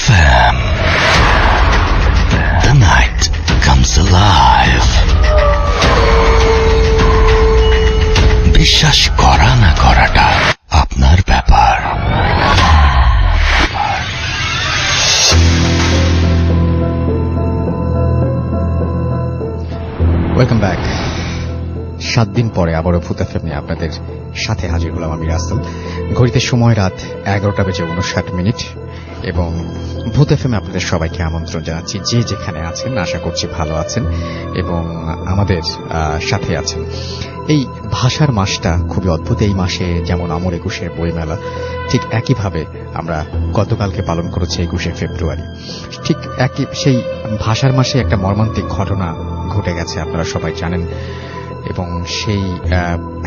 FM. The night comes alive. বিশ্বাস করা না করাটা আপনার ব্যাপার। Welcome back. 7 দিন পরে আবারও ভূত এফএম নিয়ে আপনাদের সাথে হাজির হলাম আমি রাসেল। ঘড়িতে সময় রাত 11:59 এবং ভূত এফএম আপনাদের সবাইকে আমন্ত্রণ জানাচ্ছি। যে যেখানে আছেন আশা করছি ভালো আছেন এবং আমাদের সাথে আছেন। এই ভাষার মাসটা খুবই অদ্ভুত। এই মাসে যেমন আমর 21 বইমেলা, ঠিক একইভাবে আমরা গতকালকে পালন করেছি 21 ফেব্রুয়ারি। ঠিক একই সেই ভাষার মাসে একটা মর্মান্তিক ঘটনা ঘটে গেছে, আপনারা সবাই জানেন। এবং সেই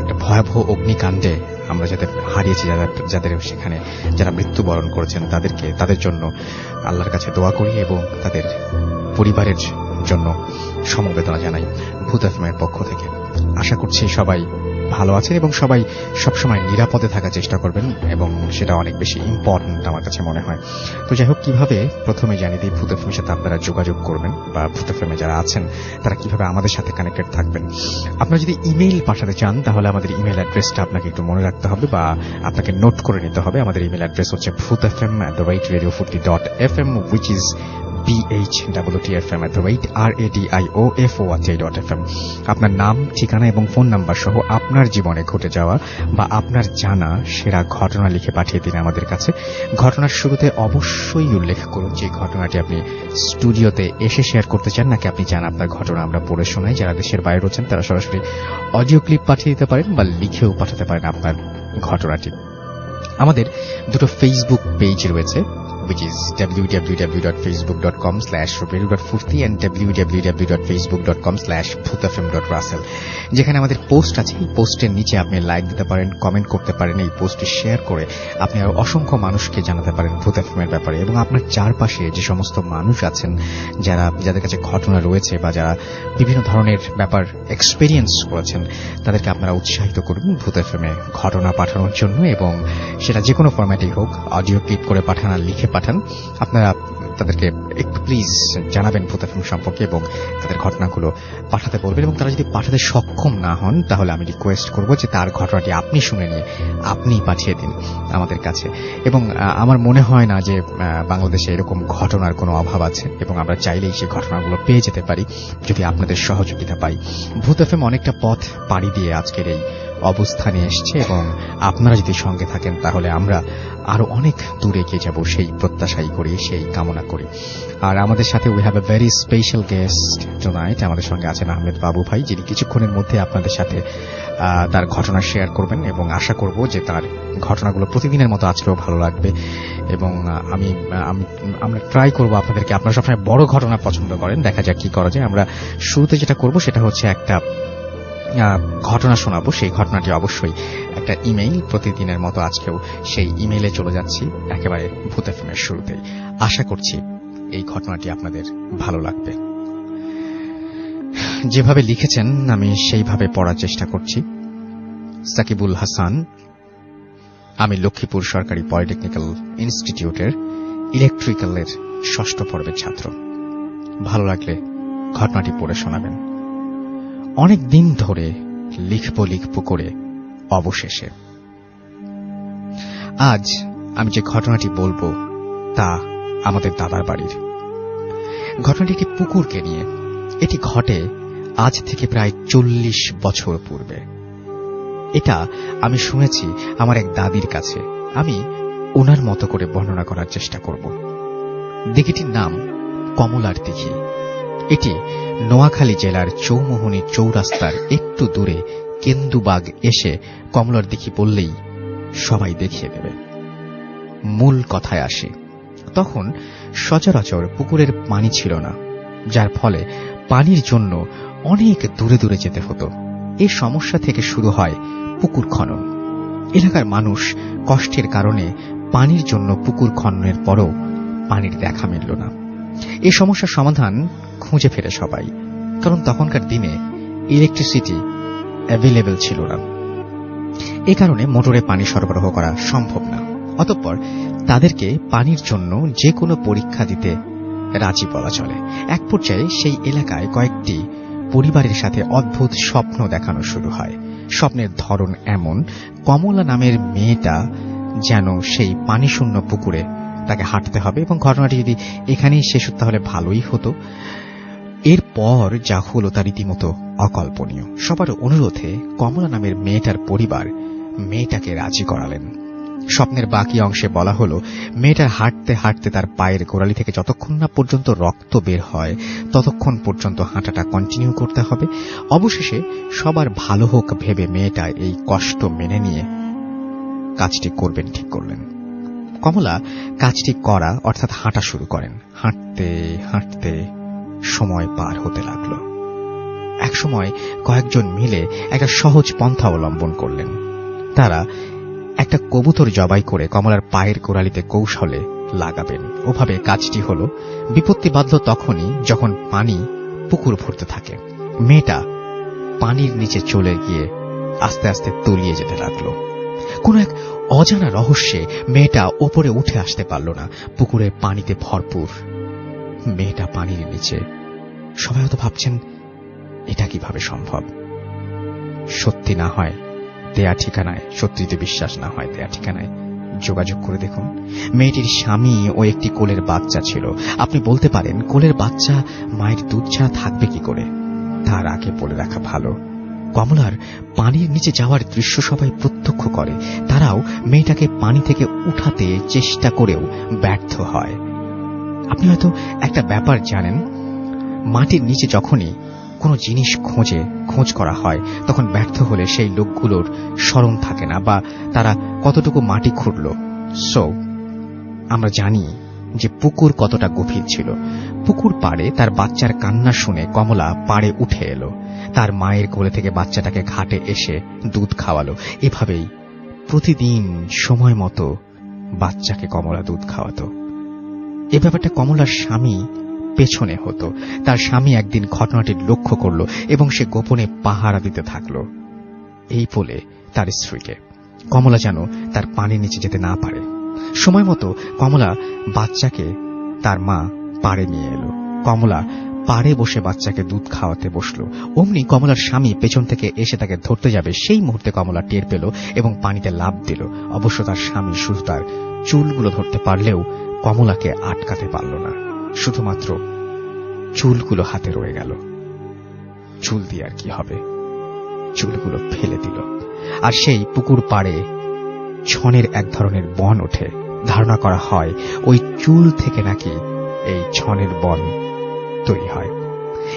একটা ভয়াবহ অগ্নিকাণ্ডে আমরা যাদের হারিয়েছি, যাদের সেখানে যারা মৃত্যুবরণ করেছেন তাদের জন্য আল্লাহর কাছে দোয়া করি এবং তাদের পরিবারের জন্য সমবেদনা জানাই ভূত এফএমের পক্ষ থেকে। আশা করছি সবাই ভালো আছেন এবং সবাই সবসময় নিরাপদে থাকার চেষ্টা করবেন এবং সেটা অনেক বেশি ইম্পর্টেন্ট আমার কাছে মনে হয়। তো যাই হোক, কিভাবে প্রথমে জানিয়ে দিই ভূত এফএমের সাথে আপনারা যোগাযোগ করবেন বা ভূত এফএমে যারা আছেন তারা কিভাবে আমাদের সাথে কানেক্টেড থাকবেন। আপনারা যদি ইমেইল পাঠাতে চান তাহলে আমাদের ইমেইল অ্যাড্রেসটা আপনাকে একটু মনে রাখতে হবে বা আপনাকে নোট করে নিতে হবে। আমাদের ইমেইল অ্যাড্রেস হচ্ছে bhutfm@radio40.fm, which is bhwtfm@radioforj.fm। আপনার নাম, ঠিকানা এবং ফোন নাম্বার সহ আপনার জীবনে ঘটে যাওয়া বা আপনার জানা সেরা ঘটনা লিখে পাঠিয়ে দিন আমাদের কাছে। ঘটনার শুরুতে অবশ্যই উল্লেখ করুন যে ঘটনাটি আপনি স্টুডিওতে এসে শেয়ার করতে চান, নাকি আপনি চান আপনার ঘটনা আমরা পড়ে শোনাই। যারা দেশের বাইরে রয়েছেন তারা সরাসরি অডিও ক্লিপ পাঠিয়ে দিতে পারেন বা লিখেও পাঠাতে পারেন আপনার ঘটনাটি। আমাদের দুটো ফেসবুক পেজ রয়েছে, which is www.facebook.com/radio.furti and www.facebook.com/bhutfm.russell। যেখানে আমাদের পোস্ট আছে, এই পোস্টের নিচে আপনি লাইক দিতে পারেন, কমেন্ট করতে পারেন, এই পোস্টটি শেয়ার করে আপনি আরো অসংখ্য মানুষকে জানাতে পারেন ভূত এফএমের ব্যাপারে। এবং আপনার চারপাশে যে সমস্ত মানুষ আছেন যাদের কাছে ঘটনা রয়েছে বা যারা বিভিন্ন ধরনের ব্যাপার এক্সপেরিয়েন্স করেছেন তাদেরকে আপনারা উৎসাহিত করুন ভূত এফএমে ঘটনা পাঠানোর জন্য, এবং সেটা যে কোনো ফরম্যাটেই হোক, অডিও ক্লিপ করে পাঠান আর লিখে পাঠান। আপনারা তাদেরকে একটু প্লিজ জানাবেন ভূত এফএম সম্পর্কে এবং তাদের ঘটনাগুলো পাঠাতে বলবেন। এবং তারা যদি পাঠাতে সক্ষম না হন তাহলে আমি রিকোয়েস্ট করব যে তার ঘটনাটি আপনি শুনে নিয়ে আপনি পাঠিয়ে দিন আমাদের কাছে। এবং আমার মনে হয় না যে বাংলাদেশে এরকম ঘটনার কোনো অভাব আছে এবং আমরা চাইলেই সেই ঘটনাগুলো পেয়ে যেতে পারি যদি আপনাদের সহযোগিতা পাই। ভূত এফএম অনেকটা পথ পাড়ি দিয়ে আজকের এই অবস্থানে এসছে এবং আপনারা যদি সঙ্গে থাকেন তাহলে আমরা আরো অনেক দূরে এগিয়ে যাব, সেই প্রত্যাশাই করি, সেই কামনা করি। আর আমাদের সাথে we have a very special guest tonight. আমাদের সঙ্গে আছেন আহমেদ বাবু ভাই, যিনি কিছুক্ষণের মধ্যে আপনাদের সাথে তার ঘটনা শেয়ার করবেন এবং আশা করব যে তার ঘটনাগুলো প্রতিদিনের মতো আজকেও ভালো লাগবে। এবং আমরা ট্রাই করব আপনাদেরকে, আপনারা সবসময় বড় ঘটনা পছন্দ করেন, দেখা যাক কি করা যায়। আমরা শুরুতে যেটা করব সেটা হচ্ছে একটা ঘটনা শোনাবো। সেই ঘটনাটি অবশ্যই একটা ইমেইল, প্রতিদিনের মতো আজকেও সেই ইমেইলে চলে যাচ্ছি একেবারে ভূত এফএমের শুরুতেই। আশা করছি এই ঘটনাটি আপনাদের ভালো লাগবে। যেভাবে লিখেছেন আমি সেইভাবে পড়ার চেষ্টা করছি। সাকিবুল হাসান, আমি লক্ষ্মীপুর সরকারি পলিটেকনিক্যাল ইনস্টিটিউটের ইলেকট্রিক্যালের 6ষ্ঠ পর্বের ছাত্র। ভালো লাগলে ঘটনাটি পড়ে শোনাবেন। অনেক দিন ধরে লিখব করে অবশেষে আজ আমি যে ঘটনাটি বলবো তা আমাদের দাদার বাড়ির। ঘটনাটি একটি পুকুরকে নিয়ে। এটি ঘটে আজ থেকে প্রায় 40 বছর পূর্বে। এটা আমি শুনেছি আমার এক দাদির কাছে। আমি ওনার মতো করে বর্ণনা করার চেষ্টা করব। দিঘিটির নাম কমলার দিঘি। এটি নোয়াখালী জেলার চৌমোহনী চৌরাস্তার একটু দূরে কেন্দুবাগ এসে কমলার দিঘি বললেই সবাই দেখিয়ে দেবে। মূল কথায় আসে, তখন সচরাচর পুকুরের পানি ছিল না, যার ফলে পানির জন্য অনেক দূরে দূরে যেতে হতো। এই সমস্যা থেকে শুরু হয় পুকুর খনন। এলাকার মানুষ কষ্টের কারণে পানির জন্য পুকুর খননের পরও পানির দেখা মিলল না। এই সমস্যার সমাধান খুঁজে ফেরে সবাই, কারণ তখনকার দিনে ইলেকট্রিসিটি অ্যাভেলেবল ছিল না। এ কারণে মোটরে পানি সরবরাহ করা সম্ভব না। অতঃপর তাদেরকে পানির জন্য যে কোনো পরীক্ষা দিতে রাজি বলা চলে। এক পর্যায়ে সেই এলাকায় কয়েকটি পরিবারের সাথে অদ্ভুত স্বপ্ন দেখানো শুরু হয়। স্বপ্নের ধরন এমন, কমলা নামের মেয়েটা যেন সেই পানিশূন্য পুকুরে তাকে হাঁটতে হবে, এবং ঘটনাটি যদি এখানেই শেষ হতো তাহলে ভালোই হতো। এরপর যা হলো তা রীতিমতো অকল্পনীয়। সবার অনুরোধে কমলা নামের মেয়েটার পরিবার মেয়েটাকে রাজি করালেন। স্বপ্নের বাকি অংশে বলা হলো, মেয়েটার হাঁটতে হাঁটতে তার পায়ের গোড়ালি থেকে যতক্ষণ না পর্যন্ত রক্ত বের হয় ততক্ষণ পর্যন্ত হাঁটাটা কন্টিনিউ করতে হবে। অবশেষে সবার ভালো হোক ভেবে মেয়েটা এই কষ্ট মেনে নিয়ে কাজটি করবেন ঠিক করলেন। কমলা কাজটি করা অর্থাৎ হাঁটা শুরু করেন। হাঁটতে হাঁটতে সময় পার হতে লাগলো। এক সময় কয়েকজন মিলে একটা সহজ পন্থা অবলম্বন করলেন। তারা একটা কবুতর জবাই করে কমলার পায়ের গোড়ালিতে কৌশলে লাগাবেন। ওভাবে কাজটি হলো। বিপত্তি বাধল তখনই যখন পানি পুকুর ভরতে থাকে। মেয়েটা পানির নিচে চলে গিয়ে আস্তে আস্তে তলিয়ে যেতে লাগলো। কোন এক অজানা রহস্যে মেয়েটা ওপরে উঠে আসতে পারল না। পুকুরে পানিতে ভরপুর, মেয়েটা পানির নিচে। সবাই হয়তো ভাবছেন এটা কিভাবে সম্ভব। সত্যি না হয় দেয়া ঠিকানায়, সত্যি যদি বিশ্বাস না হয় দেয়া ঠিকানায় যোগাযোগ করে দেখুন। মেয়েটির স্বামী ও একটি কোলের বাচ্চা ছিল। আপনি বলতে পারেন কোলের বাচ্চা মায়ের দুধ ছাড়া থাকবে কি করে। তার আগে বলে রাখা ভালো, কমলার পানির নিচে যাওয়ার দৃশ্য সবাই প্রত্যক্ষ করে। তারাও মেয়েটাকে পানি থেকে উঠাতে চেষ্টা করেও ব্যর্থ হয়। আপনি হয়তো একটা ব্যাপার জানেন, মাটির নিচে যখনই কোনো জিনিস খোঁজ করা হয় তখন ব্যর্থ হলে সেই লোকগুলোর স্মরণ থাকে না বা তারা কতটুকু মাটি খুঁড়ল। সো আমরা জানি যে পুকুর কতটা গভীর ছিল। পুকুর পাড়ে তার বাচ্চার কান্না শুনে কমলা পাড়ে উঠে এলো। তার মায়ের কোলে থেকে বাচ্চাটাকে ঘাটে এসে দুধ খাওয়ালো। এভাবেই প্রতিদিন সময় মতো বাচ্চাকে কমলা দুধ খাওয়াতো। এ ব্যাপারটা কমলার স্বামী পেছনে হতো। তার স্বামী একদিন ঘটনাটি লক্ষ্য করল এবং সে গোপনে পাহারা দিতে থাকল, এই বলে তার স্ত্রীকে কমলা যেন তার পানির নিচে যেতে না পারে। সময় মতো কমলা বাচ্চাকে তার মা পাড়ে নিয়ে এলো। কমলা পাড়ে বসে বাচ্চাকে দুধ খাওয়াতে বসলো। অমনি কমলার স্বামী পেছন থেকে এসে তাকে ধরতে যাবে। সেই মুহূর্তে কমলা টের পেল এবং পানিতে লাফ দিল। অবশ্য তার স্বামী শুধু তার চুলগুলো ধরতে পারলেও কমলাকে আটকাতে পারল না। শুধুমাত্র চুলগুলো হাতে রয়ে গেল। চুল দিয়ে আর কি হবে, চুলগুলো ফেলে দিল। আর সেই পুকুর পাড়ে ছনের এক ধরনের বন ওঠে। ধারণা করা হয় ওই চুল থেকে নাকি এই ছনের বন তৈরি হয়।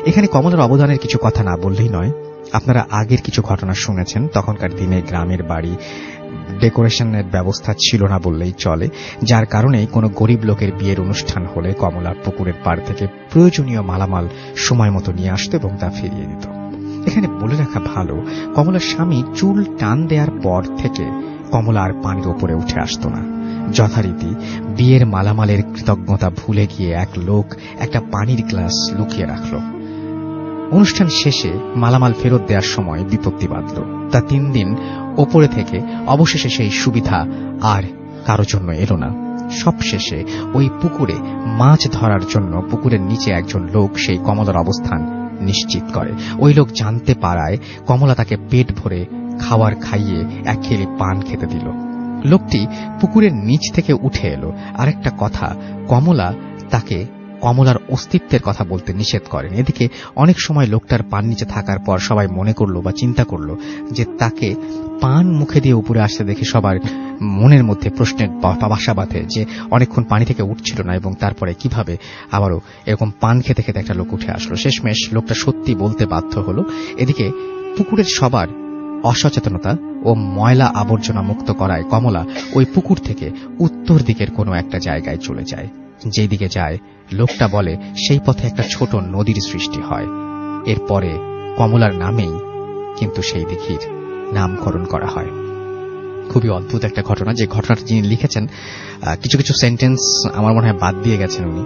এখানে কমলার অবদানের কিছু কথা না বললেই নয়। আপনারা আগের কিছু ঘটনা শুনেছেন। তখনকার দিনে গ্রামের বাড়ি ডেকোরেশনের ব্যবস্থা ছিল না বললেই চলে, যার কারণে কোনো গরিব লোকের বিয়ের অনুষ্ঠান হলে কমলা পুকুরের পাড় থেকে প্রয়োজনীয় মালামাল সময় মতো নিয়ে আসতো এবং তা ফিরিয়ে দিত। এখানে বলে রাখা ভালো, কমলার স্বামী চুল টান দেওয়ার পর থেকে কমলা আর পানির ওপরে উঠে আসতো না। যথারীতি বিয়ের মালামালের কৃতজ্ঞতা ভুলে গিয়ে এক লোক একটা পানির গ্লাস লুকিয়ে রাখল। অনুষ্ঠান শেষে মালামাল ফেরত দেওয়ার সময় বিপত্তি বাধল। তা 3 দিন ওপরে থেকে অবশেষে সেই সুবিধা আর কারো জন্য এলো না। সবশেষে ওই পুকুরে মাছ ধরার জন্য পুকুরের নিচে একজন লোক সেই কমলার অবস্থান নিশ্চিত করে। ওই লোক জানতে পারায় কমলা তাকে পেট ভরে খাবার খাইয়ে এক খেলে পান খেতে দিল। লোকটি পুকুরের নিচ থেকে উঠে এলো। আরেকটা কথা, কমলা তাকে কমলার অস্তিত্বের কথা বলতে নিষেধ করেন। এদিকে অনেক সময় লোকটার পান নিচে থাকার পর সবাই মনে করলো বা চিন্তা করলো যে তাকে পান মুখে দিয়ে উপরে আসতে দেখে সবার মনের মধ্যে প্রশ্নের বাসা বাঁধে যে অনেকক্ষণ পানি থেকে উঠছিল না এবং তারপরে কিভাবে আবারও এরকম পান খেতে খেতে একটা লোক উঠে আসলো। শেষমেশ লোকটা সত্যি বলতে বাধ্য হলো। এদিকে পুকুরের সবার অসচেতনতা ও ময়লা আবর্জনা মুক্ত করায় কমলা ওই পুকুর থেকে উত্তর দিকের কোনো একটা জায়গায় চলে যায়। যেই দিকে যায় লোকটা বলে সেই পথে একটা ছোট নদীর সৃষ্টি হয়। এরপরে কমলার নামেই কিন্তু সেই দিঘির নামকরণ করা হয়। খুবই অদ্ভুত একটা ঘটনা। যে ঘটনাটা যিনি লিখেছেন কিছু কিছু সেন্টেন্স আমার মনে হয় বাদ দিয়ে গেছেন উনি,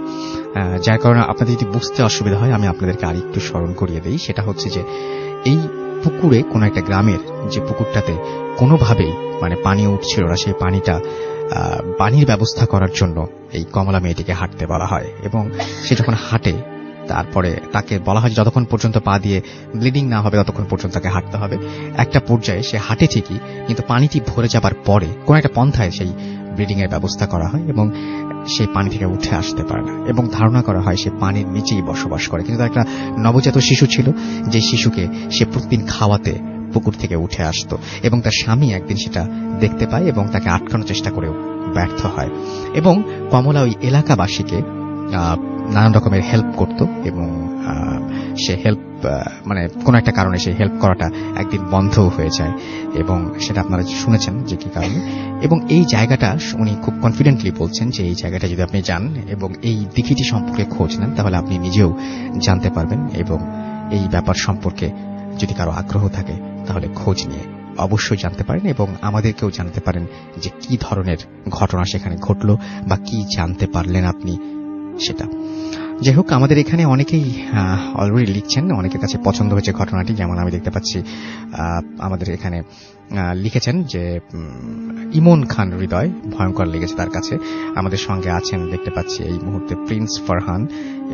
যার কারণে আপনাদের যদি বুঝতে অসুবিধা হয় আমি আপনাদেরকে আরেকটু স্মরণ করিয়ে দিই। সেটা হচ্ছে যে এই পুকুরে কোনো একটা গ্রামের যে পুকুরটাতে কোনোভাবেই পানি উঠছিল না, সেই পানিটা পানির ব্যবস্থা করার জন্য এই কমলা মেয়েটিকে হাঁটতে বলা হয়, এবং সে যখন হাঁটে তারপরে তাকে বলা হয় যে যতক্ষণ পর্যন্ত পা দিয়ে ব্লিডিং না হবে ততক্ষণ পর্যন্ত তাকে হাঁটতে হবে। একটা পর্যায়ে সে হাঁটে ঠিকই, কিন্তু পানিটি ভরে যাবার পরে কোন একটা পন্থায় সেই ব্লিডিং এর ব্যবস্থা করা হয় এবং সেই পানি থেকে উঠে আসতে পারে না, এবং ধারণা করা হয় সে পানির নিচেই বসবাস করে। কিন্তু তার একটা নবজাত শিশু ছিল, যে শিশুকে সে প্রতিদিন খাওয়াতে পুকুর থেকে উঠে আসতো, এবং তার স্বামী একদিন সেটা দেখতে পায় এবং তাকে আটকানোর চেষ্টা করেও ব্যর্থ হয়। এবং কমলা ওই এলাকাবাসীকে নানান রকমের হেল্প করত, এবং সে হেল্প মানে কোন একটা কারণে সেই হেল্প করাটা একদিন বন্ধও হয়ে যায়, এবং সেটা আপনারা শুনেছেন যে কি কারণে। এবং এই জায়গাটা উনি খুব কনফিডেন্টলি বলছেন যে এই জায়গাটা যদি আপনি যান এবং এই দিঘিটি সম্পর্কে খোঁজ নেন তাহলে আপনি নিজেও জানতে পারবেন, এবং এই ব্যাপার সম্পর্কে যদি কারো আগ্রহ থাকে তাহলে খোঁজ নিয়ে অবশ্যই জানতে পারেন, এবং আমাদেরকেও জানতে পারেন যে কি ধরনের ঘটনা সেখানে ঘটলো বা কি জানতে পারলেন আপনি সেটা। যাই হোক, আমাদের এখানে অনেকেই অলরেডি লিখছেন, অনেকের কাছে পছন্দ হয়েছে ঘটনাটি। যেমন আমি দেখতে পাচ্ছি আমাদের এখানে লিখেছেন যে ইমন খান হৃদয়, ভয়ঙ্কর লেগেছে তার কাছে। আমাদের সঙ্গে আছেন দেখতে পাচ্ছি এই মুহূর্তে প্রিন্স ফারহান,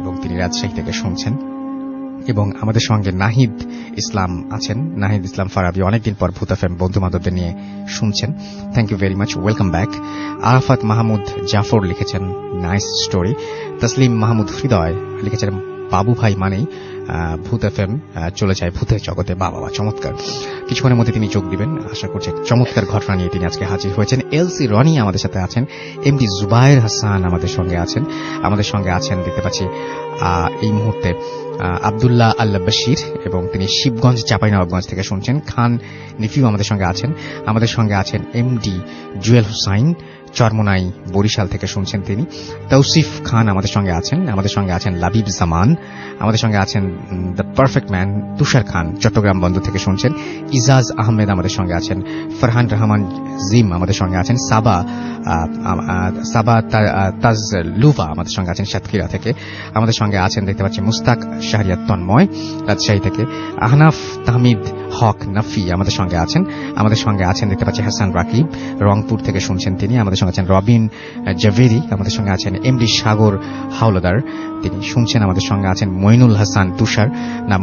এবং তিনি রাজশাহী থেকে শুনছেন। এবং আমাদের সঙ্গে নাহিদ ইসলাম আছেন, নাহিদ ইসলাম ফারাবি, অনেকদিন পর ভূত এফএম বন্ধু বান্ধবদের নিয়ে শুনছেন। Thank you very much, welcome back. Arafat Mahmud Jafar লিখেছেন নাইস স্টোরি। তসলিম মাহমুদ হৃদয় লিখেছেন বাবু ভাই মানেই ভূত এফএম চলে যায় ভূতের জগতে। বাবা, চমৎকার। কিছুক্ষণের মধ্যে তিনি যোগ দিবেন, আশা করছি। চমৎকার ঘটনা নিয়ে তিনি আজকে হাজির হয়েছেন। এলসি রনি আমাদের সাথে আছেন, এমডি জুবায়ের হাসান আমাদের সঙ্গে আছেন, আমাদের সঙ্গে আছেন দেখতে পাচ্ছি এই মুহূর্তে আব্দুল্লাহ আল্লাহ বশির, এবং তিনি শিবগঞ্জ চাঁপাইনবাবগঞ্জ থেকে শুনছেন। খান নিফিউ আমাদের সঙ্গে আছেন, আমাদের সঙ্গে আছেন এমডি জুয়েল হুসাইন, চরমোনাই বরিশাল থেকে শুনছেন তিনি। তৌসিফ খান আমাদের সঙ্গে আছেন, আমাদের সঙ্গে আছেন লাবিব জামান, আমাদের সঙ্গে আছেন দ্য পারফেক্ট ম্যান তুষার খান, চট্টগ্রাম বন্দর থেকে শুনছেন। ইজাজ আহমেদ আমাদের সঙ্গে আছেন, ফরহান রহমান জিম আমাদের সঙ্গে আছেন, সাবা তাজ লুভা আমাদের সঙ্গে আছেন সাতক্ষীরা থেকে, আমাদের সঙ্গে আছেন দেখতে পাচ্ছি মুস্তাক শাহরিয়াত তন্ময় রাজশাহী থেকে, আহনাফ তাহমিদ হক নাফি আমাদের সঙ্গে আছেন, আমাদের সঙ্গে আছেন দেখতে পাচ্ছি হাসান রাকিব, রংপুর থেকে শুনছেন তিনি, আমাদের সঙ্গে আছেন রবিন জাভেরি, আমাদের সঙ্গে আছেন এমডি সাগর হাওলাদার, তিনি শুনছেন। আমাদের সঙ্গে আছেন মইনুল হাসান তুষার, না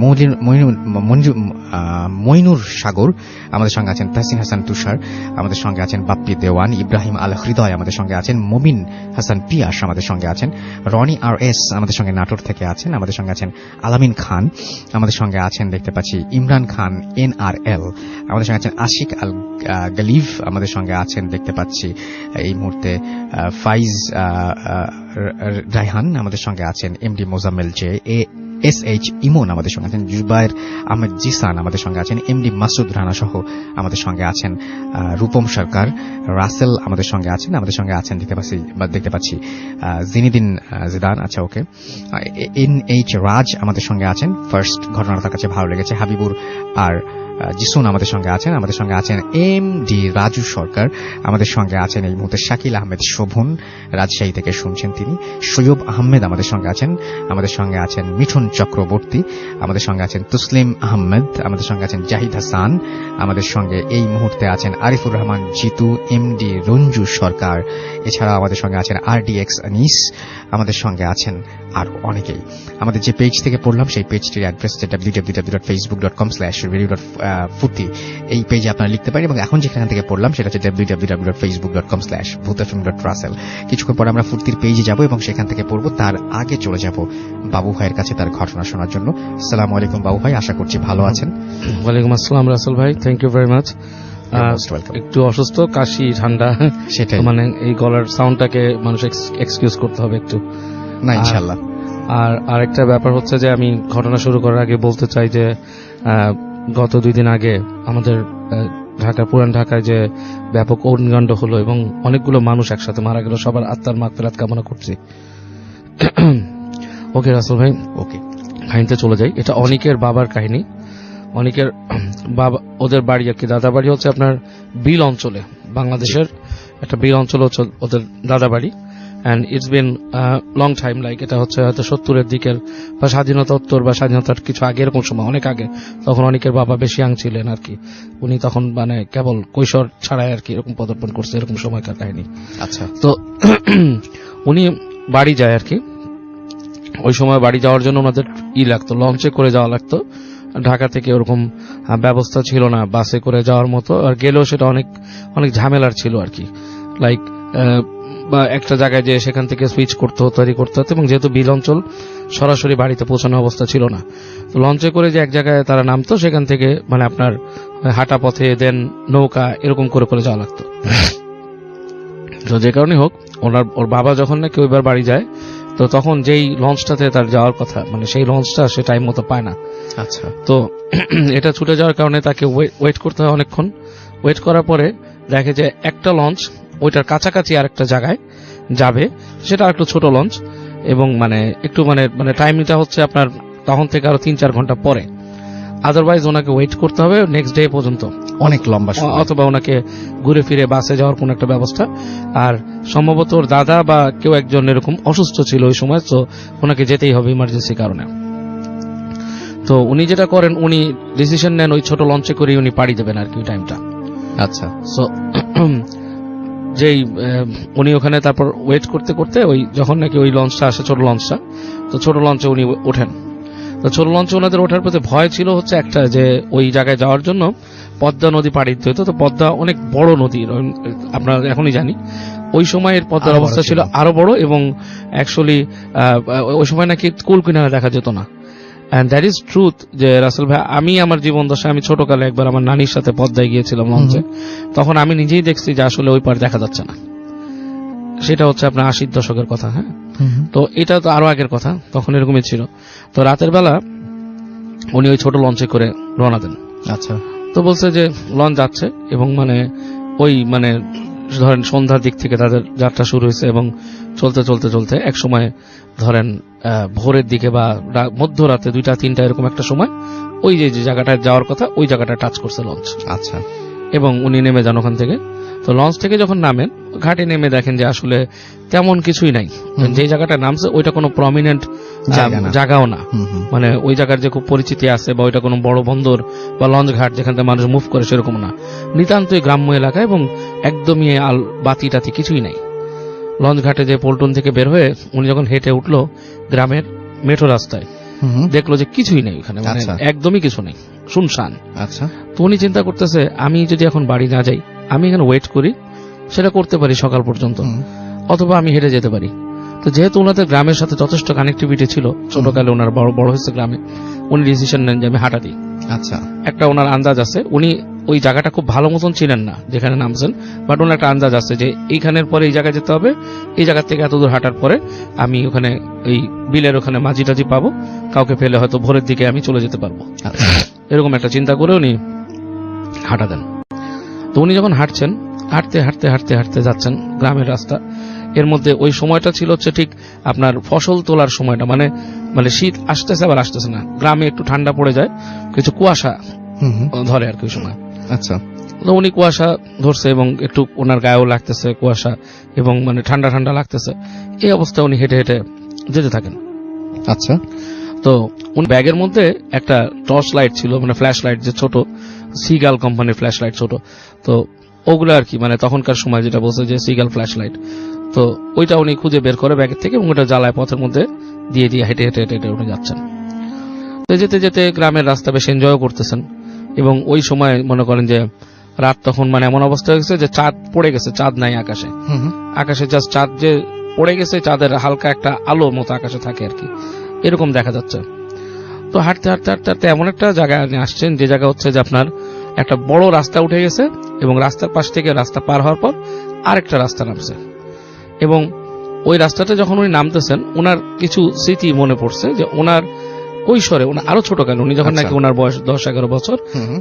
মইনুর সাগর, আমাদের সঙ্গে আছেন তাহসিন হাসান তুষার, আমাদের সঙ্গে আছেন বাপ্পি দেওয়ান, ইব্রাহিম আল হৃদয় আমাদের সঙ্গে আছেন, মমিন হাসান পিয়াস আমাদের সঙ্গে আছেন, রনি আর এস আমাদের সঙ্গে নাটোর থেকে আছেন, আমাদের সঙ্গে আছেন আলামিন খান, আমাদের সঙ্গে আছেন দেখতে পাচ্ছি ইমরান খান NRL, আমাদের সঙ্গে আছেন আশিক আল গালিভ, আমাদের সঙ্গে আছেন দেখতে পাচ্ছি এই মুহূর্তে ফাইজ রায়হান, আমাদের সঙ্গে আছেন এমডি মোজাম্মেল SH ইমন, আমাদের সঙ্গে আছেন জুবায়ের আহমেদ জিসান, আমাদের সঙ্গে আছেন এমডি মাসুদ রানা সহ আমাদের সঙ্গে আছেন রূপম সরকার, রাসেল আমাদের সঙ্গে আছেন, আমাদের সঙ্গে আছেন দেখতে পাচ্ছি জিনিদিন জিদান, আচ্ছা ওকে, NH রাজ আমাদের সঙ্গে আছেন। ফার্স্ট ঘটনাটা তার কাছে ভালো লেগেছে। হাবিবুর আর জিসুন আমাদের সঙ্গে আছেন, আমাদের সঙ্গে আছেন এমডি রাজু সরকার, আমাদের সঙ্গে আছেন এই মুহূর্তে শাকিল আহমেদ শোভন, রাজশাহী থেকে শুনছেন তিনি। সৈয়ব আহমেদ আমাদের সঙ্গে আছেন, আমাদের সঙ্গে আছেন মিঠুন চক্রবর্তী, আমাদের সঙ্গে আছেন তসলিম আহমেদ, আমাদের সঙ্গে আছেন জাহিদ হাসান, আমাদের সঙ্গে এই মুহূর্তে আছেন আরিফুর রহমান জিতু, এমডি রঞ্জু সরকার, এছাড়া আমাদের সঙ্গে আছেন RDX আনিস, আমাদের সঙ্গে আছেন আর অনেকেই। আমাদের যে পেজ থেকে পড়লাম সেই পেজটির অ্যাড্রেস www.facebook.com/radio.ফুর্তি, এই পেজে আপনারা লিখতে পারেন, এবং এখন যেখান থেকে পড়লাম সেটা হচ্ছে www.facebook.com/bhutfm.russell। কিছুক্ষণ পরে আমরা ফুর্তির পেজে যাব এবং সেখান থেকে পড়ব। তার আগে চলে যাব বাবু ভাইয়ের কাছে তার ঘটনা শোনার জন্য। আসসালামু আলাইকুম বাবু ভাই, আশা করছি ভালো আছেন। ওয়ালাইকুম আসসালাম রাসেল ভাই, থ্যাংক ইউ ভেরি মাচ। একটু অসুস্থ, কাশি, ঠান্ডা, সেটাই, মানে এই গলার সাউন্ডটাকে মানুষ এক্সকিউজ করতে হবে একটু, না ইনশাআল্লাহ। আর আরেকটা ব্যাপার হচ্ছে যে আমি ঘটনা শুরু করার আগে বলতে চাই যে গত 2 দিন আগে আমাদের পুরান ঢাকায় যে ব্যাপক অগ্নিকাণ্ড হলো এবং অনেকগুলো মানুষ একসাথে মারা গেল, সবার আত্মার মাগফিরাত কামনা করছি। ওকে রাসেল ভাই, ওকে, কাহিনীতে চলে যাই। এটা অনেকের বাবার কাহিনী। অনেকের বাবা, ওদের বাড়ি আর কি, দাদা বাড়ি হচ্ছে আপনার বিল অঞ্চলে, বাংলাদেশের একটা বিল অঞ্চল হচ্ছে ওদের দাদা বাড়ি। And it's been long time, like এটা হচ্ছে হয়তো 70-এর দিকের বা স্বাধীনতোত্তর বা স্বাধীনতার কিছু আগে, এরকম সময়, অনেক আগে। তখন অনেকের বাবা বেশি ইয়াং ছিলেন আর কি, উনি তখন মানে কেবল কৈশোর ছাড়াই আর কি এরকম পদার্পণ করছে, এরকম সময়কার কাহিনী। আচ্ছা, তো উনি বাড়ি যায় আর কি। ওই সময় বাড়ি যাওয়ার জন্য ওনাদের লাগতো, লঞ্চে করে যাওয়া লাগতো। ঢাকা থেকে ওরকম ব্যবস্থা ছিল না বাসে করে যাওয়ার মতো, আর গেলেও সেটা অনেক অনেক ঝামেলার ছিল আর কি। লাইক বা একটা জায়গায় যে সেখান থেকে সুইচ করতে হতো, তৈরি করতে হতো, এবং যেহেতু বিল অঞ্চল সরাসরি বাড়িতে পৌঁছানোর অবস্থা ছিল না, তো লঞ্চে করে যে এক জায়গায় তারা নামতো, সেখান থেকে মানে আপনার হাঁটা পথে দেন নৌকা এরকম করে করে যাওয়া লাগতো। তো যে কারণে হোক, ওর বাবা যখন নাকি ওইবার বাড়ি যায়, তো তখন যেই লঞ্চটাতে তার যাওয়ার কথা, মানে সেই লঞ্চটা সে টাইম মতো পায় না। আচ্ছা, তো এটা ছুটে যাওয়ার কারণে তাকে ওয়েট করতে হয় অনেকক্ষণ। ওয়েট করার পরে দেখে যে একটা লঞ্চ ওইটার কাছাকাছি আরেকটা জায়গায় যাবে, সেটা একটু ছোট লঞ্চ, এবং মানে একটু মানে টাইমটা হচ্ছে আপনার তখন থেকে আরো 3-4 ঘন্টা পরে। আদারওয়াইজ ওনাকে ওয়েট করতে হবে নেক্সট ডে পর্যন্ত, অনেক লম্বা সময়। অথবা ওনাকে ঘুরে ফিরে বাসে যাওয়ার কোন একটা ব্যবস্থা। আর সম্ভবত ওর দাদা বা কেউ একজন এরকম অসুস্থ ছিল ওই সময়, তো ওনাকে যেতেই হবে ইমার্জেন্সি কারণে। তো উনি যেটা করেন, উনি ডিসিশন নেন ওই ছোট লঞ্চে করে উনি পাড়ি দেবেন আর কি ওই টাইমটা। আচ্ছা, সো যেই উনি ওখানে তারপর ওয়েট করতে করতে ওই যখন নাকি ওই লঞ্চটা আসে, ছোট লঞ্চটা, তো ছোট লঞ্চে উনি ওঠেন। তো ছোট লঞ্চে ওনাদের ওঠার পথে ভয় ছিল হচ্ছে একটা, যে ওই জায়গায় যাওয়ার জন্য পদ্মা নদী পাড়ি দিতে হতো। তো পদ্মা অনেক বড় নদী, আপনারা এখনই জানি। ওই সময়ের পদ্মার অবস্থা ছিল আরো বড়, এবং অ্যাকচুয়ালি ওই সময় নাকি কুল কিনারা দেখা যেত না। অ্যান্ড দ্যাট ইজ ট্রুথ যে রাসেল ভাই, আমি আমার জীবন দশায় আমি ছোটকালে একবার আমার নানির সাথে পদ্মায় গিয়েছিলাম লঞ্চে, তখন আমি নিজেই দেখছি যে আসলে ওই পার দেখা যাচ্ছে না। সেটা হচ্ছে আপনার 80-র দশকের কথা। হ্যাঁ, তো এটা তো আরো আগের কথা, তখন এরকমই ছিল। তো রাতের বেলা উনি ওই ছোট লঞ্চে করে রওনা দেন। আচ্ছা, তো বলছে যে লঞ্চ যাচ্ছে, এবং মানে ওই মানে ধরেন সন্ধ্যার দিক থেকে তাদের যাত্রা শুরু হয়েছে, এবং চলতে চলতে চলতে এক সময় ধরেন ভোরের দিকে বা মধ্যরাতে 2টা-3টা এরকম একটা সময় ওই যে জায়গাটায় যাওয়ার কথা ওই জায়গাটা টাচ করছে লঞ্চ। আচ্ছা, এবং উনি নেমে যান ওখান থেকে। তো লঞ্চ থেকে যখন নামেন, ঘাটে নেমে দেখেন যে আসলে তেমন কিছুই নাই। যে জায়গাটা নামছে ওইটা কোনো প্রমিনেন্ট জায়গাও না, মানে ওই জায়গার যে খুব পরিচিতি আছে বা ওইটা কোনো বড় বন্দর বা লঞ্চ ঘাট যেখান থেকে মানুষ মুভ করে সেরকম না, নিতান্তই গ্রাম্য এলাকা, এবং একদমই বাতি টাতি কিছুই নাই। লঞ্চ ঘাটে যে পল্টন থেকে বের হয়ে উনি যখন হেঁটে উঠলো গ্রামের মেঠো রাস্তায়, দেখলো যে কিছুই নেই ওখানে, মানে একদমই কিছু নেই, শুনশান। আচ্ছা, তো উনি চিন্তা করতেছে, আমি যদি এখন বাড়ি না যাই, আমি এখানে ওয়েট করি, সেটা করতে পারি সকাল পর্যন্ত, অথবা আমি হেঁটে যেতে পারি। তো যেহেতু ওনাদের গ্রামের সাথে যথেষ্ট কানেক্টিভিটি ছিল, ছোটকালে ওনার বড় হয়েছে গ্রামে, উনি ডিসিশন নেন যে আমি হাঁটা দিই। আচ্ছা, একটা ওনার আন্দাজ আছে, উনি ওই জায়গাটা খুব ভালো মতন চিনেন না যেখানে নামছেন, বাট ওনার একটা আন্দাজ আছে যে এইখানের পরে এই জায়গায় যেতে হবে, এই জায়গা থেকে এত দূর হাঁটার পরে আমি ওখানে এই বিলের ওখানে মাঝি টাজি পাবো, কাউকে ফেলে হয়তো ভোরের দিকে আমি চলে যেতে পারবো। এরকম একটা চিন্তা করে উনি হাঁটা দেন। তো উনি যখন হাঁটছেন, হাঁটতে হাঁটতে হাঁটতে হাঁটতে যাচ্ছেন গ্রামের রাস্তা, এর মধ্যে ওই সময়টা ছিল হচ্ছে ঠিক আপনার ফসল তোলার সময়টা, মানে মানে শীত আসতেছে আবার আসতেছে না, গ্রামে একটু ঠান্ডা পড়ে যায়, কিছু কুয়াশা ধরে আর কি ওই সময়। আচ্ছা, তো উনি কুয়াশা ধরছে এবং একটু ওনার গায়েও লাগতেছে কুয়াশা, এবং মানে ঠান্ডা ঠান্ডা লাগতেছে। এই অবস্থায় উনি হেঁটে হেঁটে যেতে থাকেন। আচ্ছা, তো উনি ব্যাগের মধ্যে একটা টর্চ লাইট ছিল, মানে ফ্ল্যাশ লাইট, যে ছোট সিগাল কোম্পানির ফ্ল্যাশ লাইট ছোট, তো ওগুলো আর কি, মানে তখনকার সময় যেটা বলছে যে সিগাল ফ্ল্যাশ লাইট, তো ওইটা উনি খুঁজে বের করে ব্যাগের থেকে, এবং ওটা জ্বালায় পথের মধ্যে দিয়ে দিয়ে হেঁটে হেঁটে হেঁটে হেঁটে উনি যাচ্ছেন। তো যেতে যেতে গ্রামের রাস্তা বেশ এনজয় করতেছেন, এবং ওই সময় মনে করেন যে রাত তখন মানে এমন অবস্থা হয়েছে যে চাঁদ পড়ে গেছে, চাঁদ নাই আকাশে, আকাশে জাস্ট চাঁদ যে পড়ে গেছে, চাঁদের হালকা একটা আলো মতো আকাশে থাকে আর কি, এরকম দেখা যাচ্ছে। তো হাঁটতে হাঁটতে হাঁটতে হাঁটতে এমন একটা জায়গায় আসছেন যে জায়গা হচ্ছে যে আপনার একটা বড় রাস্তা উঠে গেছে, এবং রাস্তার পাশ থেকে রাস্তা পার হওয়ার পর আরেকটা রাস্তা নামছে, এবং ওই রাস্তাটা যখন উনি নামতেছেন ওনার কিছু স্মৃতি মনে পড়ছে, যে ওনার কৈশোরে, ওনার আরো ছোটকালে, উনি যখন নাকি ওনার বয়স 10-11 বছর,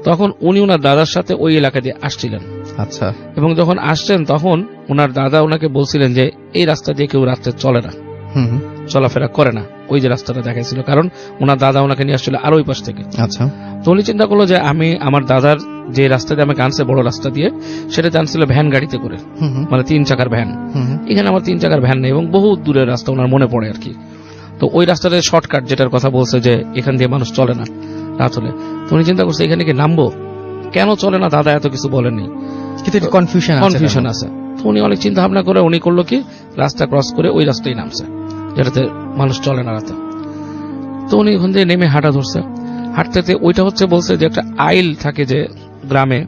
তখন উনি ওনার দাদার সাথে ওই এলাকা দিয়ে আসছিলেন। আচ্ছা, এবং যখন আসছেন তখন ওনার দাদা ওনাকে বলছিলেন যে এই রাস্তা দিয়ে কেউ রাত্রে চলে না, চলাফেরা করে না, ওই যে রাস্তাটা দেখাইছিল, কারণ ওনার দাদা ওনাকে নিয়ে আসছিল আরো ওই পাশ থেকে। আচ্ছা, তো উনি চিন্তা করলো যে আমি আমার দাদার যে রাস্তা দিয়ে আমাকে আনছে বড় রাস্তা দিয়ে, সেটাতে আনছিল ভ্যান গাড়িতে করে, হুম হুম, মানে 3 চাকার ভ্যান। হুম হুম। এখানে আমার 3 চাকার ভ্যান নেই এবং বহু দূরের রাস্তা ওনার মনে পড়ে আর কি। তো ওই রাস্তাটা শর্টকাট, যেটার কথা বলছে যে এখান দিয়ে মানুষ চলে না রাত হলে। তো উনি চিন্তা করছে এখানে কি নামবো, কেন চলে না দাদা, এত কিছু বলেননি, কিন্তু কনফিউশন আছে। তো উনি অনেক চিন্তা ভাবনা করে উনি করলো কি, রাস্তা ক্রস করে ওই রাস্তায় নামছে যেটাতে মানুষ চলে না রাতে। তো উনি ওখান থেকে নেমে হাঁটা ধরছে। হাঁটতে ওইটা হচ্ছে বলছে যে একটা আইল থাকে যে গ্রামে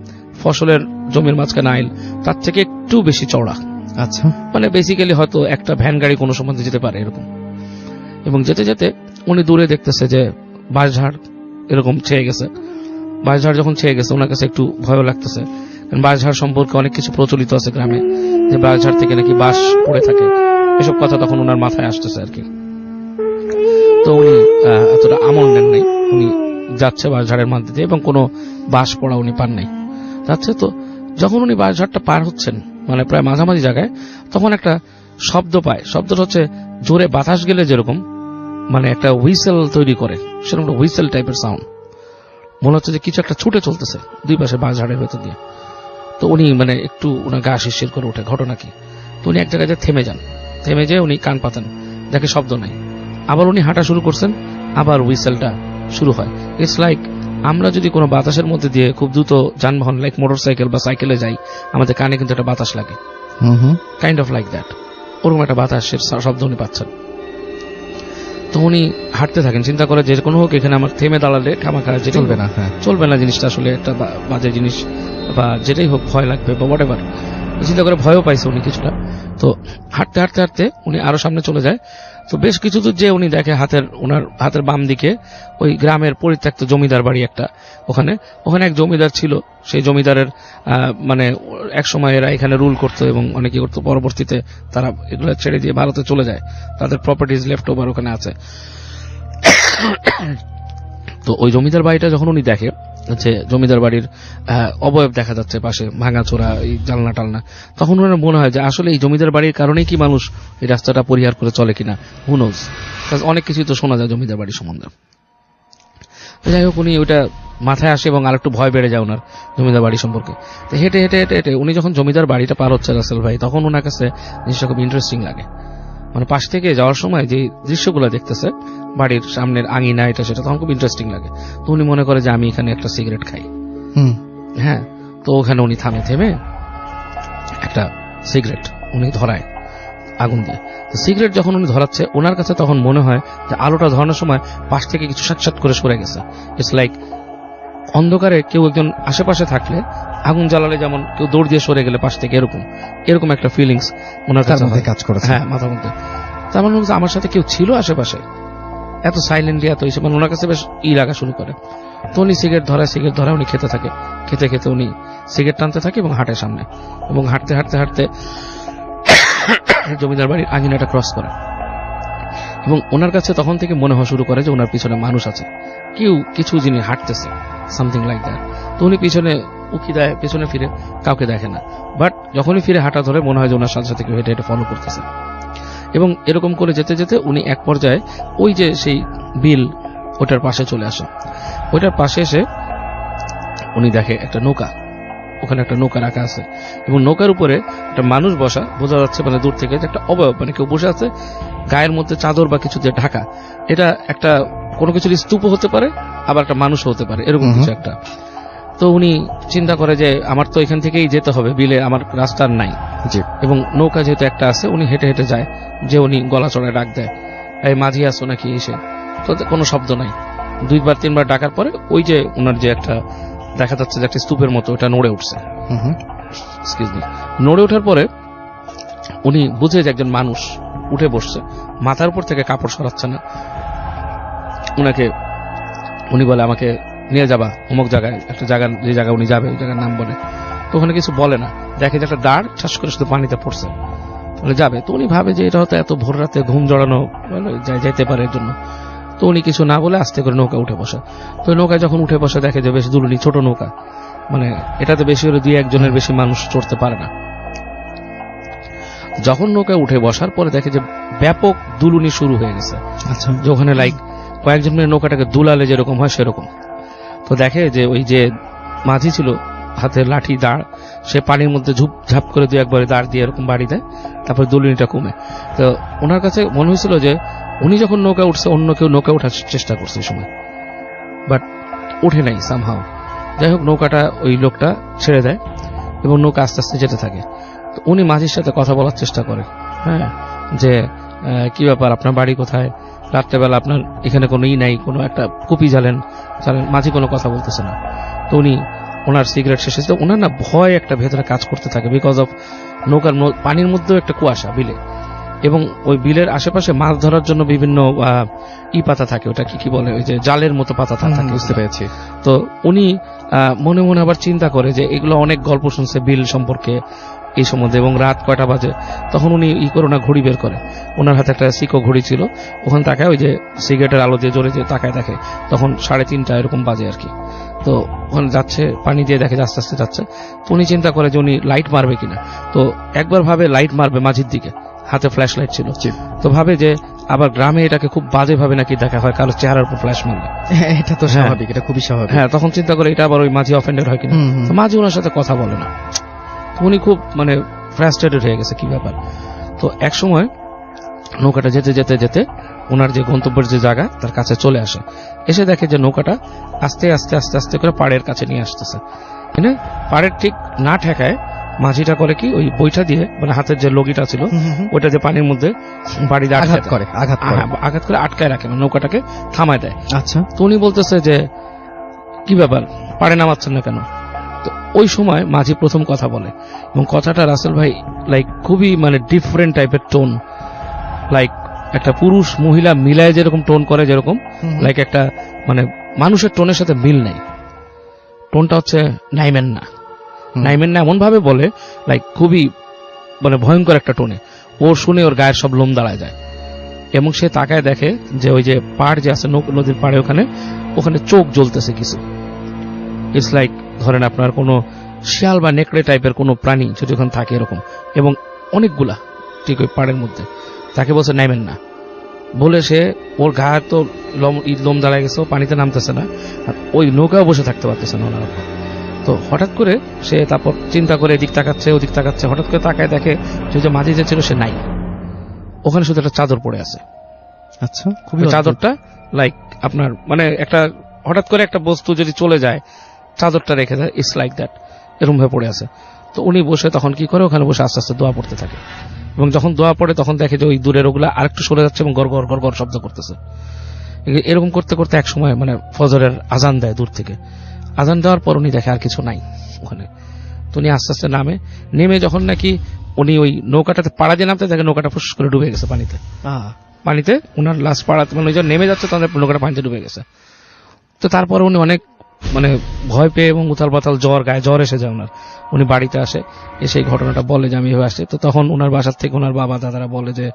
ফসলের জমির মাঝখানে আইল, তার থেকে একটু বেশি চওড়া। আচ্ছা, মানে বেসিক্যালি হয়তো একটা ভ্যান গাড়ি কোনো সময় যেতে পারে এরকম। এবং যেতে যেতে উনি দূরে দেখতেছে যে বাঁশঝাড় এরকম ছেয়ে গেছে। বাঁশঝাড় যখন ছেয়ে গেছে ওনার কাছে একটু ভয় লাগতেছে, কারণ বাঁশঝাড় সম্পর্কে অনেক কিছু প্রচলিত আছে গ্রামে, যে বাঁশঝাড় থেকে নাকি বাঁশ পড়ে থাকে, এসব কথা তখন ওনার মাথায় আসতেছে আর কি। তো উনি এতটা আমল নেন নাই, উনি যাচ্ছে বাঁশঝাড়ের মধ্যে দিয়ে এবং কোনো বাঁশ পড়া উনি পান নাই। যাচ্ছে তো যখন উনি বাঁশঝাড়টা পার হচ্ছেন, মানে প্রায় মাঝামাঝি জায়গায়, তখন একটা শব্দ পায়। শব্দটা হচ্ছে জোরে বাতাস গেলে যেরকম মানে একটা হুইসেল তৈরি করে, সেরকম একটা হুইসেল টাইপের সাউন্ড। মনে হচ্ছে যে কিছু একটা ছুটে চলতেছে দুই পাশে বাঁশঝাড়ের ভেতর দিয়ে। তো উনি মানে একটু ওনার গা শিরশির করে ওঠে, ঘটনা কি। তো উনি এক জায়গায় থেমে যান, থেমে যেয়ে উনি কান পাতেন, দেখে শব্দ নাই। আবার উনি হাঁটা শুরু করছেন, আবার হুইসেলটা শুরু হয়। ইটস লাইক আমরা যদি কোনো বাতাসের মধ্যে দিয়ে খুব দ্রুত যানবাহন লাইক মোটরসাইকেল বা সাইকেলে যাই, আমাদের কানে কিন্তু একটা বাতাস লাগে, কাইন্ড অফ লাইক দ্যাট। ওরকম একটা বাতাসের শব্দ উনি পাচ্ছেন। তো উনি হাঁটতে থাকেন, চিন্তা করে যে কোনো হোক এখানে আমার থেমে দাঁড়ালে খামাখা চলবে না। হ্যাঁ, চলবে না, জিনিসটা আসলে একটা বাজে জিনিস বা যেটাই হোক ভয় লাগবে বা হোয়াটএভার। চিন্তা করে ভয়ও পাইছে উনি কিছুটা। তো হাঁটতে হাঁটতে হাঁটতে উনি আরো সামনে চলে যায়। তো বেশ কিছু দূর যে উনি দেখে ওনার হাতের বাম দিকে ওই গ্রামের পরিত্যক্ত জমিদার বাড়ি একটা, ওখানে এক জমিদার ছিল। সেই জমিদারের মানে এক সময় এরা এখানে রুল করতো এবং অনেকে করতো, পরবর্তীতে তারা এগুলো ছেড়ে দিয়ে ভারতে চলে যায়, তাদের প্রপার্টিজ লেফট ওভার ওখানে আছে। তো ওই জমিদার বাড়িটা যখন উনি দেখে যে জমিদার বাড়ির অবয়ব দেখা যাচ্ছে পাশে, ভাঙাচোরা এই জালনা টালনা, তখন ওনার মনে হয় যে আসলে এই জমিদার বাড়ির কারণেই কি মানুষ এই রাস্তাটা পরিহার করে চলে কিনা, হু নোজ। অনেক কিছুই তো শোনা যায় জমিদার বাড়ির সম্বন্ধে। যাই হোক, উনি ওইটা মাথায় আসে এবং আরেকটু ভয় বেড়ে যায় ওনার জমিদার বাড়ি সম্পর্কে। তো হেঁটে হেঁটে হেঁটে হেঁটে উনি যখন জমিদার বাড়িটা পার হচ্ছে রাসেল ভাই, তখন ওনার কাছে জিনিসটা খুব ইন্টারেস্টিং লাগে। মানে পাশ থেকে যাওয়ার সময় যে দৃশ্যগুলো দেখতেছে, বাড়ির সামনের আঙিনা এটা সেটা, তখন খুব ইন্টারেস্টিং লাগে। তো উনি মনে করে যে আমি এখানে একটা সিগারেট খাই। হ্যাঁ, তো ওখানে উনি থেমে একটা সিগারেট উনি ধরায় আগুন দিয়ে। তো সিগারেট যখন উনি ধরাচ্ছে, ওনার কাছে তখন মনে হয় যে আলোটা ধরানোর সময় পাশ থেকে কিছু সাটসাট করে সরে গেছে। ইটস লাইক অন্ধকারে কেউ একজন আশেপাশে থাকলে, আগুন জ্বালালে যেমন কেউ দৌড় দিয়ে সরে গেলে পাশ থেকে, এরকম একটা ফিলিংস ওনার কাছে কাজ করেছে। হ্যাঁ, মাথার মধ্যে। তার মানে আমার সাথে কেউ ছিল আশেপাশে, এত সাইলেন্টলি এত হিসেবে, মানে ওনার কাছে বেশ লাগা শুরু করে। তো উনি সিগারেট ধরায় উনি খেতে থাকে। খেতে খেতে উনি সিগারেট টানতে থাকে এবং হাঁটে সামনে, এবং হাঁটতে হাঁটতে হাঁটতে জমিদার বাড়ির আঙিনাটা ক্রস করে। এবং ওনার কাছে তখন থেকে মনে হওয়া শুরু করে যে ওনার পিছনে মানুষ আছে, কেউ কিছু জিনিস হাঁটতেছে, সামথিং লাইক দ্যাট। তো উনি পিছনে উকি দেয়, পেছনে ফিরে কাউকে দেখে না। বাট যখনই ফিরে হাঁটা ধরে, মনে হয় যে ওনার সাথে সাথে কেউ হেঁটে হেঁটে ফলো করতেছে। এবং এরকম করে যেতে যেতে উনি এক পর্যায়ে ওই যে সেই বিল, ওটার পাশে চলে আসে। ওইটার পাশে এসে উনি দেখে একটা নৌকা, ওখানে একটা নৌকা রাখা আছে এবং নৌকার উপরে একটা মানুষ বসা, বোঝা যাচ্ছে মানে দূর থেকে যে একটা অবয়ব, মানে কেউ বসে আছে, গায়ের মধ্যে চাদর বা কিছু দিয়ে ঢাকা। এটা একটা কোনো কিছুর স্তূপ হতে পারে, আবার একটা মানুষ হতে পারে, এরকম কিছু একটা। তো উনি চিন্তা করে যে আমার তো এখান থেকেই যেতে হবে বিলে, আমার রাস্তার নাই, এবং নৌকা যেহেতু একটা আছে, উনি হেঁটে হেঁটে যায়, যে উনি গলা চড়ায় ডাক দেয়, এই মাঝি আসো নাকি এসে। তো কোনো শব্দ নাই। 2-3বার ডাকার পরে ওই যে ওনার যে একটা দেখা যাচ্ছে যে একটা স্তূপের মতো, ওটা নড়ে উঠছে। নড়ে ওঠার পরে উনি বুঝে যে একজন মানুষ উঠে বসছে, মাথার উপর থেকে কাপড় সরাচ্ছে না। উনি বলে আমাকে নিয়ে যাবা অমুক জায়গায়, একটা জায়গা, যে জায়গা উনি যাবে ওই জায়গার নাম বলে। তো ওখানে কিছু বলে না, দেখে যে একটা দাঁড় ঠাস করে শুধু পানিতে পড়ছে, বলে যাবে। তো উনি ভাবে যে এটা হয়তো এত ভোর রাতে ঘুম জড়ানো যাইতে পারে এর জন্য। তো উনি কিছু না বলে আস্তে করে নৌকা উঠে বসে। তো নৌকায় যখন উঠে বসে দেখে যে বেশ দুলুনি, ছোট নৌকা, মানে এটাতে বেশি হলে 2-1 জনের বেশি মানুষ চড়তে পারে না। যখন নৌকায় উঠে বসার পরে দেখে যে ব্যাপক দুলুনি শুরু হয়ে গেছে। আচ্ছা, যে ওখানে লাইক কয়েকজন মিলে নৌকাটাকে দুলালে যেরকম হয় সেরকম। তো দেখে যে ওই যে মাঝি ছিল হাতে লাঠি দাঁড়, সে পানির মধ্যে ঝাপ করে দুই একবারে দাঁড় দিয়ে এরকম বাড়ি দেয়, তারপর দুলুনিটা কমে। তো ওনার কাছে মনে হয়েছিল যে উনি যখন নৌকা উঠছে অন্য কেউ নৌকা ওঠার চেষ্টা করছে এই সময়, বাট ওঠে নাই সামহাও। যাই হোক, নৌকাটা ওই লোকটা ছেড়ে দেয় এবং নৌকা আস্তে আস্তে যেতে থাকে। তো উনি মাঝির সাথে কথা বলার চেষ্টা করে, হ্যাঁ, যে কি ব্যাপার, আপনার বাড়ি কোথায়, রাত্রেবেলা আপনার এখানে কোনো নাই, কোনো একটা কুপি জ্বালেন। মাঝি কোনো কথা বলতেছে না। তো উনি ওনার সিগারেট শেষে, তো ওনার না ভয় একটা ভেতরে কাজ করতে থাকে, বিকজ অফ নৌকার পানির মধ্যেও একটা কুয়াশা বিলে, এবং ওই বিলের আশেপাশে মাছ ধরার জন্য বিভিন্ন পাতা থাকে, ওটা কি বলে, ওই যে জালের মতো পাতা থাকে। বুঝতে পেরেছি। তো উনি মনে মনে আবার চিন্তা করে যে এগুলো অনেক গল্প শুনছে বিল সম্পর্কে এই সম্বন্ধে, এবং রাত কয়টা বাজে। তখন উনি করে না ঘড়ি বের করে, ওনার হাতে একটা সিকো ঘড়ি ছিল, ওখানে তাকায় ওই যে সিগারেটের আলো দিয়ে জোরে যে তাকায় দেখে, তখন 3:30 এরকম বাজে আর কি। তো ওখানে যাচ্ছে, পানি দিয়ে দেখে আস্তে আস্তে যাচ্ছে। তো উনি চিন্তা করে যে উনি লাইট মারবে কিনা। তো একবার ভাবে লাইট মারবে মাঝির দিকে, হাতে ফ্ল্যাশ লাইট ছিল। তো ভাবে যে আবার গ্রামে এটাকে খুব বাজে ভাবে নাকি দেখা হয় কারো চেহারার উপর ফ্ল্যাশ মারলে। এটা তো স্বাভাবিক, এটা খুবই স্বাভাবিক। হ্যাঁ, তখন চিন্তা করে এটা আবার ওই মাঝি অফেন্ডেড হয় কিনা। তো মাঝি ওনার সাথে কথা বলে না। উনি খুব ফ্রাস্ট্রেটেড হয়ে গেছে, কি ব্যাপার। তো এক সময় নৌকাটা যেতে যেতে যেতে ওনার যে গন্তব্যের যে জায়গা তার কাছে চলে আসে, এসে দেখে যে নৌকাটা আস্তে আস্তে আস্তে আস্তে করে পাড়ের কাছে নিয়ে আসতেছে। পাড়ের ঠিক না ঠেকায় মাঝিটা করে কি, ওই বইটা দিয়ে, হাতের যে লগিটা ছিল ওইটা যে পানির মধ্যে বাড়ি দিয়ে আঘাত করে আটকায় রাখে, নৌকাটাকে থামায় দেয়। আচ্ছা। তো উনি বলতেছে যে কি ব্যাপার, পাড়ে নামাচ্ছেন না কেন। তো ওই সময় মাঝি প্রথম কথা বলে, এবং কথাটা রাসেল ভাই লাইক খুবই ডিফারেন্ট টাইপের টোন, লাইক একটা পুরুষ মহিলা মিলায় যেরকম টোন করে, যেরকম লাইক একটা মানুষের টোনের সাথে মিল নেই। টোনটা হচ্ছে নাইমেন না, নাইমেন না এমন ভাবে বলে, লাইক খুবই ভয়ঙ্কর একটা টোনে। ও শুনে ওর গায়ের সব লোম দাঁড়ায় যায়, এবং সে তাকায় দেখে যে ওই যে পাড় যে আছে নদীর পাড়ে, ওখানে চোখ জ্বলতেছে কিছু। ইটস লাইক ধরেন আপনার কোনো শিয়াল বা নেকড়ে টাইপের কোনো প্রাণী যদি ওখানে থাকে এরকম, এবং অনেকগুলা ঠিক ওই পাড়ের মধ্যে। তাকে বলছে নাইমেন না বলে, সে ওর গায়ে তো লোম দাঁড়ায় গেছে, পানিতে নামতেছে না, আর ওই নৌকাও বসে থাকতে পারতেছে না ওনার উপর। তো হঠাৎ করে সে তারপর চিন্তা করে এদিক তাকাচ্ছে ওদিক তাকাচ্ছে, হঠাৎ করে তাকায় দেখে যে মাঝি যে ছিল সে নাই, ওখানে শুধু একটা চাদর পড়ে আছে। আচ্ছা, খুবই চাদরটা লাইক আপনার একটা হঠাৎ করে একটা বস্তু যদি চলে যায়, চাদরটা রেখে দেয়, ইটস লাইক দ্যাট, এরকম ভাবে পড়ে আছে। তো উনি বসে তখন কি করে, ওখানে বসে আস্তে আস্তে দোয়া পড়তে থাকে, এবং যখন দোয়া পড়ে তখন দেখে যে ওই দূরের ওগুলা আরেকটু সরে যাচ্ছে এবং গড় গড় গড় গড় শব্দ করতেছে। এরকম করতে করতে এক সময় ফজরের আজান দেয় দূর থেকে। আজান দেওয়ার পর উনি দেখে আর কিছু নাই ওখানে। তো উনি আস্তে আস্তে নেমে যখন নাকি উনি ওই নৌকাটাতে পাড়া দিয়ে নামতে দেখে নৌকাটা ফুস করে ডুবে গেছে পানিতে। ওনার লাস্ট পাড়াতে নেমে যাচ্ছে, তাদের নৌকাটা পানিতে ডুবে গেছে। তো তারপরে উনি অনেক ভয় পেয়ে এবং উথাল পাতাল গায়ে জ্বর এসে যায় ওনার। উনি বাড়িতে আসে, এসে এই ঘটনাটা বলে যে আমি এভাবে আসছি। তো তখন ওনার বাসার থেকে ওনার বাবা দাদারা বলে যে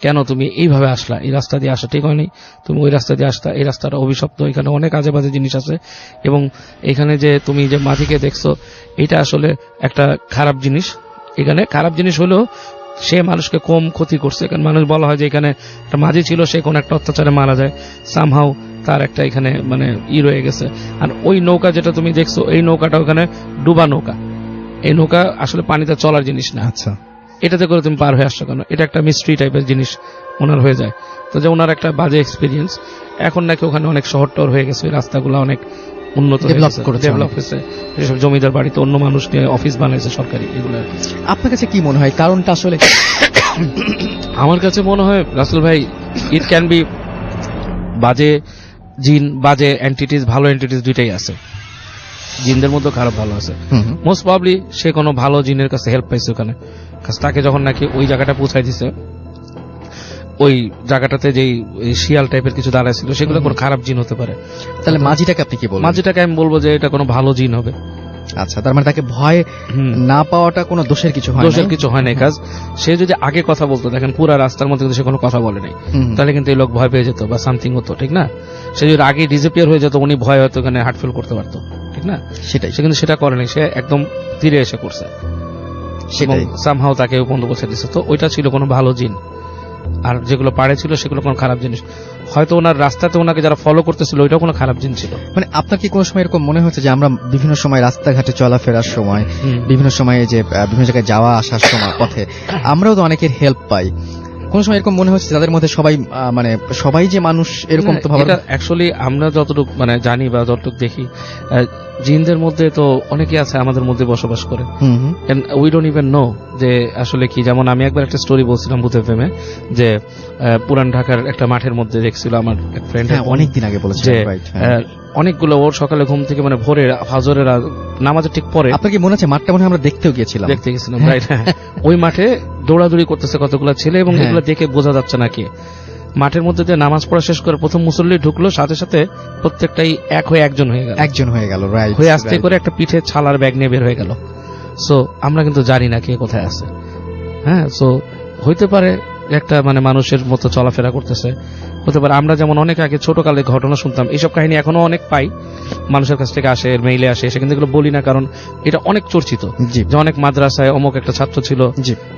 কেন তুমি এইভাবে আসলা, এই রাস্তা দিয়ে আসা ঠিক হয়নি, তুমি ওই রাস্তা দিয়ে আসতা, এই রাস্তাটা অভিশপ্ত, এখানে অনেক আজে বাজে জিনিস আছে, এবং এখানে যে তুমি যে মাঝিকে দেখছো এটা আসলে একটা খারাপ জিনিস। এখানে খারাপ জিনিস হলেও সে মানুষকে কম ক্ষতি করছে, কারণ মানুষ বলা হয় যে এখানে একটা মাঝি ছিল, সে কোন একটা অত্যাচারে মারা যায়, সামহাউ তার একটা এখানে রয়ে গেছে। আর ওই নৌকা যেটা তুমি দেখছো, এই নৌকাটা ওখানে ডুবা নৌকা, এই নৌকা আসলে পানিতে চলার জিনিস না। আচ্ছা, এটাতে করে তুমি পার হয়ে আসছো কেন, এটা একটা মিস্ট্রি টাইপের জিনিস ওনার হয়ে যায়। তো যে ওনার একটা বাজে এক্সপিরিয়েন্স। এখন নাকি ওখানে অনেক শহর টর হয়ে গেছে, ওই রাস্তাগুলো অনেক উন্নত ডেভেলপ হয়েছে, যেসব জমিদার বাড়িতে অন্য মানুষ নিয়ে অফিস বানাইছে সরকারি, এগুলো। আপনার কাছে কি মনে হয় কারণটা আসলে? আমার কাছে মনে হয় রাসেল ভাই, ইট ক্যান বি বাজে জিন, বাজে এন্টিটিস, ভালো এন্টিটিস দুইটাই আছে। জিনদের মধ্যে খারাপ ভালো আছে। মোস্ট প্রবাবলি সে কোনো ভালো জিনের কাছে হেল্প পাইছে ওখানে, তাকে যখন নাকি ওই জায়গাটা পৌঁছাই দিছে, ওই জায়গাটাতে যেই শিয়াল টাইপের কিছু দাঁড়ায় ছিল, সেগুলো কোনো খারাপ জিন হতে পারে। তাহলে মাঝিটাকে আপনি কি বলবেন? মাঝিটাকে আমি বলবো যে এটা কোনো ভালো জিন হবে। আচ্ছা, তার তাকে ভয় না পাওয়াটা কোনো দোষের কিছু হয় না। কাজ সে যদি আগে কথা বলতো, দেখেন পুরা রাস্তার মধ্যে কিন্তু সে কোনো কথা বলে নাই, তাহলে কিন্তু এই লোক ভয় পেয়ে যেত বা সামথিং হতো, ঠিক না? সে যদি আগে ডিসঅ্যাপিয়ার হয়ে যেত, উনি ভয় হয়তো এখানে হার্ট ফিল করতে পারতো, ঠিক না? সেটাই, সে কিন্তু সেটা করে নাই, সে একদম তীরে এসে করছে, সেটাই সামহাউ তাকে বন্ধ করছে দিচ্ছে। তো ওইটা ছিল কোনো ভালো জিন। আর যেগুলো পাড়ে ছিল সেগুলো কোনো খারাপ জিনিস, হয়তো ওনার রাস্তাতে ওনাকে যারা ফলো করতেছিল ওইটাও কোনো খারাপ জিনিস ছিল। মানে আপনার কি কোনো সময় এরকম মনে হচ্ছে যে আমরা বিভিন্ন সময় রাস্তাঘাটে চলাফেরার সময়, বিভিন্ন সময়ে যে বিভিন্ন জায়গায় যাওয়া আসার সময় পথে আমরাও তো অনেকের হেল্প পাই, কোন সময় এরকম মনে হচ্ছে তাদের মধ্যে সবাই মানে সবাই যে মানুষ এরকম তো ভাবার? অ্যাকচুয়ালি আমরা যতটুকু মানে জানি বা যতটুকু দেখি, জিনদের মধ্যে তো অনেকে আছে আমাদের মধ্যে বসবাস করে, উই ডোন্ট ইভেন নো যে আসলে কি। যেমন আমি একবার একটা স্টোরি বলছিলাম ভূত এফএমে যে পুরান ঢাকার একটা মাঠের মধ্যে দেখছিল আমার এক ফ্রেন্ড, অনেকদিন আগে বলেছেন যে অনেকগুলো ওর সকালে ঘুম থেকে মানে ভোরে ফাজরের নামাজের ঠিক পরে, আপনার কি মনে আছে মাঠটা মনে হয় আমরা দেখতে গিয়েছিলাম, রাইট? ওই মাঠে দৌড়াদৌড়ি করতেছে কতগুলো ছেলে এবং এগুলো দেখে বোঝা যাচ্ছে না কি। মাঠের মধ্যে দিয়ে নামাজ পড়া শেষ করে প্রথম মুসল্লি ঢুকলো, সাথে সাথে প্রত্যেকটাই একজন হয়ে গেল, রাইট, হয়ে আস্তে করে একটা পিঠে ছালার ব্যাগ নিয়ে বের হয়ে গেল। সো আমরা কিন্তু জানি না কে কোথায় আছে। হ্যাঁ, সো হইতে পারে একটা মানে মানুষের মতো চলাফেরা করতেছে, হতে পারে আমরা যেমন অনেক আগে ছোটকালে ঘটনা শুনতাম, এইসব কাহিনী এখনো অনেক পাই, মানুষের কাছ থেকে আসে, মেইলে আসে, এসে কিন্তু এগুলো বলি না কারণ এটা অনেক চর্চিত। যে অনেক মাদ্রাসায় অমুক একটা ছাত্র ছিল,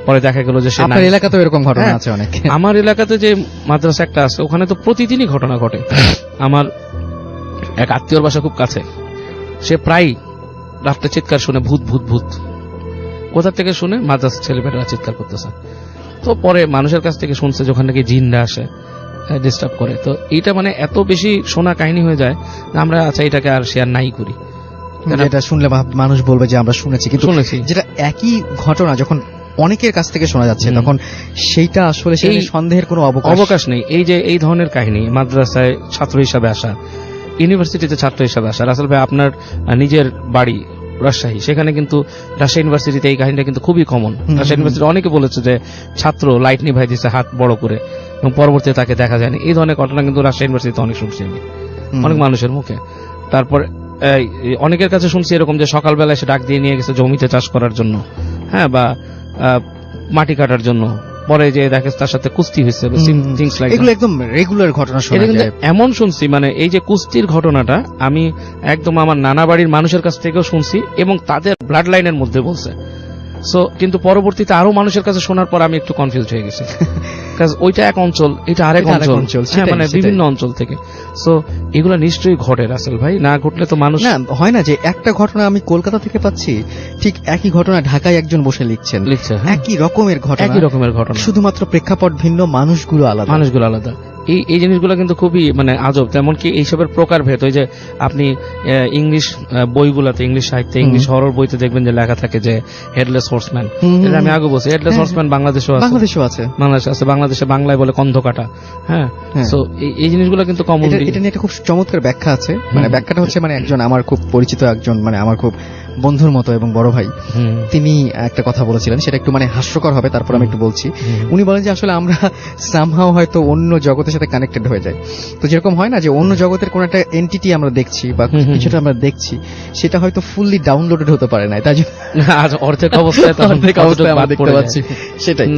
পরে দেখা গেল যে আপনার এলাকাতেও এরকম ঘটনা আছে অনেক। আমার এলাকাতে যে মাদ্রাসা একটা আছে ওখানে তো প্রতিদিনই ঘটনা ঘটে। আমার এক আত্মীয়র বাসা খুব কাছে, সে প্রায় রাত্রে চিৎকার শুনে ভূত ভূত ভূত, কোথা থেকে শুনে মাদ্রাসা ছেলেমেয়েরা চিৎকার করতেছে। তো পরে মানুষের কাছ থেকে শুনছে যে ওখানে নাকি জিনরা আসে, ডিস্টার্ব করে। তো এইটা মানে এত বেশি শোনা কাহিনী হয়ে যায় আমরা আচ্ছা এটাকে আর শেয়ার নাই করি। এটা শুনলে মানুষ বলবে যে আমরা শুনেছি, কিন্তু যেটা একই ঘটনা যখন অনেকের কাছ থেকে শোনা যাচ্ছে তখন সেইটা আসলে সেই সন্দেহের কোনো অবকাশ নেই। এই যে এই ধরনের কাহিনী মাদ্রাসায় ছাত্র হিসাবে আসা, ইউনিভার্সিটিতে ছাত্র হিসাবে আসা, রাসেল ভাই আপনার নিজের বাড়ি রাজশাহী, সেখানে কিন্তু রাজশাহী ইউনিভার্সিটিতে এই কাহিনীটা কিন্তু খুবই কমন। রাজশাহী ইউনিভার্সিটি অনেকে বলেছে যে ছাত্র লাইট নিভাই দিচ্ছে হাত বড় করে এবং পরবর্তীতে তাকে দেখা যায়নি। এই ধরনের ঘটনা কিন্তু রাজশাহী ইউনিভার্সিটিতে অনেক শুনছি আমি, অনেক মানুষের মুখে। তারপর অনেকের কাছে শুনছি এরকম যে সকালবেলা এসে ডাক দিয়ে নিয়ে গেছে জমিতে চাষ করার জন্য, হ্যাঁ, বা মাটি কাটার জন্য, পরে যে দেখে তার সাথে কুস্তি হয়েছে, এগুলো একদম রেগুলার ঘটনা শোনা যায়। এমন শুনছি মানে এই যে কুস্তির ঘটনাটা আমি একদম আমার নানা বাড়ির মানুষের কাছ থেকেও শুনছি এবং তাদের ব্লাড লাইনের মধ্যে বলছে। সো কিন্তু পরবর্তীতে আরো মানুষের কাছে শোনার পর আমি একটু কনফিউজ হয়ে গেছি, ওইটা এক অঞ্চল, এটা আরেক অঞ্চল, মানে বিভিন্ন অঞ্চল থেকে। সো এগুলো নিশ্চয়ই ঘটে রাসেল ভাই, না ঘটলে তো মানুষ না হয় না। যে একটা ঘটনা আমি কলকাতা থেকে পাচ্ছি, ঠিক একই ঘটনা ঢাকায় একজন বসে লিখছে, একই রকমের ঘটনা, শুধুমাত্র প্রেক্ষাপট ভিন্ন, মানুষগুলো আলাদা। এই জিনিসগুলো কিন্তু খুবই মানে আজব। তেমন কি এইসবের প্রকারভেদ, ওই যে আপনি ইংলিশ বইগুলোতে, ইংলিশ সাহিত্যে, ইংলিশ হরর বইতে দেখবেন যে লেখা থাকে যে হেডলেস হর্সম্যান। এটা আমি আগে বলছি, হেডলেস হর্সম্যান বাংলাদেশেও আছে, বাংলাদেশে বাংলায় বলে কন্ধকাটা। হ্যাঁ, তো এই জিনিসগুলো কিন্তু কমন। এটা নিয়ে একটা খুব চমৎকার ব্যাখ্যা আছে। মানে ব্যাখ্যাটা হচ্ছে মানে একজন আমার খুব পরিচিত একজন, মানে আমার খুব বন্ধুর মতো এবং বড় ভাই, তিনি একটা কথা বলেছিলেন, সেটা একটু মানে হাস্যকর হবে, তারপর আমি একটু বলছি। উনি বলেন যে আসলে আমরা সামহাও হয়তো অন্য জগতের সাথে কানেক্টেড হয়ে যাই। তো যেরকম হয় না যে অন্য জগতের কোন একটা এন্টিটি আমরা দেখছি বা কিছুটা আমরা দেখছি, সেটা হয়তো ফুললি ডাউনলোডেড হতে পারে না, তাই অর্ধেক অবস্থায় আমরা দেখতে পাচ্ছি। সেটাই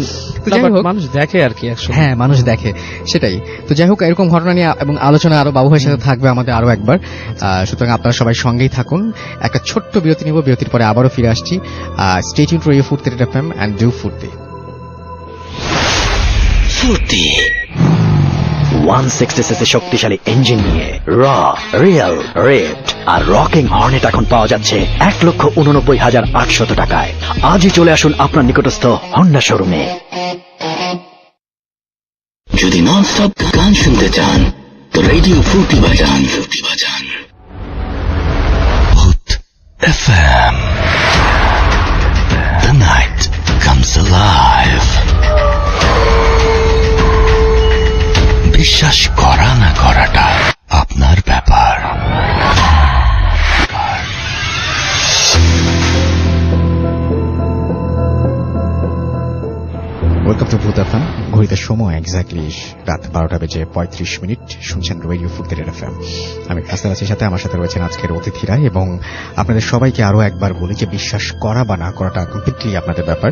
তো যাই হোক, মানুষ দেখে আর কি, হ্যাঁ মানুষ দেখে, সেটাই। তো যাই হোক, এরকম ঘটনা নিয়ে এবং আলোচনা আরো বাবু ভাইয়ের সাথে থাকবে আমাদের আরো একবার। সুতরাং আপনারা সবাই সঙ্গেই থাকুন। একটা ছোট্ট বিরতি নিব, বিরতির পরে আবারও ফিরে আসছি। স্টে টিউনড টু রেডিও ফুর্তি এফএম এন্ড ডু ফুর্তি। 166 শক্তিশালী ইঞ্জিন নিয়ে র, রিয়েল, রেড আর রকিং হর্নেট এখন পাওয়া যাচ্ছে 1,89,800 টাকায়। আজই চলে আসুন আপনার নিকটস্থ হন্ডা শোরুমে। যদি নন স্টপ গান শুনতে চান তো রেডিও ফুর্তি বাজান। ভূত FM, the night comes alive. বিশ্বাস করা না করাটা আপনার ব্যাপার। ওয়েলকাম টু ভূত এফএম। ঘড়িতে সময় এক্স্যাক্টলি রাত 12টা বেজে 35 মিনিট। শুনছেন রেডিও ফুর্তি এফএম। আমি কাছে আছি, সাথে আমার সাথে রয়েছেন আজকের অতিথিরা, এবং আপনাদের সবাইকে আরো একবার বলি যে বিশ্বাস করা বা না করাটা কমপ্লিটলি আপনাদের ব্যাপার।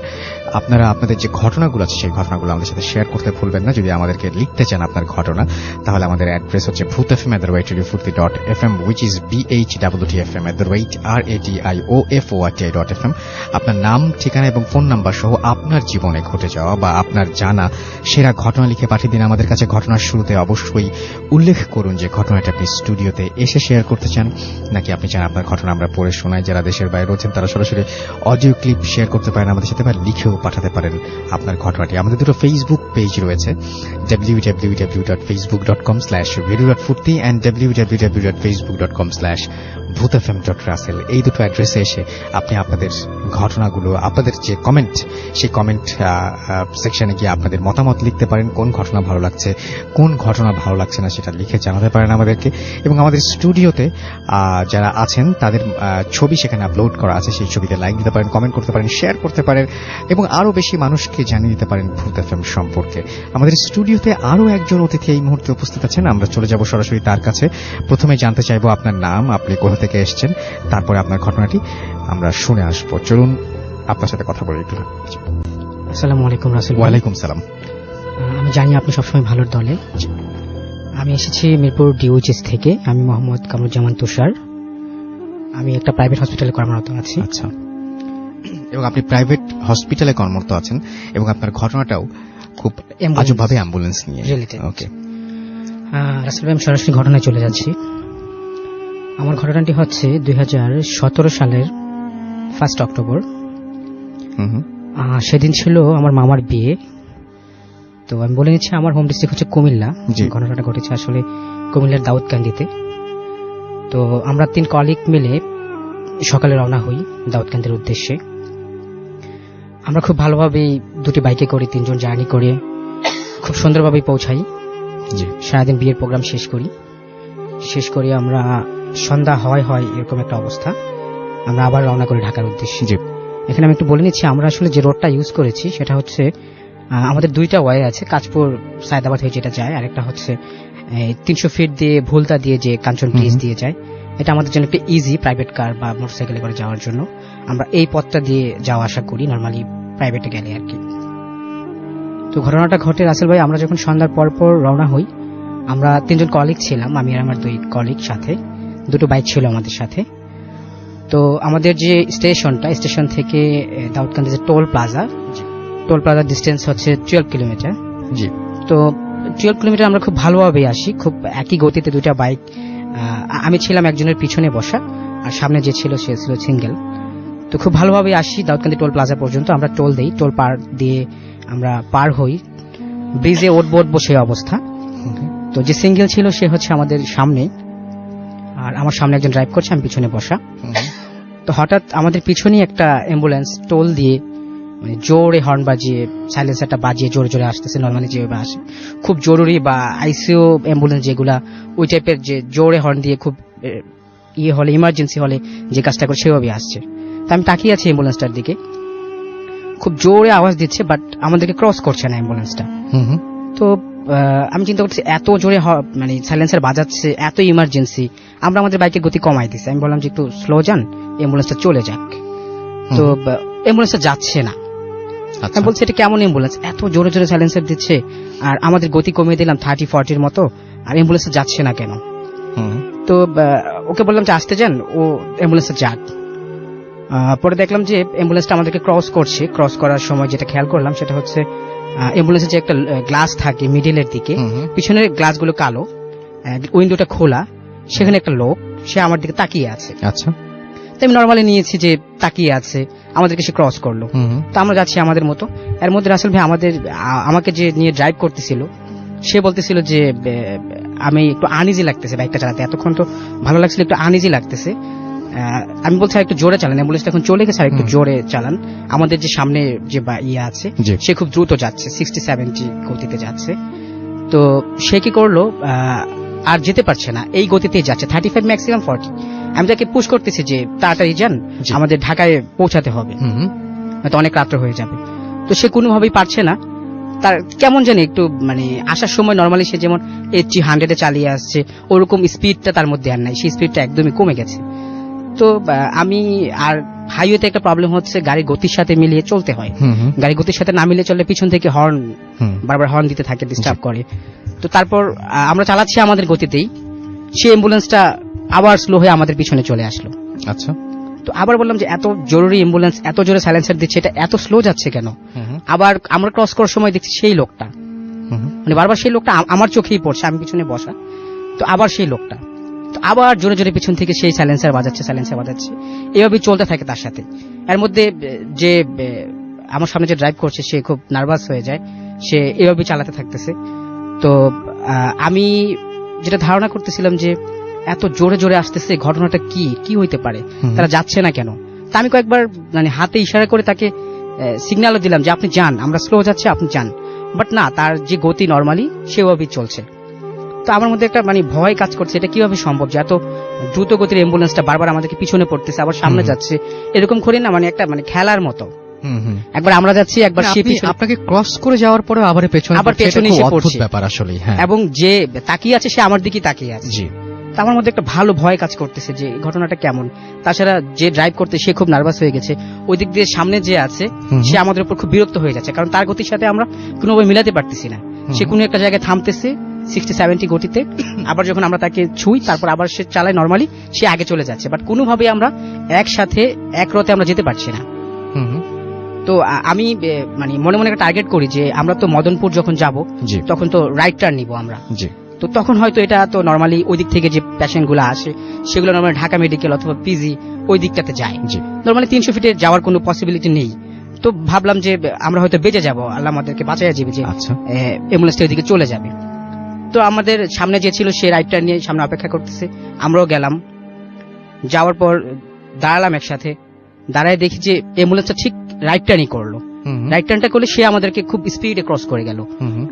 আপনারা আপনাদের যে ঘটনাগুলো আছে সেই ঘটনাগুলো আমাদের সাথে শেয়ার করতে ভুলবেন না। যদি আমাদেরকে লিখতে চান আপনার ঘটনা, তাহলে আমাদের অ্যাড্রেস হচ্ছে bhutfm@radiofurti.fm, which is BHWTFM@radiofurti.fm। আপনার নাম, ঠিকানা এবং ফোন নাম্বার সহ আপনার জীবনে ঘটে যাওয়া বা আপনার জানা সেরা ঘটনা লিখে পাঠিয়ে দিন আমাদের কাছে। ঘটনার শুরুতে অবশ্যই উল্লেখ করুন যে ঘটনাটা আপনি স্টুডিওতে এসে শেয়ার করতে চান, নাকি আপনি চান আপনার ঘটনা আমরা পড়ে শোনাই। যারা দেশের বাইরে রয়েছেন তারা সরাসরি অডিও ক্লিপ শেয়ার করতে পারেন আমাদের সাথে, বা লিখেও পাঠাতে পারেন আপনার ঘটনাটি। আমাদের দুটো ফেসবুক পেজ রয়েছে, www.facebook.com/radio.furti and www.facebook.com/bhutfm.russell। এই দুটো অ্যাড্রেসে এসে আপনি আপনাদের ঘটনাগুলো, আপনাদের যে কমেন্ট, সেই কমেন্ট সেকশনে গিয়ে আপনাদের মতামত লিখতে পারেন। কোন ঘটনা ভালো লাগছে, কোন ঘটনা ভালো লাগছে না সেটা লিখে জানাতে পারেন আমাদেরকে। এবং আমাদের স্টুডিওতে যারা আছেন তাদের ছবি সেখানে আপলোড করা আছে, সেই ছবিতে লাইক দিতে পারেন, কমেন্ট করতে পারেন, শেয়ার করতে পারেন এবং আরো বেশি মানুষকে জানিয়ে দিতে পারেন ভূত এফএম সম্পর্কে। আমাদের স্টুডিওতে আরো একজন অতিথি এই মুহূর্তে উপস্থিত আছেন, আমরা চলে যাব সরাসরি তার কাছে। প্রথমে জানতে চাইবো আপনার নাম, আপনি কোথা থেকে এসেছেন, তারপরে আপনার ঘটনাটি আমরা শুনে আসবো। চলুন আপনার সাথে কথা বলি একটু। আসসালামু আলাইকুম রাসেল। ওয়ালাইকুম সালাম। আমি জানি আপনি সবসময় ভালোর দলে। আমি এসেছি মিরপুর ডিওএইচএস থেকে। আমি মোহাম্মদ কামরুজ্জামান তুষার। আমি একটা প্রাইভেট হসপিটালে কর্মরত আছি। আচ্ছা, এবং আপনি প্রাইভেট হসপিটালে কর্মরত আছেন এবং আপনার ঘটনাটাও খুব আজবভাবে অ্যাম্বুলেন্স নিয়ে। ওকে রাসেল ভাই, আমি সরাসরি ঘটনায় চলে যাচ্ছি। আমার ঘটনাটি হচ্ছে 2017 সালের 1 অক্টোবর। সেদিন ছিল আমার মামার বিয়ে। তো আমি বলে নিচ্ছি, আমার হোম ডিস্ট্রিক্ট হচ্ছে কুমিল্লা। ঘটনাটা ঘটেছে আসলে কুমিল্লার দাউদকান্দিতে। তো আমরা 3 কলিগ মিলে সকালে রওনা হই দাউদকান্দির উদ্দেশ্যে। আমরা খুব ভালোভাবেই 2টি বাইকে করে 3 জন জার্নি করে খুব সুন্দরভাবে পৌঁছাই। সারাদিন বিয়ের প্রোগ্রাম শেষ করি আমরা সন্ধ্যা হয় এরকম একটা অবস্থা। আমরা আবার রওনা করি ঢাকার উদ্দেশ্যে। এখানে আমি একটু বলে নিচ্ছি, আমরা আসলে যে রোডটা ইউজ করেছি সেটা হচ্ছে, আমাদের 2টা ওয়ে আছে, কাঁচপুর সায়দাবাদ হয়ে যেটা যায়, আর একটা হচ্ছে 300 ফিট দিয়ে ভুলতা দিয়ে যে কাঞ্চন ব্রিজ দিয়ে যায়। এটা আমাদের জন্য একটা ইজি প্রাইভেট কার বা মোটরসাইকেলে করে যাওয়ার জন্য। আমরা এই পথটা দিয়ে যাওয়া আসা করি নর্মালি প্রাইভেটে গেলে আর কি। তো ঘটনাটা ঘটে রাসেল ভাই, আমরা যখন সন্ধ্যার পর রওনা হই, আমরা 3 জন কলিগ ছিলাম, আমি আর আমার 2 কলিগ, সাথে 2টো বাইক ছিল আমাদের সাথে। তো আমাদের যে স্টেশন থেকে দাউদকান্দি যে টোল প্লাজার ডিস্টেন্স হচ্ছে 12 কিলোমিটার। তো 12 কিলোমিটার আমরা খুব ভালোভাবে আসি, খুব একই গতিতে 2টা বাইক। আমি ছিলাম একজনের পিছনে বসা, আর সামনে যে ছিল সে ছিল সিঙ্গেল। তো খুব ভালোভাবে আসি দাউদকান্দি টোল প্লাজা পর্যন্ত। আমরা টোল দেই, টোল পার দিয়ে আমরা পার হই, ব্রিজে উঠবো সেই অবস্থা। তো যে সিঙ্গেল ছিল সে হচ্ছে আমাদের সামনে, আর আমার সামনে একজন ড্রাইভ করছে, আমি পিছনে বসা। তো হঠাৎ আমাদের পিছনেই একটা অ্যাম্বুলেন্স টোল দিয়ে মানে জোরে হর্ন বাজিয়ে, সাইলেন্সারটা বাজিয়ে জোরে জোরে আসতেছে। নর্মালি যেভাবে আসে খুব জরুরি বা আইসিইউ অ্যাম্বুলেন্স যেগুলা, ওই টাইপের যে জোরে হর্ন দিয়ে খুব হলে, ইমার্জেন্সি হলে যে কাজটা করে সেভাবেই আসছে। তো আমি তাকিয়ে আছি অ্যাম্বুলেন্সটার দিকে, খুব জোরে আওয়াজ দিচ্ছে, বাট আমাদেরকে ক্রস করছে না অ্যাম্বুলেন্সটা। তো আমি চিন্তা করছি, এত জোরে মানে সাইলেন্সার বাজাচ্ছে, এত ইমার্জেন্সি, আমরা আমাদের বাইকের গতি কমাই দিচ্ছি। আমি বললাম যে একটু স্লো যান, অ্যাম্বুলেন্সটা চলে যাক। তো অ্যাম্বুলেন্সটা যাচ্ছে না। আমি বলছি, এটা কেমন অ্যাম্বুলেন্স, এত জোরে জোরে সাইলেন্সার দিচ্ছে, আর আমাদের গতি কমিয়ে দিলাম 30-40 মতো, আর অ্যাম্বুলেন্সটা যাচ্ছে না কেন? তো ওকে বললাম যে আসতে যান, ও অ্যাম্বুলেন্সটা যাক। পরে দেখলাম যে অ্যাম্বুলেন্সটা আমাদেরকে ক্রস করছে। ক্রস করার সময় যেটা খেয়াল করলাম সেটা হচ্ছে, অ্যাম্বুলেন্সের যে একটা গ্লাস থাকে মিডিলের দিকে, পিছনের গ্লাসগুলো কালো, উইন্ডোটা খোলা, সেখানে একটা লোক, সে আমার দিকে তাকিয়ে আছে। আচ্ছা, তো আমি নর্মালি নিয়েছি যে তাকিয়ে আছে, আমাদেরকে সে ক্রস করলো। তো আমরা যাচ্ছি আমাদের মতো। এর মধ্যে রাসেল ভাই আমাকে যে নিয়ে ড্রাইভ করতেছিল, সে বলতেছিল যে আমি একটু আনইজি লাগতেছে বাইকটা চালাতে, এতক্ষণ তো ভালো লাগছিল, একটু আনইজি লাগতেছে। আমি বলছি একটু জোরে চালান, অ্যাম্বুলেন্সটা এখন চলে গেছে, আর একটু জোরে চালান। আমাদের যে সামনে যে আছে সে খুব দ্রুত যাচ্ছে, 60-70 গতিতে যাচ্ছে। তো সে কি করলো, আর যেতে পারছে না, এই গতিতেই যাচ্ছে, 35 ম্যাক্সিমাম 40। আমি তাকে পুশ করতেছি যে তাড়াতাড়ি যান, আমাদের ঢাকায় পৌঁছাতে হবে, হয়তো অনেক রাত্র হয়ে যাবে। তো সে কোনোভাবেই পারছে না। তার কেমন জানি একটু মানে আসার সময় নর্মালি সে যেমন 80-100-এ চালিয়ে আসছে, ওরকম স্পিডটা তার মধ্যে আর নাই, সেই স্পিডটা একদমই কমে গেছে। তো আমি আর হাইওয়েতে একটা প্রবলেম হচ্ছে, গাড়ির গতির সাথে মিলিয়ে চলতে হয়। গাড়ি গতির সাথে না মিলিয়ে চললে পিছন থেকে বারবার হর্ন দিতে থাকে, ডিস্টার্ব করে। তো তারপর আমরা চালাচ্ছি আমাদের গতিতেই, সেই অ্যাম্বুলেন্সটা আবার স্লো হয়ে আমাদের পিছনে চলে আসলো। আচ্ছা, তো আবার বললাম যে এত জরুরি অ্যাম্বুলেন্স, এত জোরে সাইলেন্সার দিচ্ছে, এটা এত স্লো যাচ্ছে কেন? আবার আমরা ক্রস করার সময় দেখছি সেই লোকটা মানে বারবার সেই লোকটা আমার চোখেই পড়ছে, আমি পিছনে বসা, তো আবার সেই লোকটা, তো আবার জোরে জোরে পিছন থেকে সেই সাইলেন্সার বাজাচ্ছে, এভাবেই চলতে থাকে তার সাথে। এর মধ্যে যে আমার সামনে যে ড্রাইভ করছে সে খুব নার্ভাস হয়ে যায়, সে এভাবেই চালাতে থাকতেছে। তো আমি যেটা ধারণা করতেছিলাম যে এত জোরে জোরে আসতেছে, ঘটনাটা কি হইতে পারে, তারা যাচ্ছে না কেন। তা আমি কয়েকবার মানে হাতে ইশারা করে তাকে সিগন্যালও দিলাম যে আপনি যান, আমরা স্লো যাচ্ছি, আপনি যান, বাট না, তার যে গতি নর্মালি সেভাবেই চলছে। তো আমার মধ্যে একটা মানে ভয় কাজ করছে, এটা কিভাবে সম্ভব যে এত দ্রুত গতির অ্যাম্বুলেন্সটা বারবার আমাদেরকে পিছনে পড়তেছে, আবার সামনে যাচ্ছে, এরকম করে না, মানে একটা মানে খেলার মতো। একবার আমরা যাচ্ছি, একবার সে পিছনে, আপনাকে ক্রস করে যাওয়ার পরে আবার পেছনে এসে অদ্ভুত পড়ছে ব্যাপার আসলে। হ্যাঁ, এবং যে তাকিয়ে আছে সে আমার দিকে তাকিয়ে আছে। জি। তা আমার মধ্যে একটা ভালো ভয় কাজ করতেছে যে ঘটনাটা কেমন। তাছাড়া যে ড্রাইভ করতে সে খুব নার্ভাস হয়ে গেছে, ওই দিক দিয়ে সামনে যে আছে সে আমাদের উপর খুব বিরক্ত হয়ে যাচ্ছে, কারণ তার গতির সাথে আমরা কোনোভাবে মিলাতে পারতেছি না। সে কোনো একটা জায়গায় থামতেছে 60-70 গতিতে, আবার যখন আমরা তাকে ছুঁই তারপর আবার সে চালায় নর্মালি, সে আগে চলে যাচ্ছে, বাট কোনোভাবে আমরা একসাথে এক রথে আমরা যেতে পারছি না। তো আমি মানে মনে মনে একটা টার্গেট করি যে আমরা তো মদনপুর যখন যাব তখন তো রাইট টার্ন নিব আমরা, তো তখন হয়তো এটা তো নর্মালি ওই দিক থেকে যে পেশেন্ট গুলো আসে সেগুলো নর্মালি ঢাকা মেডিকেল অথবা পিজি ওই দিকটাতে যায়, নর্মালি 300 ফিটে যাওয়ার কোনো পসিবিলিটি নেই। তো ভাবলাম যে আমরা হয়তো বেঁচে যাব, আল্লাহ আমাদেরকে বাঁচাইয়া যাবে, যে অ্যাম্বুলেন্সটা ওইদিকে চলে যাবে। তো আমাদের সামনে যে ছিল সে রাইট টার্ন নিয়ে সামনে অপেক্ষা করতেছে, আমরাও গেলাম। যাওয়ার পর দাঁড়ালাম একসাথে, দাঁড়ায় দেখি যে অ্যাম্বুলেন্সটা ঠিক রাইট টার্নই করলো। রাইট টার্নটা করলে সে আমাদেরকে খুব স্পিডে ক্রস করে গেল।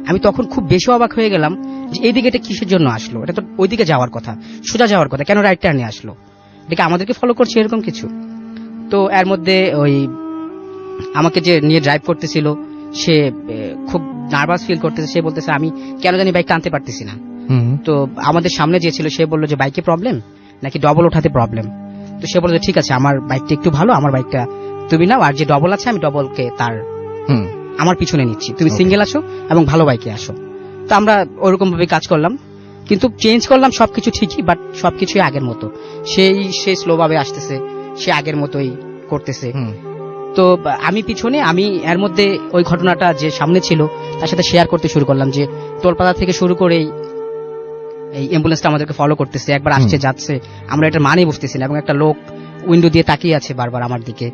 আমি তখন খুব বেশি অবাক হয়ে গেলাম যে এইদিকে এটা কিসের জন্য আসলো, এটা তো ওইদিকে যাওয়ার কথা, সোজা যাওয়ার কথা, কেন রাইট টার্নে আসলো, দেখে আমাদেরকে ফলো করছে এরকম কিছু। তো এর মধ্যে ওই আমাকে যে নিয়ে ড্রাইভ করতেছিল সে খুব নার্ভাস ফিল করতেছে, সে বলতেছে আমি কেন জানি বাইক টানতে পারতেছি না। তো আমাদের সামনে যে ছিল সে বললো যে বাইকে প্রবলেম নাকি ডবল ওঠাতে প্রবলেম। তো সে বললো ঠিক আছে, আমার বাইকটা একটু ভালো, আমার বাইকটা তুমি নাও, আর যে ডবল আছে আমি ডবলকে তার আমার পিছনে নিচ্ছি, তুমি সিঙ্গেল আসো এবং ভালো বাইকে আসো। তো আমরা ওরকম ভাবে কাজ করলাম, কিন্তু চেঞ্জ করলাম সবকিছু ঠিকই, বাট সবকিছুই আগের মতো, সে স্লো ভাবে আসতেছে, সে আগের মতোই করতেছে। তো আমি পিছনে, আমি এর মধ্যে ওই ঘটনাটা যে সামনে ছিল তার সাথে শেয়ার করতে শুরু করলাম যে টোলপাতা থেকে শুরু করে এই অ্যাম্বুলেন্সটা আমাদেরকে ফলো করতেছে, একবার আসছে যাচ্ছে, আমরা এটা মানে বুঝতেছি না, এবং একটা লোক উইন্ডো দিয়ে তাকিয়ে আছে বারবার আমার দিকে।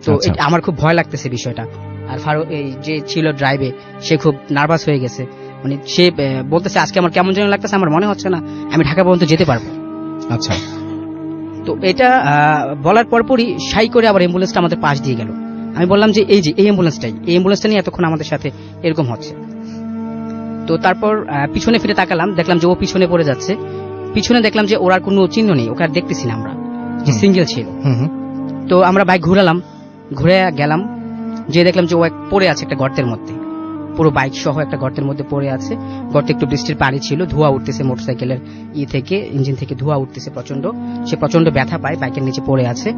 তো আমার খুব ভয় লাগতেছে বিষয়টা। আর ফারুক এই যে ছিল ড্রাইভে সে খুব নার্ভাস হয়ে গেছে, মানে সে বলতেছে আজকে আমার কেমন যেন লাগতেছে, আমার মনে হচ্ছে না আমি ঢাকা পর্যন্ত যেতে পারবো। আচ্ছা। তো এটা বলার পরপরই সাই করে আবার অ্যাম্বুলেন্সটা আমাদের পাশ দিয়ে গেল। আমি বললাম যে এই যে এই অ্যাম্বুলেন্সটা নিয়ে এতক্ষণ আমাদের সাথে এরকম হচ্ছে। তো তারপর পিছনে ফিরে তাকালাম, দেখলাম যে ও পিছনে পড়ে যাচ্ছে, পিছনে দেখলাম যে ওর আর কোনো চিহ্ন নেই, ওকে আর দেখতেছি না আমরা, যে সিঙ্গেল ছিল। তো আমরা বাইক ঘুরালাম, ঘুরে গেলাম, যে দেখলাম যে ও পড়ে আছে একটা গর্তের মধ্যে, পুরো বাইক সহ একটা গর্তের মধ্যে পড়ে আছে। গর্তে একটু বৃষ্টির পানি ছিল, ধোঁয়া উঠতেছে মোটরসাইকেলের থেকে, ইঞ্জিন থেকে ধোঁয়া উঠতেছে প্রচন্ড, সে প্রচন্ড ব্যথা পায়, বাইকের নিচে পড়ে আছে।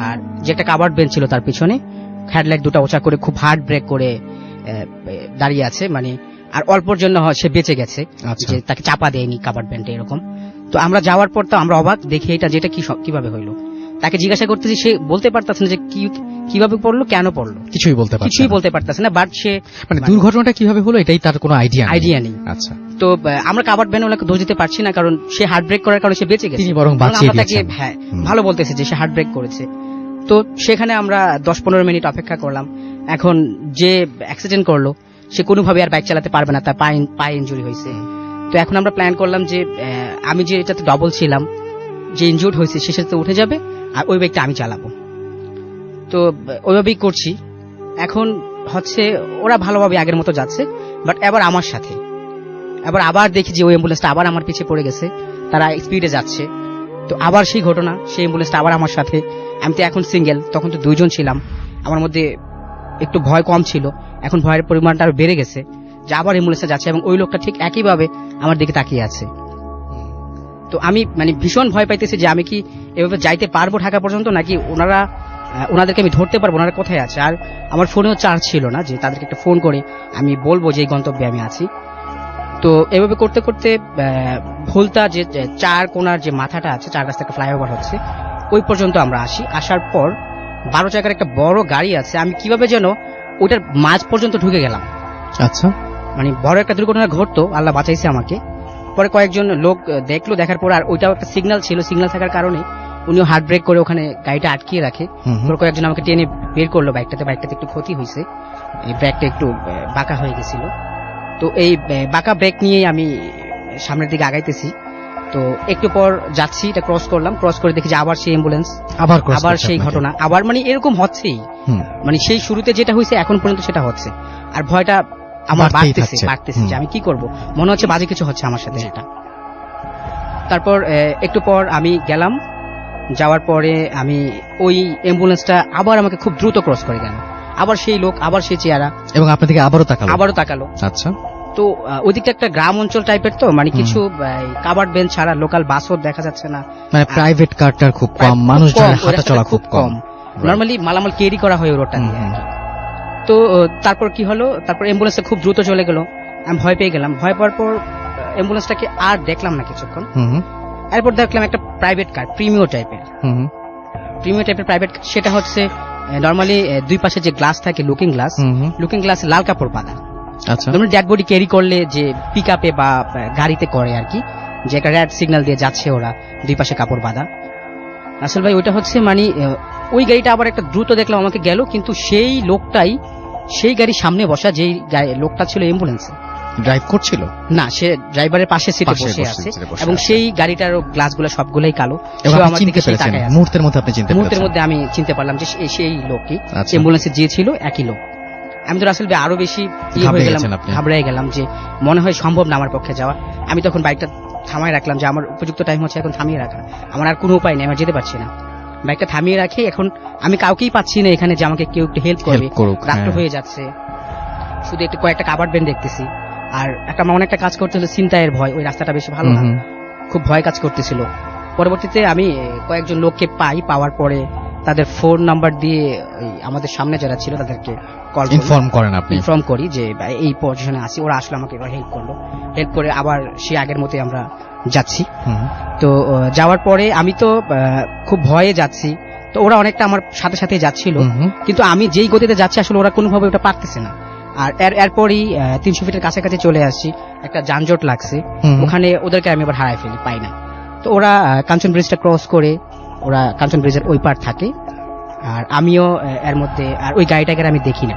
আর যে একটা কাভার্ড বেঞ্চ ছিল তার পিছনে, হেডলাইট দুটো ওচা করে খুব হার্ড ব্রেক করে দাঁড়িয়ে আছে, মানে আর অল্পর জন্য সে বেঁচে গেছে, যে তাকে চাপা দেয়নি কাভার্ড বেঞ্চে এরকম। তো আমরা যাওয়ার পর তো আমরা অবাক, দেখি এটা যেটা কিভাবে হইলো, তাকে জিজ্ঞাসা করতেছি, সে বলতে পারতেছে না যে কিভাবে পড়লো, কেন পড়লো, কিছুই বলতে পারতেছে না। বাট সে মানে দুর্ঘটনাটা কিভাবে হলো এটাই তার কোনো আইডিয়া নেই। আচ্ছা। তো আমরা কাভার্ড ভ্যান ওনাকে দোষ দিতে পারছি না, কারণ সে হার্ট ব্রেক করার কারণে সে বেঁচে গেছে, তিনি বরং বাঁচিয়ে দিয়েছেন। হ্যাঁ, ভালো বলতেছে যে সে হার্ট ব্রেক করেছে। তো সেখানে আমরা 10-15 মিনিট অপেক্ষা করলাম। এখন যে অ্যাক্সিডেন্ট করলো সে কোনোভাবে আর বাইক চালাতে পারবে না, তার পায়ে ইনজুরি হয়েছে। তো এখন আমরা প্ল্যান করলাম যে আমি যে এটাতে ডবল ছিলাম, যে ইনজুর্ড হয়েছে সে সাথে উঠে যাবে আর ওই বাইকটা আমি চালাবো। তো ওইভাবেই করছি। এখন হচ্ছে ওরা ভালোভাবে আগের মতো যাচ্ছে, বাট এবার আমার সাথে আবার দেখি যে ওই অ্যাম্বুলেন্সটা আবার আমার পিছিয়ে পড়ে গেছে, তারা স্পিডে যাচ্ছে। তো আবার সেই ঘটনা, সেই অ্যাম্বুলেন্সটা আবার আমার সাথে, আমি তো এখন সিঙ্গেল, তখন তো 2 জন ছিলাম, আমার মধ্যে একটু ভয় কম ছিল, এখন ভয়ের পরিমাণটা আরো বেড়ে গেছে, যে আবার অ্যাম্বুলেন্সে যাচ্ছে এবং ওই লোকটা ঠিক একইভাবে আমার দিকে তাকিয়ে আছে। তো আমি মানে ভীষণ ভয় পাইতেছি যে আমি কি এভাবে যাইতে পারবো ঢাকা পর্যন্ত, নাকি ওনাদেরকে আমি ধরতে পারবো, ওনারা কোথায় আছে। আর আমার ফোনেও চার্জ ছিল না যে তাদেরকে একটা ফোন করে আমি বলবো যে এই গন্তব্যে আমি আছি। তো এভাবে করতে করতে ভুলতা যে 4 কোণার যে মাথাটা আছে, 4 রাস্তা একটা ফ্লাইওভার হচ্ছে, ওই পর্যন্ত আমরা আসি। আসার পর 12 চাকার একটা বড় গাড়ি আছে, আমি কিভাবে যেন ওইটার মাঝ পর্যন্ত ঢুকে গেলাম। আচ্ছা। মানে বড় একটা দুর্ঘটনা ঘটতো, আল্লাহ বাঁচাইছে আমাকে। পরে কয়েকজন লোক দেখলো, দেখার পর আর ওইটাও একটা সিগন্যাল ছিল, সিগন্যাল থাকার কারণে উনিও হার্ট ব্রেক করে ওখানে গাড়িটা আটকিয়ে রাখে। পরে কয়েকজন আমাকে টেনে বের করলো বাইকটাতে একটু ক্ষতি হয়েছে, এই ব্রেকটা একটু বাঁকা হয়ে গেছিল। তো এই বাঁকা ব্রেক নিয়েই আমি সামনের দিকে আগাইতেছি। তো একটু পর যাচ্ছি, এটা ক্রস করলাম, ক্রস করে দেখি যে আবার সেই অ্যাম্বুলেন্স, আবার সেই ঘটনা, আবার মানে এরকম হচ্ছেই। মানে সেই শুরুতে যেটা হয়েছে এখন পর্যন্ত সেটা হচ্ছে, আর ভয়টা আমার বাড়তেছে যে আমি কি করব, মনে হচ্ছে বাজে কিছু হচ্ছে আমার সাথে এটা। তারপর একটু পর আমি গেলাম, যাওয়ার পরে আমি ওই অ্যাম্বুলেন্সটা আবার আমাকে খুব দ্রুত ক্রস করে গেল, আবার সেই লোক, আবার সেই চেহারা, এবং আপনার দিকে আবারও তাকালো। আচ্ছা। তো ওইদিকটা একটা গ্রাম অঞ্চল টাইপের, তো মানে কিছু কাভার্ড বেঞ্চ ছাড়া লোকাল বাসও দেখা যাচ্ছে না, মানে প্রাইভেট কারটার খুব কম, মানুষজনের হাঁটা চলা খুব কম, নরমালি মালামাল ক্যারি করা হয় রোডটা দিয়ে। তো তারপর কি হলো, তারপর অ্যাম্বুলেন্সটা খুব দ্রুত চলে গেল, আমি ভয় পেয়ে গেলাম। ভয় পাওয়ার পর অ্যাম্বুলেন্সটাকে আর দেখলাম না কিছুক্ষণ। এরপর দেখলাম একটা প্রাইভেট কার, প্রিমিয়ার টাইপের প্রাইভেট, সেটা হচ্ছে নরমালি দুই পাশে যে গ্লাস থাকে, লুকিং গ্লাস লাল কাপড় বাঁধা। আচ্ছা। নরমালি ডেড বডি ক্যারি করলে যে পিক আপে বা গাড়িতে করে আর কি, যে একটা রেড সিগন্যাল দিয়ে যাচ্ছে ওরা, দুই পাশে কাপড় বাঁধা। আসল ভাই ওইটা হচ্ছে মানে ওই গাড়িটা আবার একটা দ্রুত দেখলাম আমাকে গেল, কিন্তু সেই লোকটাই সেই গাড়ির সামনে বসা, যেই লোকটা ছিল অ্যাম্বুলেন্সে ড্রাইভ করছিল না, সে ড্রাইভারের পাশে সিটে বসে আছে, এবং সেই গাড়িটার গ্লাসগুলো সবগুলাই কালো। মুহূর্তের মধ্যে আমি চিনতে পারলাম যে সেই লোকই অ্যাম্বুলেন্সে যে ছিল, একই লোক। আমি তো আসলে আরো বেশি ঘাবড়ে গেলাম যে মনে হয় সম্ভব না আমার পক্ষে যাওয়া। আমি তখন বাইকটা থামায় রাখলাম, যে আমার উপযুক্ত টাইম হচ্ছে এখন থামিয়ে রাখা, আমার আর কোনো উপায় নেই, আমি যেতে পারছি না। বাইকটা থামিয়ে রাখি, এখন আমি কাউকেই পাচ্ছি না এখানে যে আমাকে কেউ একটু হেল্প করবে, রাত্র হয়ে যাচ্ছে, শুধু একটু কয়েকটা কাভার্ড ভ্যান দেখতেছি। আর একটা অনেক একটা কাজ করতে হলো ছিনতাইয়ের ভয়, ওই রাস্তাটা বেশি ভালো না, খুব ভয় কাজ করতেছিল। পরবর্তীতে আমি কয়েকজন লোককে পাওয়ার পরে তাদের ফোন নাম্বার দিয়ে আমাদের সামনে যারা ছিল তাদেরকে কল ইনফর্ম করি যে এই পজিশনে আছি। ওরা আসলে আমাকে হেল্প করলো, হেল্প করে আবার সে আগের মতোই আমরা যাচ্ছি। তো যাওয়ার পরে আমি তো খুব ভয়ে যাচ্ছি, তো ওরা অনেকটা আমার সাথে সাথে যাচ্ছিল, কিন্তু আমি যেই গতিতে যাচ্ছি আসলে ওরা কোনোভাবে ওটা পারতেছে না। আর এরপরই 300 ফিটের কাছাকাছি চলে আসছি, একটা যানজট লাগছে, ওখানে ওদেরকে আমি আবার হারাই ফেলি, পাই না। তো ওরা কাঞ্চন ব্রিজটা ক্রস করে ওরা কাঞ্চন ব্রিজের ওই পার থাকে, আর আমিও এর মধ্যে, আর ওই গাড়িটাকে আমি দেখি না,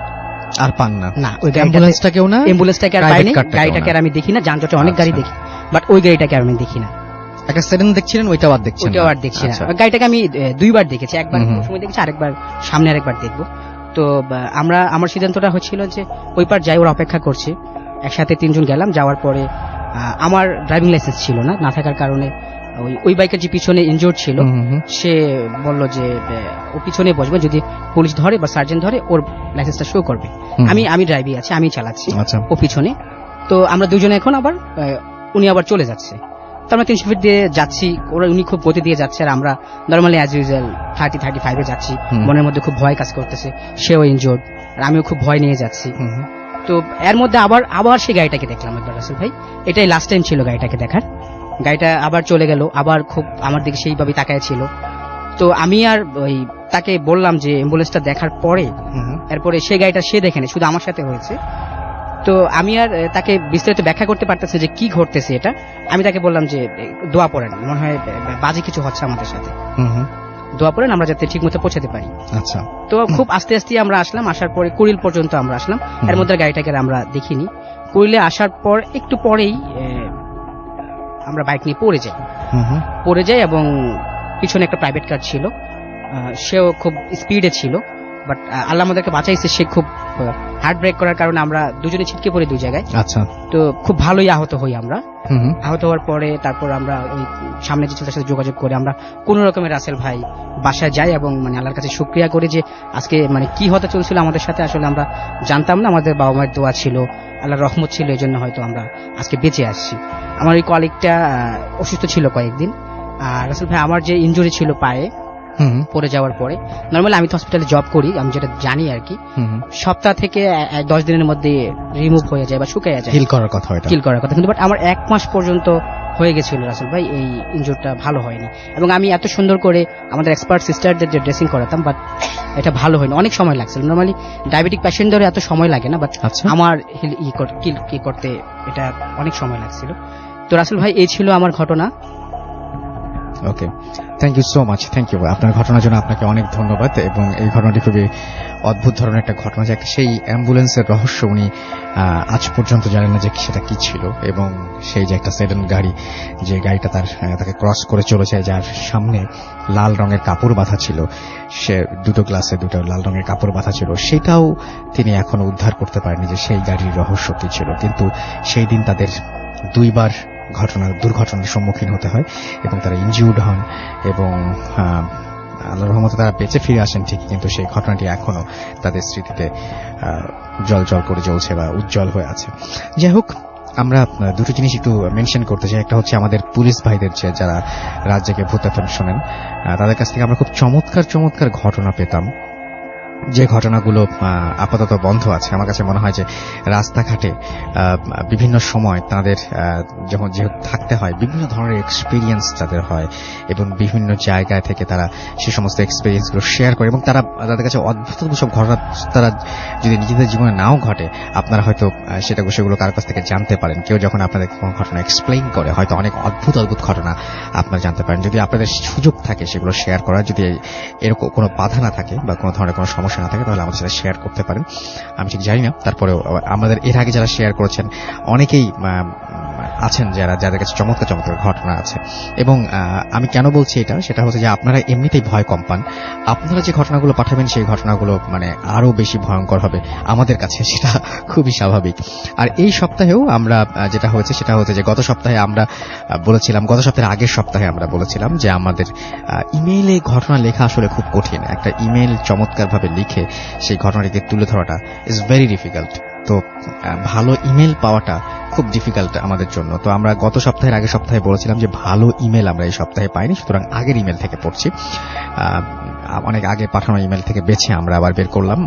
আর পান না ওই অ্যাম্বুলেন্সটাকে আর পাই না, গাড়িটাকে আর আমি দেখি না, যানজটে অনেক গাড়ি দেখি, বাট ওই গাড়িটাকে আমি দেখি না। একটা সেডান দেখছিলেন, ওইটাও আর দেখছি না। গাড়িটাকে আমি দুইবার দেখেছি, একবার সময় দেখেছি, আরেকবার সামনে আরেকবার দেখবো। তো আমার সিদ্ধান্তটা হচ্ছিল যে ওই পার যাই, ওরা অপেক্ষা করছে, একসাথে 3 জন গেলাম। যাওয়ার পরে আমার ড্রাইভিং লাইসেন্স ছিল না থাকার কারণে ওই বাইকের যে পিছনে ইনজোর্ড ছিল সে বলল যে ও পিছনে বসবে, যদি পুলিশ ধরে বা সার্জেন্ট ধরে ওর লাইসেন্সটা শো করবে। আমি ড্রাইভিং আছি, আমি চালাচ্ছি, ও পিছনে। তো আমরা দুজনে এখন আবার উনি আবার চলে যাচ্ছে, তো আমরা 300 ফিট দিয়ে যাচ্ছি, উনি খুব গতি দিয়ে যাচ্ছে, আর আমরা নর্মালি অ্যাজ ইউজুয়াল 30-35 যাচ্ছি। মনের মধ্যে খুব ভয় কাজ করতেছে, সেও ইনজোর্ড আর আমিও খুব ভয় নিয়ে যাচ্ছি। তো এর মধ্যে আবার সেই গাড়িটাকে দেখলাম একবার, রাসেল ভাই এটাই লাস্ট টাইম ছিল গাড়িটাকে দেখার। গাড়িটা আবার চলে গেল, আবার খুব আমার দিকে সেইভাবে তাকায় ছিল। তো আমি আর তাকে বললাম যে অ্যাম্বুলেন্সটা দেখার পরে, এরপরে সেই গাড়িটা সে দেখেনি, শুধু আমার সাথে হয়েছে। তো আমি আর তাকে বিস্তারিত ব্যাখ্যা করতে পারতেছি যে কি ঘটতেছে এটা। আমি তাকে বললাম যে দোয়া পড়েন, মনে হয় বাজে কিছু হচ্ছে আমাদের সাথে, দোয়া পড়েন আমরা যাতে ঠিক মতো পৌঁছাতে পারি। আচ্ছা। তো খুব আস্তে আস্তে আমরা আসলাম, আসার পরে কুড়িল পর্যন্ত আমরা আসলাম, এর মধ্যে গাড়িটাকে আমরা দেখিনি। কুড়িলে আসার পর একটু পরেই আমরা বাইক নিয়ে পড়ে যাই এবং পিছনে একটা প্রাইভেট কার ছিল, সেও খুব স্পিডে ছিল, বাট আল্লাহ আমাদেরকে বাঁচাইছে। সে খুব হার্ট ব্রেক করার কারণে আমরা দুজনে ছিটকে পড়ি 2 জায়গায়। আচ্ছা। তো খুব ভালোই আহত হই আমরা। আহত হওয়ার পরে তারপর আমরা ওই সামনে যে ছেলের সাথে যোগাযোগ করে আমরা কোন রকমের রাসেল ভাই বাসায় যাই, এবং মানে আল্লাহর কাছে শুকরিয়া করি যে আজকে মানে কি হতে চলছিল আমাদের সাথে আসলে আমরা জানতাম না। আমাদের বাবা মায়ের দোয়া ছিল, আল্লাহর রহমত ছিল, এই জন্য হয়তো আমরা আজকে বেঁচে আসছি। আমার ওই কলিগটা অসুস্থ ছিল কয়েকদিন, আর রাসেল ভাই আমার যে ইনজুরি ছিল পায়ে পড়ে যাওয়ার পরে, নর্মালি আমি তো হসপিটালে জব করি, আমি যেটা জানি আর কি, সপ্তাহ থেকে 10 দিনের মধ্যে রিমুভ হয়ে যায় বা শুকিয়ে যায়, হিল করার কথা, কিন্তু বাট আমার 1 মাস পর্যন্ত হয়ে গেছিল রাসেল ভাই, এই ইনজুরটা ভালো হয়নি। এবং আমি এত সুন্দর করে আমাদের এক্সপার্ট সিস্টারদের যে ড্রেসিং করাতাম, বাট এটা ভালো হয়নি, অনেক সময় লাগছিল। নর্মালি ডায়াবেটিক পেশেন্টদের এত সময় লাগে না, বাট আচ্ছা। আমার কি করতে এটা অনেক সময় লাগছিল। তো রাসেল ভাই এই ছিল আমার ঘটনা। Okay, thank you so much, thank you. আপনার ঘটনার জন্য আপনাকে অনেক ধন্যবাদ। এবং এই ঘটনাটি খুবই অদ্ভুত ধরনের একটা ঘটনা, যে সেই অ্যাম্বুলেন্সের রহস্য উনি আজ পর্যন্ত জানেন না যে সেটা কি ছিল। এবং সেই যে একটা সেডান গাড়ি, যে গাড়িটা তাকে ক্রস করে চলেছে, যার সামনে লাল রঙের কাপড় বাঁধা ছিল, সে দুটো গ্লাসে দুটো লাল রঙের কাপড় বাঁধা ছিল, সেটাও তিনি এখনো উদ্ধার করতে পারেননি যে সেই গাড়ির রহস্য কি ছিল। কিন্তু সেই দিন তাদের দুইবার দুর্ঘটনার সম্মুখীন হতে হয় এবং তারা ইনজিউর্ড হন, এবং আল্লাহর রহমতে তারা বেঁচে ফিরে আসেন ঠিকই, কিন্তু সেই ঘটনাটি এখনো তাদের স্মৃতিতে জল করে জ্বলছে বা উজ্জ্বল হয়ে আছে। যাই হোক, আমরা দুটো জিনিস একটু মেনশন করতে চাই। একটা হচ্ছে আমাদের পুলিশ ভাইদের, যারা রাত জেগে ভূত এফএম শোনেন, তাদের কাছ থেকে আমরা খুব চমৎকার ঘটনা পেতাম, যে ঘটনাগুলো আপাতত বন্ধ আছে। আমার কাছে মনে হয় যে রাস্তাঘাটে বিভিন্ন সময় তাদের যখন যেহেতু থাকতে হয়, বিভিন্ন ধরনের এক্সপিরিয়েন্স তাদের হয়, এবং বিভিন্ন জায়গায় থেকে তারা সে সমস্ত এক্সপিরিয়েন্সগুলো শেয়ার করে, এবং তাদের কাছে অদ্ভুত সব ঘটনা তারা যদি নিজেদের জীবনে নাও ঘটে, আপনারা হয়তো সেগুলো কারোর কাছ থেকে জানতে পারেন। কেউ যখন আপনাদের কোনো ঘটনা এক্সপ্লেইন করে, হয়তো অনেক অদ্ভুত ঘটনা আপনারা জানতে পারেন। যদি আপনাদের সুযোগ থাকে সেগুলো শেয়ার করার, যদি এরকম কোনো বাধা না থাকে বা কোনো ধরনের কোনো সমস্যা না থাকে, তাহলে আমাদের সাথে শেয়ার করতে পারেন। আমি ঠিক জানি না, তারপরেও আমাদের এর আগে যারা শেয়ার করেছেন অনেকেই আছেন যাদের কাছে চমৎকার ঘটনা আছে। এবং আমি কেন বলছি সেটা হচ্ছে যে আপনারা এমনিতেই ভয় কম পান, আপনারা যে ঘটনাগুলো পাঠাবেন সেই ঘটনাগুলো আরো বেশি ভয়ঙ্কর হবে আমাদের কাছে, সেটা খুবই স্বাভাবিক। আর এই সপ্তাহেও আমরা যেটা হয়েছে সেটা হচ্ছে যে গত সপ্তাহের আগের সপ্তাহে আমরা বলেছিলাম যে আমাদের ইমেইলে ঘটনা লেখা আসলে খুব কঠিন। একটা ইমেইল চমৎকারভাবে লিখে সেই ঘটনাটিকে তুলে ধরাটা ইজ ভেরি ডিফিকাল্ট। তো ভালো ইমেল পাওয়াটা খুব ডিফিকাল্ট আমাদের জন্য। তো আমরা গত আগের সপ্তাহে বলেছিলাম যে ভালো ইমেল আমরা এই সপ্তাহে পাইনি, সুতরাং আগের ইমেল থেকে পড়ছি। অনেক আগে পাঠানো ইমেল থেকে বেছে আমরা আবার বের করলাম,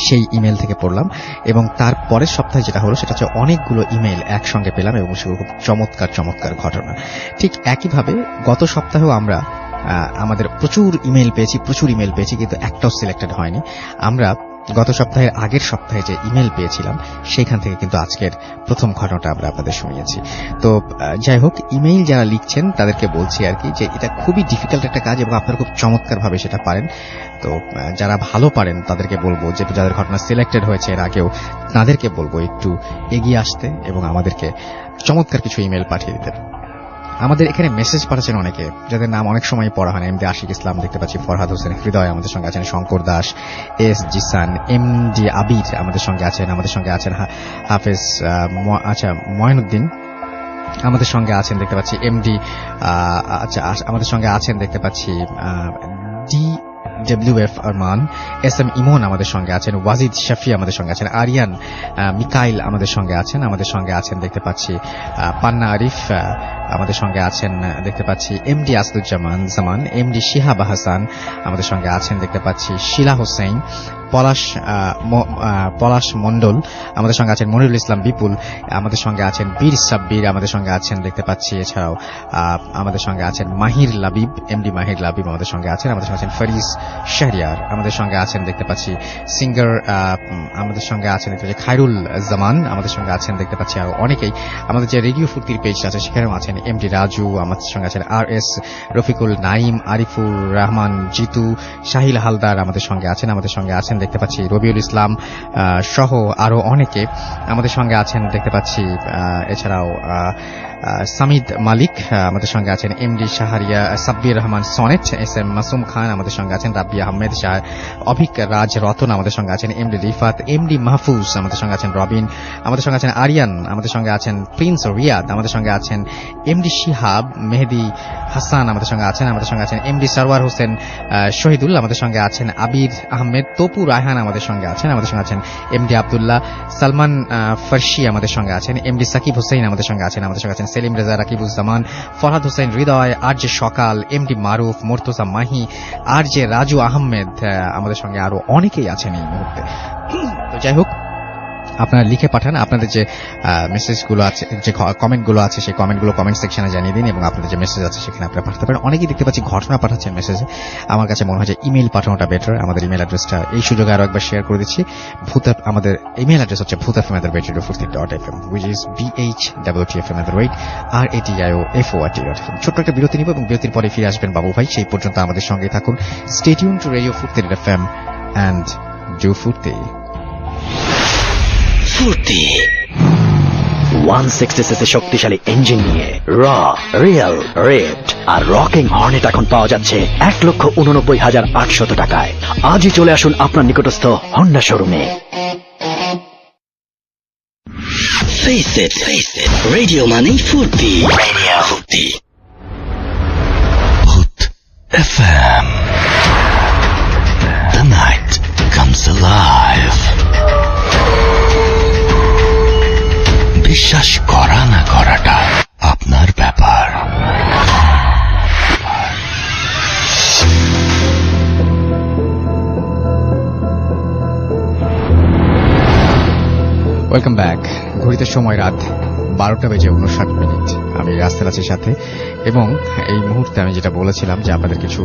সেই ইমেল থেকে পড়লাম। এবং তার পরের সপ্তাহে যেটা হলো সেটা হচ্ছে অনেকগুলো ইমেল একসঙ্গে পেলাম, এবং সেগুলো খুব চমৎকার ঘটনা। ঠিক একইভাবে গত সপ্তাহেও আমরা আমাদের প্রচুর ইমেল পেয়েছি, কিন্তু একটাও সিলেক্টেড হয়নি। আমরা গত সপ্তাহের আগের সপ্তাহে যে ইমেল পেয়েছিলাম সেখান থেকে কিন্তু আজকের প্রথম ঘটনাটা আমরা আপনাদের শুনিয়েছি। তো যাই হোক, ইমেইল যারা লিখছেন তাদেরকে বলছি আর কি, যে এটা খুবই ডিফিকাল্ট একটা কাজ, এবং আপনারা খুব চমৎকারভাবে সেটা পারেন। তো যারা ভালো পারেন তাদেরকে বলবো, যে যাদের ঘটনা সিলেক্টেড হয়েছে এর আগেও, তাদেরকে বলবো একটু এগিয়ে আসতে এবং আমাদেরকে চমৎকার কিছু ইমেল পাঠিয়ে দিতে। আমাদের এখানে মেসেজ পাঠাচ্ছেন অনেকে, যাদের নাম অনেক সময় পড়া হয় না। এমডি আশিক ইসলাম দেখতে পাচ্ছি, ফরহাদ হোসেন হৃদয় আমাদের সঙ্গে আছেন, শঙ্কর দাস, এস জিসান, এমডি আবির আমাদের সঙ্গে আছেন হাফেজ ময়নুদ্দিন আমাদের সঙ্গে আছেন দেখতে পাচ্ছি, এমডি আমাদের সঙ্গে আছেন দেখতে পাচ্ছি, DWF আরমান, SM ইমন আমাদের সঙ্গে আছেন, ওয়াজিদ শাফি আমাদের সঙ্গে আছেন, আরিয়ান মিকাইল আমাদের সঙ্গে আছেন দেখতে পাচ্ছি, পান্না আরিফ আমাদের সঙ্গে আছেন দেখতে পাচ্ছি, এমডি আসাদুজ্জামান, এমডি শিহাব হাসান আমাদের সঙ্গে আছেন দেখতে পাচ্ছি, শিলা হোসেন, পলাশ মন্ডল আমাদের সঙ্গে আছেন, মনিরুল ইসলাম বিপুল আমাদের সঙ্গে আছেন, বীর সাব্বির আমাদের সঙ্গে আছেন দেখতে পাচ্ছি। এছাড়াও আমাদের সঙ্গে আছেন মাহির লাবিব, এমডি মাহির লাবিব আমাদের সঙ্গে আছেন ফরিজ শাহরিয়ার আমাদের সঙ্গে আছেন দেখতে পাচ্ছি, সিঙ্গার আমাদের সঙ্গে আছেন দেখতে পাচ্ছি, খায়রুল জামান আমাদের সঙ্গে আছেন দেখতে পাচ্ছি। আরো অনেকেই আমাদের যে রেডিও ফুর্তির পেজ আছে সেখানেও আছেন, এমডি রাজু আমাদের সঙ্গে আছেন, RS রফিকুল, নাইম, আরিফুর রহমান, জিতু, শাহিল হালদার আমাদের সঙ্গে আছেন দেখতে পাচ্ছি, রবিউল ইসলাম সহ আরো অনেকে আমাদের সঙ্গে আছেন দেখতে পাচ্ছি। এছাড়াও সামিদ মালিক আমাদের সঙ্গে আছেন, এমডি শাহরিয়া, সাব্বির রহমান সনেট, SM মাসুম খান আমাদের সঙ্গে আছেন, রাব্বি আহমেদ শাহ, অভিক রাজ রতন আমাদের সঙ্গে আছেন, এমডি রিফাত, এমডি মাহফুজ আমাদের সঙ্গে আছেন, রবিন আমাদের সঙ্গে আছেন, আরিয়ান আমাদের সঙ্গে আছেন, প্রিন্স রিয়াদ আমাদের সঙ্গে আছেন, এমডি শিহাব, মেহেদি হাসান আমাদের সঙ্গে আছেন, এমডি সরওয়ার হোসেন শহীদুল আমাদের সঙ্গে আছেন, আবির আহমেদ, তপু রায়হান আমাদের সঙ্গে আছেন, এমডি আব্দুল্লাহ, সালমান ফার্সি আমাদের সঙ্গে আছেন, এমডি সাকিব হোসেন আমাদের সঙ্গে আছেন, সেলিম রেজা, রাকিবুজ্জামান, ফরহাদ হোসেন হৃদয়, RJ সকাল, এমডি মারুফ, মুর্তজা মাহি, RJ রাজু আহমেদ আমাদের সঙ্গে আরো অনেকেই আছেন এই মুহূর্তে। তো যাই হোক, আপনারা লিখে পাঠান আপনাদের যে মেসেজগুলো আছে, যে কমেন্টগুলো আছে, সেই কমেন্টগুলো কমেন্ট সেকশনে জানিয়ে দিন এবং আপনাদের যে মেসেজ আছে সেখানে আপনারা পাঠাতে পারেন। অনেকেই দেখতে পাচ্ছি ঘটনা পাঠাচ্ছেন মেসেজে, আমার কাছে মনে হয় যে ইমেল পাঠানোটা বেটার। আমাদের ইমেল অ্যাড্রেসটা এই সুযোগে আরো একবার শেয়ার করে দিচ্ছি। আমাদের ইমেল অ্যাড্রেস হচ্ছে bhutfm@radio40.fm, which is bhwtfm@radio.radio.fm। ছোট্ট একটা বিরতি নিব এবং বিরতির পরে ফিরে আসবেন বাবু ভাই। সেই পর্যন্ত আমাদের সঙ্গেই থাকুন। Stay tuned to Radio 40.fm and do Furti. 160cc শক্তিশালী ইঞ্জিন নিয়ে র, রিয়েল, রেড আর রকিং হর্নেট এখন পাওয়া যাচ্ছে 1,89,800 টাকায়। আজই চলে আসুন আপনার নিকটস্থ হন্ডা শোরুমে। Face it, radio money Furti. Radio Furti. Bhoot FM. The night comes alive. বিশ্বাস করা না করাটা আপনার ব্যাপার। Welcome back. ঘড়িতে সময় রাত 12:59। আমি রাস্তার আছি সাথে এবং এই মুহূর্তে আমি যেটা বলেছিলাম যে আপনাদের কিছু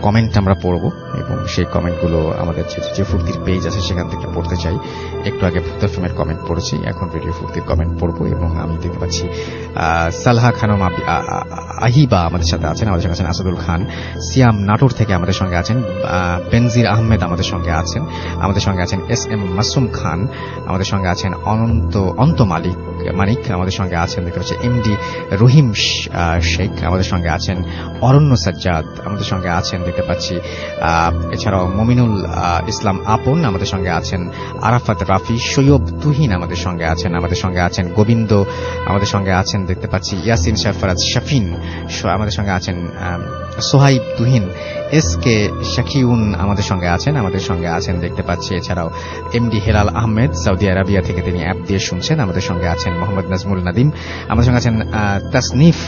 কমেন্ট আমরা পড়ব এবং সেই কমেন্টগুলো আমাদের যে ফুর্তির পেজ আছে সেখান থেকে পড়তে চাই। একটু আগে ভূত এফএমের কমেন্ট পড়েছি, এখন রেডিও ফুর্তির কমেন্ট পড়বো এবং আমি দেখতে পাচ্ছি সালহা খানম আহিবা আমাদের সাথে আছেন, আমাদের সঙ্গে আছেন আসাদুল খান, সিয়াম নাটোর থেকে আমাদের সঙ্গে আছেন, বেনজির আহমেদ আমাদের সঙ্গে আছেন, আমাদের সঙ্গে আছেন SM মাসুম খান, আমাদের সঙ্গে আছেন অন্ত মানিক, আমাদের সঙ্গে আছেন দেখতে পাচ্ছি MD রহিম শেখ, আমাদের সঙ্গে আছেন অরণ্য সাজ্জাদ, আমাদের সঙ্গে আছেন দেখতে পাচ্ছি এছাড়াও মমিনুল ইসলাম আপন, আমাদের সঙ্গে আছেন আরাফাত রাফি, সৈয়ব তুহিন আমাদের সঙ্গে আছেন, আমাদের সঙ্গে আছেন গোবিন্দ, আমাদের সঙ্গে আছেন দেখতে পাচ্ছি ইয়াসিন শারফারাজ শাফিন, আমাদের সঙ্গে আছেন সোহাইব তুহিন, SK শাকিউন আমাদের সঙ্গে আছেন, আমাদের সঙ্গে আছেন দেখতে পাচ্ছি এছাড়াও MD Helal Ahmed, Saudi Arabia থেকে তিনি অ্যাপ দিয়ে শুনছেন, আমাদের সঙ্গে আছেন মোহাম্মদ নাজমুল নাদিম, আমাদের সঙ্গে আছেন তাসনিফ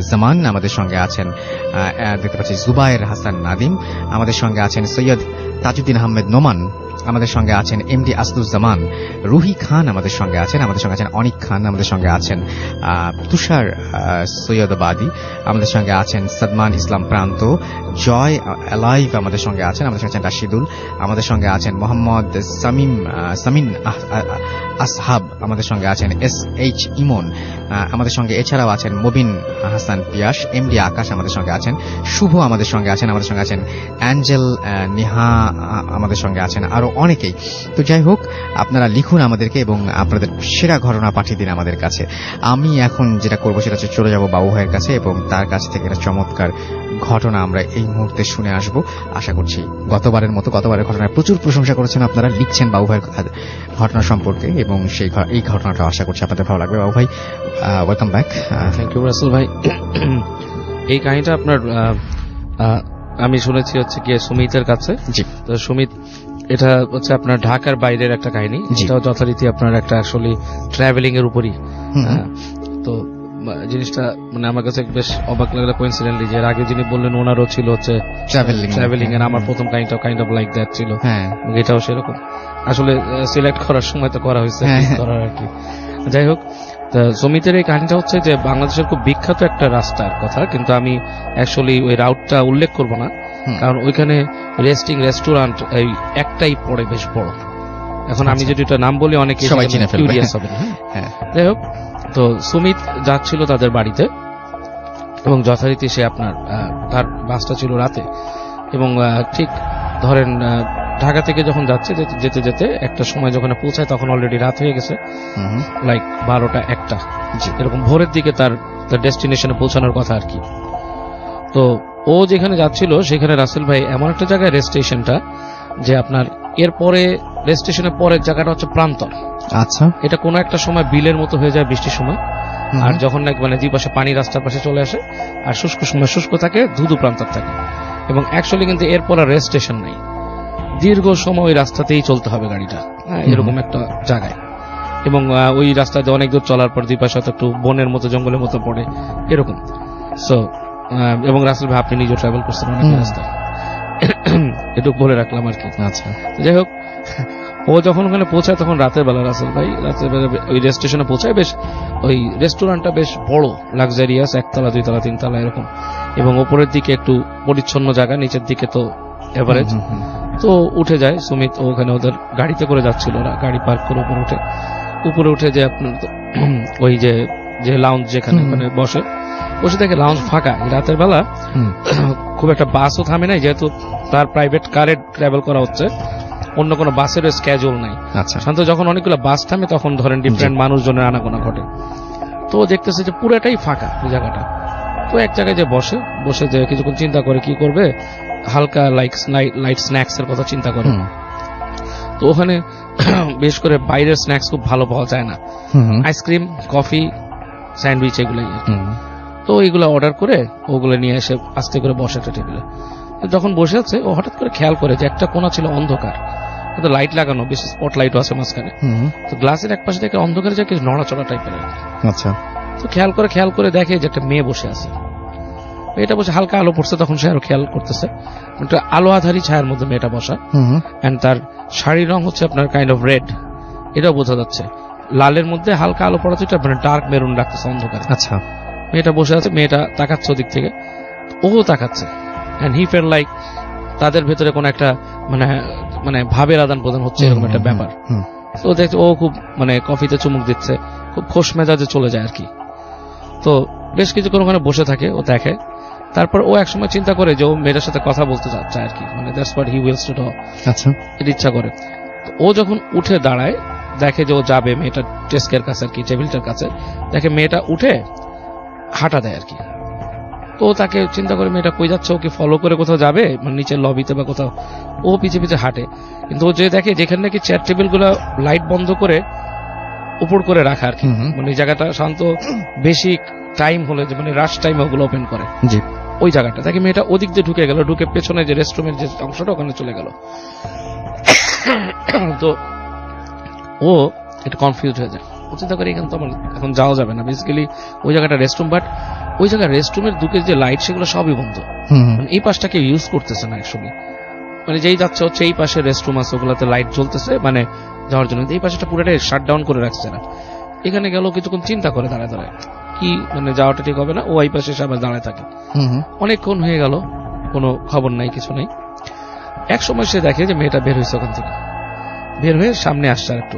জামান, আমাদের সঙ্গে আছেন দেখতে পাচ্ছি জুবায়ের হাসান নাদিম, আমাদের সঙ্গে আছেন সৈয়দ তাজউদ্দিন আহমেদ নোমান, আমাদের সঙ্গে আছেন MD আসদুজ্জামান, রুহি খান আমাদের সঙ্গে আছেন, আমাদের সঙ্গে আছেন অনিক খান, আমাদের সঙ্গে আছেন তুষার সৈয়দাবাদী, আমাদের সঙ্গে আছেন সাদমান ইসলাম প্রান্ত, জয় অ্যালাইভ আমাদের সঙ্গে আছেন, আমাদের সঙ্গে আছেন রাশিদুল, আমাদের সঙ্গে আছেন মোহাম্মদ সামিন আসহাব, আমাদের সঙ্গে আছেন SH ইমন, আমাদের সঙ্গে এছাড়াও আছেন মবিন হাসান পিয়াস, MD আকাশ আমাদের সঙ্গে আছেন, শুভ আমাদের সঙ্গে আছেন, আমাদের সঙ্গে আছেন অ্যাঞ্জেল নিহা আমাদের সঙ্গে আছেন, আরো অনেকেই। তো যাই হোক, আপনারা লিখুন আমাদেরকে এবং আপনাদের সেরা ঘটনা পাঠিয়ে দিন আমাদের কাছে। আমি এখন যেটা করবো সেটা হচ্ছে চলে যাব বাবু ভাইয়ের কাছে এবং তার কাছ থেকে একটা চমৎকার ঘটনা আমরা এই মুহূর্তে শুনে আসব। আশা করছি গতবারের ঘটনায় প্রচুর প্রশংসা করেছেন আপনারা, লিখছেন বাবু ভাইয়ের ঘটনা সম্পর্কে এবং এই ঘটনাটা আশা করছি আপনাদের ভালো লাগবে। বাবু ভাই, welcome back. Thank you Rasel ভাই। এই কাহিনীটা আপনার আমি শুনেছি হচ্ছে কি সুমিতের কাছে। জি। তো সুমিত, এটা হচ্ছে আপনার ঢাকার বাইরের একটা কাহিনী, এটাও যথারীতি আপনার একটা আসলে ট্রাভেলিং এর উপরই। তো জিনিসটা মানে আমার কাছে বেশ অবাক লাগলো কোইন্সিডেন্টলি, যে এর আগে যিনি বললেন ওনারও ছিল হচ্ছে ট্রাভেলিং এর, আমার প্রথম কাহিনীটাও কাইন্ড অফ লাইক দ্যাট ছিল। এটাও সেরকম আসলে সিলেক্ট করার সময় তো করা হয়েছে করার আর কি। যাই হোক, সুমিতের এই কাহিনীটা হচ্ছে যে বাংলাদেশের খুব বিখ্যাত একটা রাস্তার কথা, কিন্তু আমি অ্যাকচুয়ালি ওই রাউটটা উল্লেখ করব না, কারণ ওইখানে রেস্টুরেন্ট এই একটাই পড়ে বেশ বড়। এখন আমি যদি এটা নাম বলি অনেকে কিউরিয়াস হবে। যাই হোক, তো সুমিত যাচ্ছিল তাদের বাড়িতে এবং যথারীতি সে আপনার তার বাসটা ছিল রাতে এবং ঠিক ধরেন ঢাকা থেকে যখন যাচ্ছে যেতে যেতে একটা সময় যখন পৌঁছায় তখন অলরেডি রাত হয়ে গেছে, লাইক 12টা-1টা এরকম ভোরের দিকে তার ডেস্টিনেশনে পৌঁছানোর কথা আর কি। তো ও যেখানে যাচ্ছিল সেখানে রাসেল ভাই এমন একটা জায়গায় রেল স্টেশনটা, যে আপনার এরপরে রেল স্টেশনের পরের জায়গাটা হচ্ছে প্রান্তর। আচ্ছা, এটা কোনো একটা সময় বিলের মতো হয়ে যায় বৃষ্টির সময়, আর যখন মানে যে পাশে পানি রাস্তার পাশে চলে আসে, আর শুষ্ক সময় শুষ্ক থাকে, ধুধু প্রান্তর থাকে। এবং অ্যাকচুয়ালি কিন্তু এরপর আর রেল স্টেশন নাই, দীর্ঘ সময় ওই রাস্তাতেই চলতে হবে গাড়িটা, এরকম একটা জায়গায়। এবং ওই রাস্তাতে অনেক দূর চলার পর দুই পাশে হয়তো একটু বনের মতো জঙ্গলের মতো পড়ে এরকম। সো এবং রাসেল ভাই আপনি নিজেও ট্রাভেল করছেন অনেক রাস্তায়, এটুকু বলে রাখলাম আর কি। আচ্ছা, যাই হোক, ও ও যখন ওখানে পৌঁছায় তখন রাতের বেলা, রাসেল ভাই রাতের বেলা ওই রেল স্টেশনে পৌঁছায়। বেশ ওই রেস্টুরেন্টটা বেশ বড়, লাক্সারিয়াস, 1 তলা 2 তলা 3 তলা এরকম, এবং ওপরের দিকে একটু পরিচ্ছন্ন জায়গা, নিচের দিকে তো এভারেজ। তো উঠে যায় সুমিত, ওখানে ওদের গাড়িতে করে যাচ্ছিল, ওরা গাড়ি পার্ক করে উপরে উঠে যে আপনার ওই যে লাউঞ্জ যেখানে মানে বসে দেখে লাউঞ্জ ফাঁকা। রাতের বেলা খুব একটা বাসও থামে নাই, যেহেতু তার প্রাইভেট কারে ট্রাভেল করা হচ্ছে, অন্য কোনো বাসের স্ক্যাজুয়াল নাই। আচ্ছা, শান্ত যখন অনেকগুলো বাস থামে তখন ধরেন ডিফারেন্ট মানুষজনের আনাগোনা ঘটে। তো ও দেখতেছে যে পুরোটাই ফাঁকা ওই জায়গাটা। তো এক জায়গায় যে বসে যে কিছুক্ষণ চিন্তা করে কি করবে, হালকা লাইট স্ন্যাক্স এর কথা চিন্তা করে। তো ওখানে বেশ করে বাইরের স্ন্যাক্স খুব ভালো পাওয়া যায় না, আইসক্রিম, কফি, স্যান্ডউইচ এগুলাই। তো এইগুলো অর্ডার করে ওগুলো নিয়ে এসে আস্তে করে বসে একটা টেবিলে। যখন বসে আছে ও হঠাৎ করে খেয়াল করে যে একটা কোণা ছিল অন্ধকার, কিন্তু লাইট লাগানো, বেশি স্পট লাইটও আছে মাঝখানে। তো গ্লাসের এক পাশে দেখে অন্ধকারে যে কিছু নড়াচড়া টাইপের আর কি। আচ্ছা, তো খেয়াল করে দেখে যে একটা মেয়ে বসে আছে। মেয়েটা বসে, হালকা আলো পড়ছে তখন সে আরো খেয়াল করতেছে, একটা আলো আধারী ছায়ার মধ্যে মেয়েটা বসা। এন্ড তার শাড়ির রং হচ্ছে আপনার কাইন্ড অফ রেড, এটাও বোঝা যাচ্ছে। লালের মধ্যে হালকা আলো পড়াচ্ছে, এটা মানে ডার্ক মেরুন রাখতেছে অন্ধকারে। আচ্ছা, মেয়েটা বসে আছে, মেয়েটা তাকাচ্ছে ওদিক থেকে, ও তাকাচ্ছে। এন্ড হি ফেল লাইক তাদের ভেতরে কোন একটা মানে ভাবের আদান প্রদান হচ্ছে, এরকম একটা ব্যাপার। তো দেখছে ও খুব মানে কফিতে চুমুক দিচ্ছে, খুব খোশ মেজাজে চলে যায় আর কি। তো বেশ কিছুক্ষণ ওখানে বসে থাকে, ও দেখে। তারপর ও একসময় চিন্তা করে যে ও মেয়েটার সাথে কথা বলতে চায় আর কি, মানে that's what he wills to do. আচ্ছা, এটা ইচ্ছা করে। তো ও যখন উঠে দাঁড়ায়, দেখে যে ও যাবে মেয়েটার ডেস্কের কাছে আর কি, টেবিলটার কাছে, দেখে মেয়েটা উঠে হাঁটা দেয় আর কি। তো তাকে চিন্তা করে মেয়েটা কই যাচ্ছে, ওকে ফলো করে কোথাও যাবে, মানে নিচের লবিতে বা কোথাও। ও পিছে পিছে হাঁটে, কিন্তু ও যে দেখে যেখানে নাকি চেয়ার টেবিল গুলো লাইট বন্ধ করে উপর করে রাখা আর কি, মানে জায়গাটা শান্ত, বেশি টাইম হলে যে মানে রাশ টাইম ওগুলো ওপেন করে, জি, ওই জায়গাটা দেখে মেয়েটা ওদিক দিয়ে ঢুকে গেল, ঢুকে পেছনে যে রেস্টরুমের যে অংশটা ওখানে চলে গেল। তো ও একটু কনফিউজ হয়ে যায়, ও চিন্তা করে এখানে তো আমার এখন যাওয়া যাবে না, বেসিক্যালি ওই জায়গাটা রেস্টরুম, বাট ওই জায়গায় রেস্টরুমের দুকে যে লাইট সেগুলো সবই বন্ধ, মানে এই পাশটাকে ইউজ করতেছে না একসঙ্গে। মানে যেই যাচ্ছে হচ্ছে এই পাশে রেস্টরুম আছে, ওগুলাতে লাইট জ্বলতেছে মানে যাওয়ার জন্য, এই পাশটা পুরোটাই শাট ডাউন করে রাখছে না। এখানে গেল, কিছুক্ষণ চিন্তা করে দাঁড়ায় কি মানে যাওয়াটা ঠিক হবে না, ও এই পাশে এসে আবার দাঁড়ায় থাকে। অনেকক্ষণ হয়ে গেল, কোনো খবর নাই, কিছু নেই। এক সময় সে দেখে যে মেয়েটা বের হয়েছে ওখান থেকে, বের হয়ে সামনে আসছে আর একটু,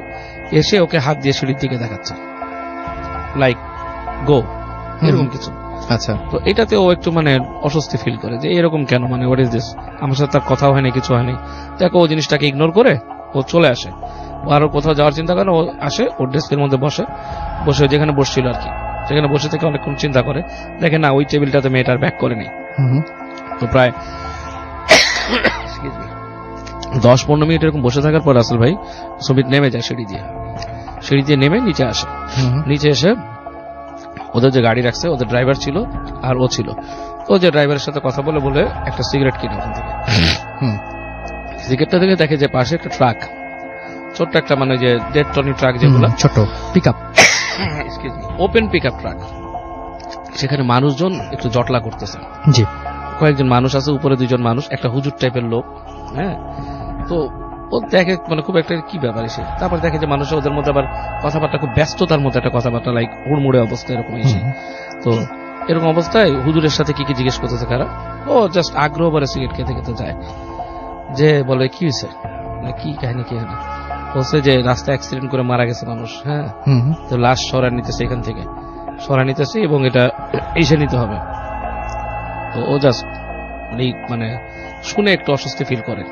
এসে ওকে হাত দিয়ে সিঁড়ির দিকে দেখাচ্ছে, লাইক গো, এরকম কিছু। আচ্ছা, তো এটাতে ও একটু মানে অস্বস্তি ফিল করে যে এরকম কেন, মানে হোয়াট ইজ দিস, আমার সাথে তার কথা হয়নি, কিছু হয়নি। দেখো ও জিনিসটাকে ইগনোর করে ও চলে আসে, ও আরো কোথাও যাওয়ার চিন্তা করে, ও আসে ওর ডেস্কের মধ্যে বসে যেখানে বসছিল আর কি, সেখানে বসে থেকে অনেকক্ষণ চিন্তা করে, দেখে না ওই টেবিলটাতে মেয়েটার ব্যাক করে নেই। তো প্রায় 10-15 মিনিট এরকম বসে থাকার পর রাসেল ভাই সুমিত নেমে যায় সিঁড়ি দিয়ে নেমে নিচে আসে। নিচে এসে ওদের যে গাড়ি রাখছে, ওদের ড্রাইভার ছিল আর ও ছিল, ও যে ড্রাইভারের সাথে কথা বলে একটা সিগারেট কিনে ওখান থেকে। সিগারেটটা দেখে দেখে যে পাশে একটা ট্রাক, ছোট্ট একটা মানে যে 1.5 টনি ট্রাক, যেগুলো ছোট পিকআপ, ওপেন পিকআপ ট্রাক, সেখানে মানুষজন একটু জটলা করতেছে। জি, কয়েকজন মানুষ আছে, উপরে 2জন মানুষ, একটা হুজুর টাইপের লোক। হ্যাঁ, তো ও দেখে মানে খুব একটা কি ব্যাপার এসে, তারপর দেখে যে মানুষ ওদের মধ্যে আবার কথাবার্তা, খুব ব্যস্ততার মধ্যে একটা কথাবার্তা, লাইক হুড়মুড়ে অবস্থা এরকম এসে। তো এরকম অবস্থায় হুজুরের সাথে কি জিজ্ঞেস করতেছে কারা, ও জাস্ট আগ্রহ ভরে সিগারেট খেতে খেতে যায়, যে বলে কি হয়েছে, না কি কাহিনী, কি হলো, বলছে যে রাস্তায় অ্যাক্সিডেন্ট করে মারা গেছে মানুষ। হ্যাঁ, তো লাশ সরা নিতেছে, এখান থেকে সরা নিতেছে এবং এটা এসে নিতে হবে। তো ও জাস্ট মানে শুনে একটু অস্বস্তি ফিল করে,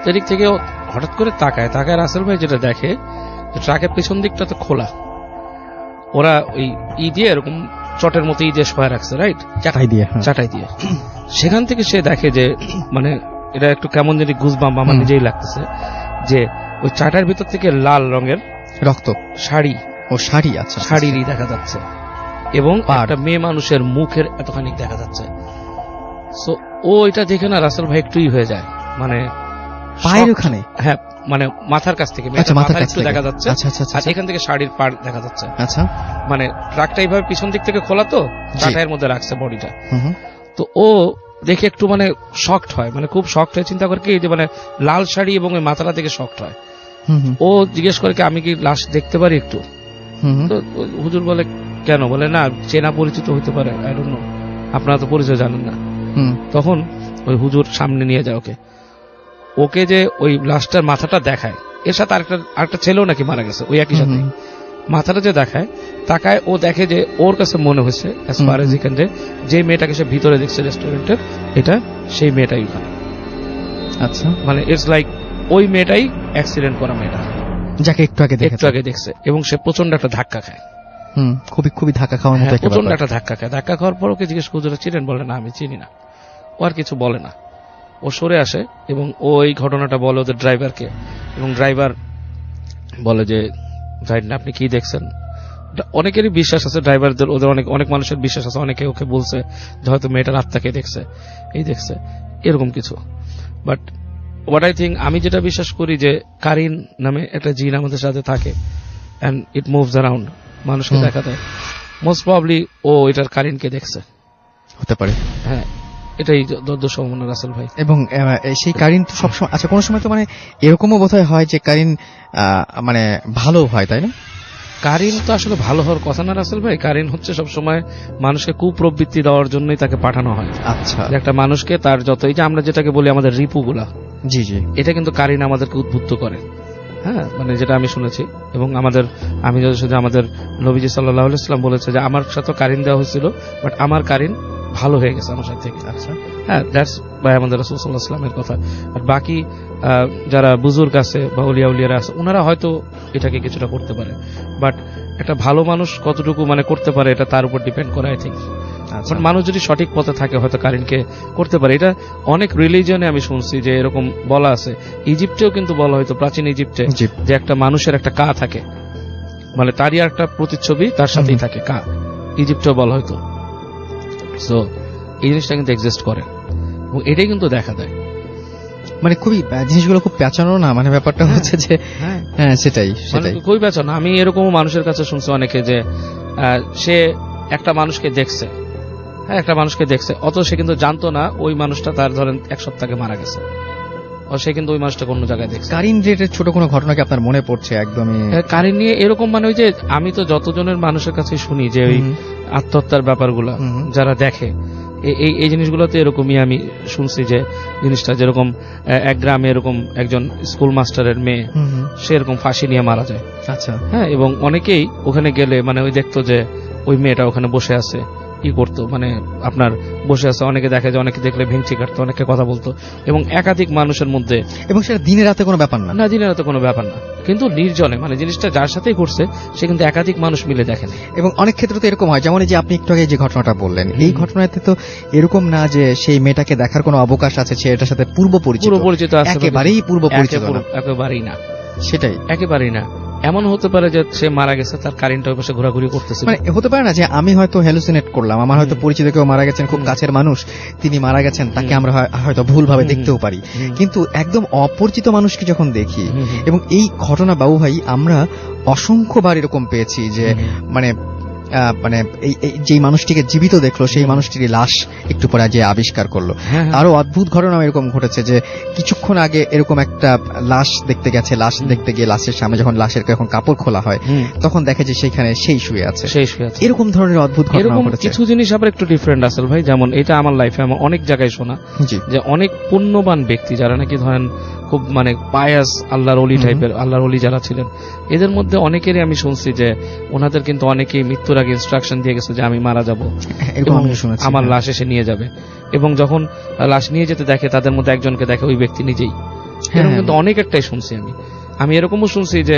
এদিক থেকে হঠাৎ করে তাকায় রাসেল ভাই যেটা দেখে, ট্রাকের পেছন দিকটা তো খোলা, ওরা ওই দিয়ে এরকম চটের মতো দিয়ে সহায় রাখছে, রাইট, চাটাই দিয়ে। সেখান থেকে সে দেখে যে মানে এটা একটু কেমন জানি গুজবাম্প আমার নিজেই লাগতেছে, যে ওই চাটার ভিতর থেকে লাল রঙের রক্ত শাড়ি, শাড়ি, আচ্ছা, শাড়িরই দেখা যাচ্ছে, এবং একটা মেয়ে মানুষের মুখের এতখানি দেখা যাচ্ছে। সো ও এটা দেখে না রাসেল ভাই একটুই হয়ে যায়, মানে পায়ের ওখানে, হ্যাঁ মানে মাথার কাছ থেকে মাথার একটু দেখা যাচ্ছে, আর এখান থেকে শাড়ির পাড় দেখা যাচ্ছে। আচ্ছা, মানে ট্রাকটা এইভাবে পিছন দিক থেকে খোলা, তো চাটাইয়ের মধ্যে রাখছে বডিটা। তো ও দেখে একটু মানে শকড হয়, মানে খুব শকড হয়ে চিন্তা করে কি যে মানে লাল শাড়ি এবং ওই মাথাটা থেকে শকড হয়, হুম হুম, ও জিজ্ঞেস করে কি আমি কি লাশ দেখতে পারি একটু? হুম হুম, তো হুজুর বলে কেন? বলে না, চেনা পরিচিত হইতে পারে, আই ডোন্ট নো, আপনারা তো পরিচয় জানেন না। হুম, তখন ওই হুজুর সামনে নিয়ে যায় ওকে, ওকে যে ওই লাশটার মাথাটা দেখায়, এর সাথে আরেকটা ছেলেও নাকি মারা গেছে ওই একই সাথে, হুম, মাথাটা যে দেখায়, তাকায়, ও দেখে যে ওর কাছে মনে হয়েছে অ্যাজ ফার এজ ইক্যান যে মেয়েটাকে সে ভিতরে দেখছে রেস্টুরেন্টের, এটা সেই মেয়েটাই ওখানে। আচ্ছা, মানে ইটস লাইক ওই মেয়েটাই অ্যাক্সিডেন্ট করা মেয়েটা, যাকে একটু আগে একটু দেখেছে। আগে দেখছে, এবং সে প্রচন্ড একটা ধাক্কা খায়। হুম, খুবই খুবই ধাক্কা খাওয়ার মতো হ্যাঁ, একটা প্রচন্ড ব্যাপার। একটা ধাক্কা খায়। ধাক্কা খাওয়ার পর ওকে জিজ্ঞেস করে চিনেন? বলে না, আমি চিনি না। ও আর কিছু বলে না, ও সরে আসে এবং ও এই ঘটনাটা বলে ওদের ড্রাইভারকে, এবং ড্রাইভার বলে যে ভাই আপনি কি দেখছেন? অনেকেরই বিশ্বাস আছে ড্রাইভারদের, ওদের অনেক মানুষের বিশ্বাস আছে, অনেকে ওকে বলছে যে হয়তো মেয়েটার আত্মাকে দেখছে, এই দেখছে, এরকম কিছু। বাট হোয়াট আই থিঙ্ক, আমি যেটা বিশ্বাস করি যে কারিন নামে একটা জিন আমাদের সাথে থাকে এন্ড ইট মুভস অ্যারাউন্ড, মানুষকে দেখা দেয়। মোস্ট প্রবাবলি ও এটার কারিনকে দেখছে, হতে পারে। হ্যাঁ, এটাই দদ্দ সম্ভাবনা রাসেল ভাই। এবং সেই কারিন তো সবসময়, আচ্ছা কোনো সময় তো মানে এরকমও বোধহয় হয় যে কারিন মানে ভালো হয়, তাই না? কারিন তো আসলে ভালো হওয়ার কথা না রাসেল ভাই, কারিন হচ্ছে সবসময় মানুষকে কুপ্রবৃত্তি দেওয়ার জন্যই তাকে পাঠানো হয়। আচ্ছা, যে একটা মানুষকে তার যত, এই যে আমরা যেটাকে বলি আমাদের রিপুগুলা, জি জি, এটা কিন্তু কারিন আমাদেরকে উদ্বুদ্ধ করে। হ্যাঁ, মানে যেটা আমি শুনেছি, এবং আমি যদি শুধু আমাদের নবীজি সাল্লাল্লাহু আলাইহি ওয়াসাল্লাম বলেছে যে আমার সাথে কারিন দেওয়া হয়েছিল, বাট আমার কারিন ভালো হয়ে গেছে আমার সাথে থেকে। আচ্ছা, হ্যাঁ, দ্যাটস বাই আমাদের রাসূল সাল্লাল্লাহু আলাইহি ওয়াসাল্লামের কথা। আর বাকি যারা বুজুর্গ আছে বা উলিয়ারা আছে, ওনারা হয়তো এটাকে কিছুটা করতে পারে, বাট একটা ভালো মানুষ কতটুকু মানে করতে পারে এটা তার উপর ডিপেন্ড করে আই থিঙ্ক। আচ্ছা, মানুষ যদি সঠিক পথে থাকে হয়তো কারিনকে করতে পারে। এটা অনেক রিলিজনে আমি শুনছি যে এরকম বলা আছে। ইজিপ্টেও কিন্তু বলা হয়তো, প্রাচীন ইজিপ্টে, জি, যে একটা মানুষের একটা কা থাকে, মানে তারই একটা প্রতিচ্ছবি তার সাথেই থাকে কা, ইজিপ্টেও বলা হয়তো। সো এই জিনিসটা কিন্তু এক্সিস্ট করে এবং এটাই কিন্তু দেখা দেয়। মানে খুবই জিনিসগুলো খুব পেঁচানো না, মানে ব্যাপারটা হচ্ছে যে হ্যাঁ, হ্যাঁ সেটাই মানে সেটাই। কই বেচন, আমি এরকমও মানুষের কাছে শুনছি অনেকে যে সে একটা মানুষকে দেখছে, হ্যাঁ একটা মানুষকে দেখছে, অত সে কিন্তু জানতো না ওই মানুষটা তার ধরেন এক সপ্তাহ আগে মারা গেছে, ও সে কিন্তু ওই মানুষটাকে অন্য জায়গায় দেখছে। কারিন রেটের ছোট কোনো ঘটনা কি আপনার মনে পড়ছে একদমই? কারিন নিয়ে এরকম মানে ওই যে আমি তো যতজনের মানুষের কাছে শুনি যে ওই হুম, আত্মহত্যার ব্যাপারগুলো হুম, যারা দেখে, এই জিনিসগুলোতে এরকমই আমি শুনছি যে জিনিসটা যেরকম এক গ্রামে এরকম একজন স্কুল মাস্টারের মেয়ে, হুম, হুম, সে এরকম ফাঁসি নিয়ে মারা যায়। আচ্ছা, হ্যাঁ, এবং অনেকেই ওখানে গেলে মানে ওই দেখতো যে ওই মেয়েটা ওখানে বসে আছে, ই করতো, মানে আপনার বসে আছে, অনেকে দেখে যে অনেকে দেখলে ভেঙচি কাটতো, অনেকে কথা বলতো, এবং একাধিক মানুষের মধ্যে, এবং সেটা দিনে রাতে কোনো ব্যাপার না। না দিনের তো কোনো ব্যাপার না, কিন্তু নির্জনে, মানে জিনিসটা যার সাথেই ঘটছে সে কিন্তু একাধিক মানুষ মিলে দেখেন। এবং অনেক ক্ষেত্রে তো এরকম হয়, যেমন এই যে আপনি একটু আগে যে ঘটনাটা বললেন, হুম। এই ঘটনাতে তো এরকম না যে সেই মেয়েটাকে দেখার কোনো অবকাশ আছে, সে এটার সাথে পূর্ব পরিচিত, পুরো পরিচিত আছে, একেবারেই পূর্ব পরিচিত না। একেবারেই না, সেটাই, একেবারেই না। এমন হতে পারে যে সে মারা গেছে, তার কারেন্ট ওই পাশে ঘোরাঘুরি করতেছে, মানে হতে পারে না যে আমি হয়তো হ্যালুসিনেট করলাম, আমার হয়তো পরিচিত কেউ মারা গেছেন, খুব হুম। কাছের মানুষ, তিনি মারা গেছেন, তাকে হুম। আমরা হয়তো ভুলভাবে হুম। দেখতেও পারি, হুম। কিন্তু একদম অপরিচিত মানুষকে যখন দেখি, হুম, হুম। এবং এই ঘটনা বাবু ভাই আমরা অসংখ্যবার এরকম পেয়েছি যে মানে মানে এই যে মানুষটিকে জীবিত দেখলো, সেই মানুষটির লাশ একটু পরে যে আবিষ্কার করলো। হ্যাঁ, হ্যাঁ। আরো অদ্ভুত ঘটনা এরকম ঘটেছে যে কিছুক্ষণ আগে এরকম একটা লাশ দেখতে গেছে, লাশ দেখতে গিয়ে লাশের সামনে যখন লাশের এখন কাপড় খোলা হয়, হুম। তখন দেখে যে সেইখানে সেই শুয়ে আছে। শেষ হয়ে আছে। এরকম ধরনের অদ্ভুত ঘটনা এরকম ঘটেছে। কিছু জিনিস আবার একটু ডিফারেন্ট আসল ভাই, যেমন এটা আমার লাইফে আমার অনেক জায়গায় শোনা জি, যে অনেক পুণ্যবান ব্যক্তি যারা নাকি ধরেন খুব মানে পায়াস আল্লাহর ওলি হুম। টাইপের, আল্লাহর ওলি যারা ছিলেন, এদের মধ্যে অনেকেরই আমি শুনছি যে ওনাদের কিন্তু অনেকেই মৃত্যুর আগে ইনস্ট্রাকশন দিয়ে গেছে যে আমি মারা যাব, এরকম আমি শুনেছি। আমার লাশ এসে নিয়ে যাবে, এবং যখন লাশ নিয়ে যেতে দেখে তাদের মধ্যে একজনকে দেখে ওই ব্যক্তি নিজেই। এরকম হ্যাঁ। কিন্তু অনেকেরটাই শুনছি আমি এরকমও শুনছি যে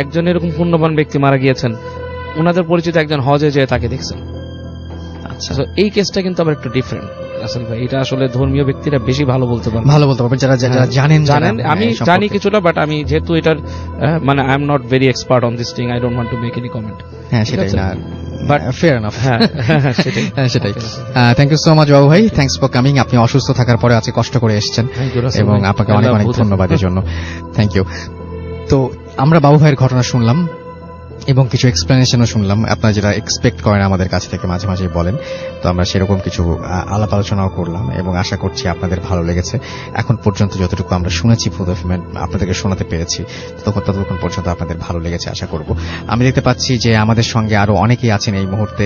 একজন এরকম পুণ্যবান ব্যক্তি মারা গিয়েছেন, ওনাদের পরিচিত একজন হজে যেয়ে তাকে দেখছেন। আচ্ছা, So, এই কেসটা কিন্তু আবার একটু ডিফারেন্ট আসল ভাই, এটা আসলে ধর্মীয় ব্যক্তিরা বেশি ভালো বলতে পারেন, ভালো বলতে পারবেন যারা যারা হ্যাঁ, জানেন জানেন। যারা, আমি এই সম্পর্কে। জানি কিছুটা, বাট আমি যেহেতু এটার মানে I am not very expert on this thing, I don't want to make any comment. হ্যাঁ ঠিক সেটাই আছে? না, But- ফেয়ার এনাফ। হ্যাঁ, সেটাই। হ্যাঁ, সেটাই। থ্যাংক ইউ সো মাচ বাবু ভাই, থ্যাঙ্কস ফর কামিং। আপনি অসুস্থ থাকার পরে আজকে কষ্ট করে এসেছেন, Thank you, রাসেল এবং ভাই। আপনাকে অনেক আল্লাহ অনেক বুঝে। ধন্যবাদ এর জন্য। Thank you. তো আমরা বাবু ভাইয়ের ঘটনা শুনলাম, এবং কিছু এক্সপ্লেনেশনও শুনলাম। আপনারা যেটা এক্সপেক্ট করেন আমাদের কাছ থেকে মাঝে মাঝে বলেন, তো আমরা সেরকম কিছু আলাপ আলোচনাও করলাম এবং আশা করছি আপনাদের ভালো লেগেছে। এখন পর্যন্ত যতটুকু আমরা শুনেছি ভূত এফএম আপনাদেরকে শোনাতে পেরেছি, ততক্ষণ পর্যন্ত আপনাদের ভালো লেগেছে আশা করব। আমি দেখতে পাচ্ছি যে আমাদের সঙ্গে আরো অনেকেই আছেন এই মুহূর্তে।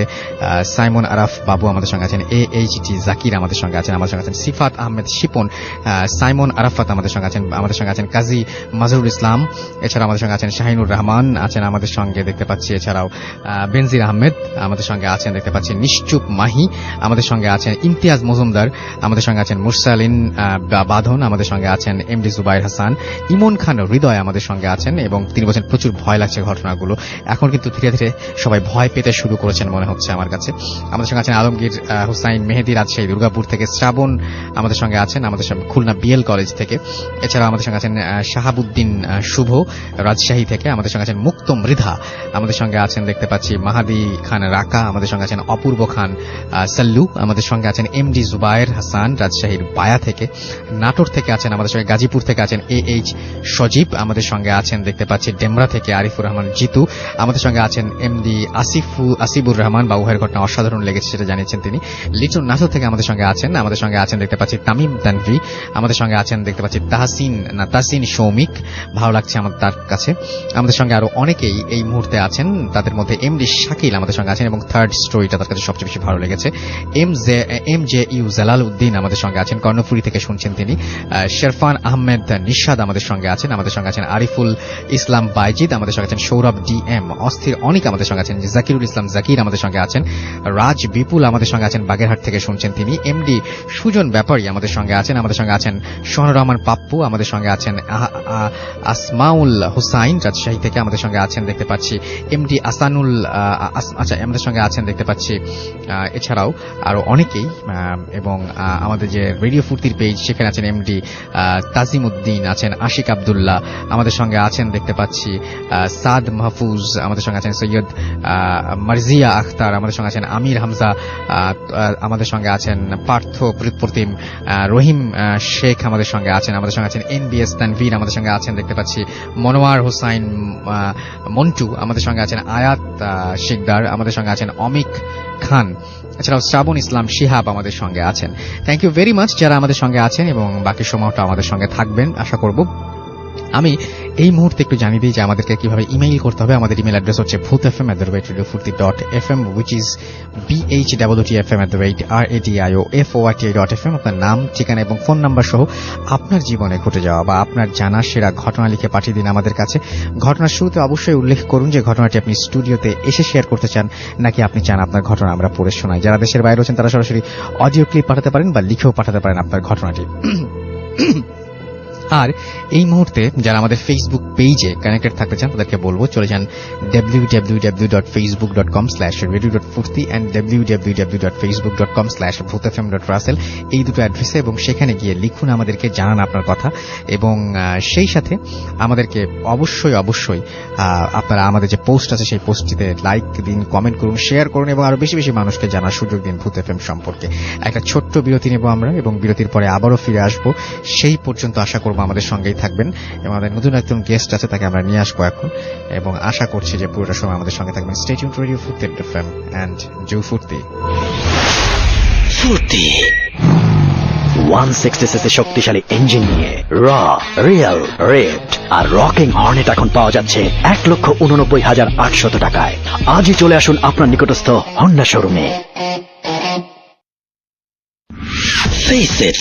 সাইমন আরাফ বাবু আমাদের সঙ্গে আছেন, AHG জাকির আমাদের সঙ্গে আছেন, আমাদের সঙ্গে আছেন সিফাত আহমেদ শিপন, সাইমন আরাফাত আমাদের সঙ্গে আছেন কাজী মাজহারুল ইসলাম, এছাড়া আমাদের সঙ্গে আছেন শাহিনুর রহমান আছেন আমাদের সঙ্গে দেখতে পাচ্ছি, এছাড়াও বেনজির আহমেদ আমাদের সঙ্গে আছেন দেখতে পাচ্ছি, নিশ্চুপ মাহি আমাদের সঙ্গে আছেন, ইমতিয়াজ মজুমদার আমাদের সঙ্গে আছেন, মুরসালিন বাঁধন আমাদের সঙ্গে আছেন, এমডি জুবাইর হাসান, ইমন খান হৃদয় আমাদের সঙ্গে আছেন এবং তিনি বলছেন প্রচুর ভয় লাগছে ঘটনাগুলো। এখন কিন্তু ধীরে ধীরে সবাই ভয় পেতে শুরু করেছেন মনে হচ্ছে আমার কাছে। আমাদের সঙ্গে আছেন আলমগীর হুসাইন মেহেদি রাজশাহী দুর্গাপুর থেকে, শ্রাবণ আমাদের সঙ্গে আছেন আমাদের সঙ্গে খুলনা BL কলেজ থেকে, এছাড়া আমাদের সঙ্গে আছেন শাহাবুদ্দিন শুভ রাজশাহী থেকে, আমাদের সঙ্গে আছেন মুক্ত মৃধা আমাদের সঙ্গে আছেন দেখতে পাচ্ছি, মাহাদি খান রাকা আমাদের সঙ্গে আছেন, অপূর্ব খান সাল্লু আমাদের সঙ্গে আছেন, এমডি জুবায়ের হাসান রাজশাহীর বায়া থেকে, নাটোর থেকে আছেন আমাদের সঙ্গে, গাজীপুর থেকে আছেন AH সজীব আমাদের সঙ্গে আছেন দেখতে পাচ্ছি, ডেমরা থেকে আরিফুর রহমান জিতু আমাদের সঙ্গে আছেন, এমডি আসিবুর রহমান বাবুহের ঘটনা অসাধারণ লেগেছে সেটা জানিয়েছেন তিনি, লিটন নাথর থেকে আমাদের সঙ্গে আছেন দেখতে পাচ্ছি তামিম তানভি আমাদের সঙ্গে আছেন দেখতে পাচ্ছি, তাহসিন সৌমিক ভালো লাগছে আমার তার কাছে। আমাদের সঙ্গে আরো অনেকেই এই মুহূর্তে আছেন, তাদের মধ্যে এমডি শাকিল আমাদের সঙ্গে আছেন এবং থার্ড স্টোরিটা তার কাছে সবচেয়ে বেশি ভালো লেগেছে। MJU জালাল উদ্দিন আমাদের সঙ্গে আছেন, কর্ণফুলী থেকে শুনছেন তিনি, শেরফান আহমেদ নিশাদ আমাদের সঙ্গে আছেন আরিফুল ইসলাম বাইজিদ আমাদের সঙ্গে আছেন, সৌরভ DM অস্থির অনিক আমাদের সঙ্গে আছেন, জাকিরুল ইসলাম জাকির আমাদের সঙ্গে আছেন, রাজ বিপুল আমাদের সঙ্গে আছেন, বাগেরহাট থেকে শুনছেন তিনি, এমডি সুজন ব্যাপারী আমাদের সঙ্গে আছেন সোহানুর রহমান পাপ্পু আমাদের সঙ্গে আছেন, আসমাউল হুসাইন রাজশাহী থেকে আমাদের সঙ্গে আছেন দেখতে পাচ্ছি, এমডি আসানুল আমাদের সঙ্গে আছেন দেখতে পাচ্ছি, এছাড়াও আরো অনেকেই এবং আমাদের যে রেডিও ফুর্তির পেজ সেখানে আছেন এমডি তাজিম উদ্দিন আছেন, আশিক আব্দুল্লাহ আমাদের সঙ্গে আছেন দেখতে পাচ্ছি, সাদ মাহফুজ আমাদের সঙ্গে আছেন, সৈয়দ মার্জিয়া আখতার আমাদের সঙ্গে আছেন, আমির হামজা আমাদের সঙ্গে আছেন, পার্থ প্রতিম রহিম শেখ আমাদের সঙ্গে আছেন NBS তানভীর আমাদের সঙ্গে আছেন দেখতে পাচ্ছি, মনোয়ার হোসাইন মন্টু আমাদের সঙ্গে আছেন, আয়াত শিকদার আমাদের সঙ্গে আছেন, অমিক খান, এছাড়াও শ্রাবণ ইসলাম শিহাব আমাদের সঙ্গে আছেন। থ্যাংক ইউ ভেরি মাচ যারা আমাদের সঙ্গে আছেন এবং বাকি সময়টা আমাদের সঙ্গে থাকবেন আশা করব। আমি এই মুহূর্তে একটু জানিয়ে দিই যে আমাদেরকে কিভাবে ইমেইল করতে হবে। আমাদের ইমেল অ্যাড্রেস হচ্ছে bhutfm@radiofurti.fm which is bhwtfm@radioforti.fm। আপনার নাম, ঠিকানা এবং ফোন নাম্বার সহ আপনার জীবনে ঘটে যাওয়া বা আপনার জানা সেরা ঘটনা লিখে পাঠিয়ে দিন আমাদের কাছে। ঘটনার শুরুতে অবশ্যই উল্লেখ করুন যে ঘটনাটি আপনি স্টুডিওতে এসে শেয়ার করতে চান নাকি আপনি চান আপনার ঘটনা আমরা পড়ে শোনাই। যারা দেশের বাইরে আছেন তারা সরাসরি অডিও ক্লিপ পাঠাতে পারেন বা লিখেও পাঠাতে পারেন আপনার ঘটনাটি। আর এই মুহূর্তে যারা আমাদের ফেসবুক পেজে কানেক্টেড থাকতে চান তাদেরকে বলবো চলে যান www.facebook.com/radio.furti and www.facebook.com/bhutfm.russell এই দুটো অ্যাড্রেসে, এবং সেখানে গিয়ে লিখুন আমাদেরকে, জানান আপনার কথা এবং সেই সাথে আমাদেরকে অবশ্যই আপনারা আমাদের যে পোস্ট আছে সেই পোস্টটিতে লাইক দিন, কমেন্ট করুন, শেয়ার করুন এবং আরো বেশি বেশি মানুষকে জানার সুযোগ দিন ভূত এফএম সম্পর্কে। একটা ছোট্ট বিরতি নেব আমরা এবং বিরতির পরে আবারও ফিরে আসবো। সেই পর্যন্ত আশা করবো আমাদের সঙ্গেই থাকবেন এবং আমাদের নতুন একজন গেস্ট আছে তাকে আমরা নিয়ে আসবো এখন, এবং আশা করছি যে পুরোটা সময় আমাদের সঙ্গে থাকবেন। স্টে টিউনড রেডিও ফুর্তি এফএম এন্ড জু ফুর্তি। 160cc শক্তিশালী ইঞ্জিন নিয়ে র, রিয়েল, রেড আর রকিং হর্নেট এখন পাওয়া যাচ্ছে 1,89,800 টাকায়। আজই চলে আসুন আপনার নিকটস্থ হন্ডা শোরুমে। Face it,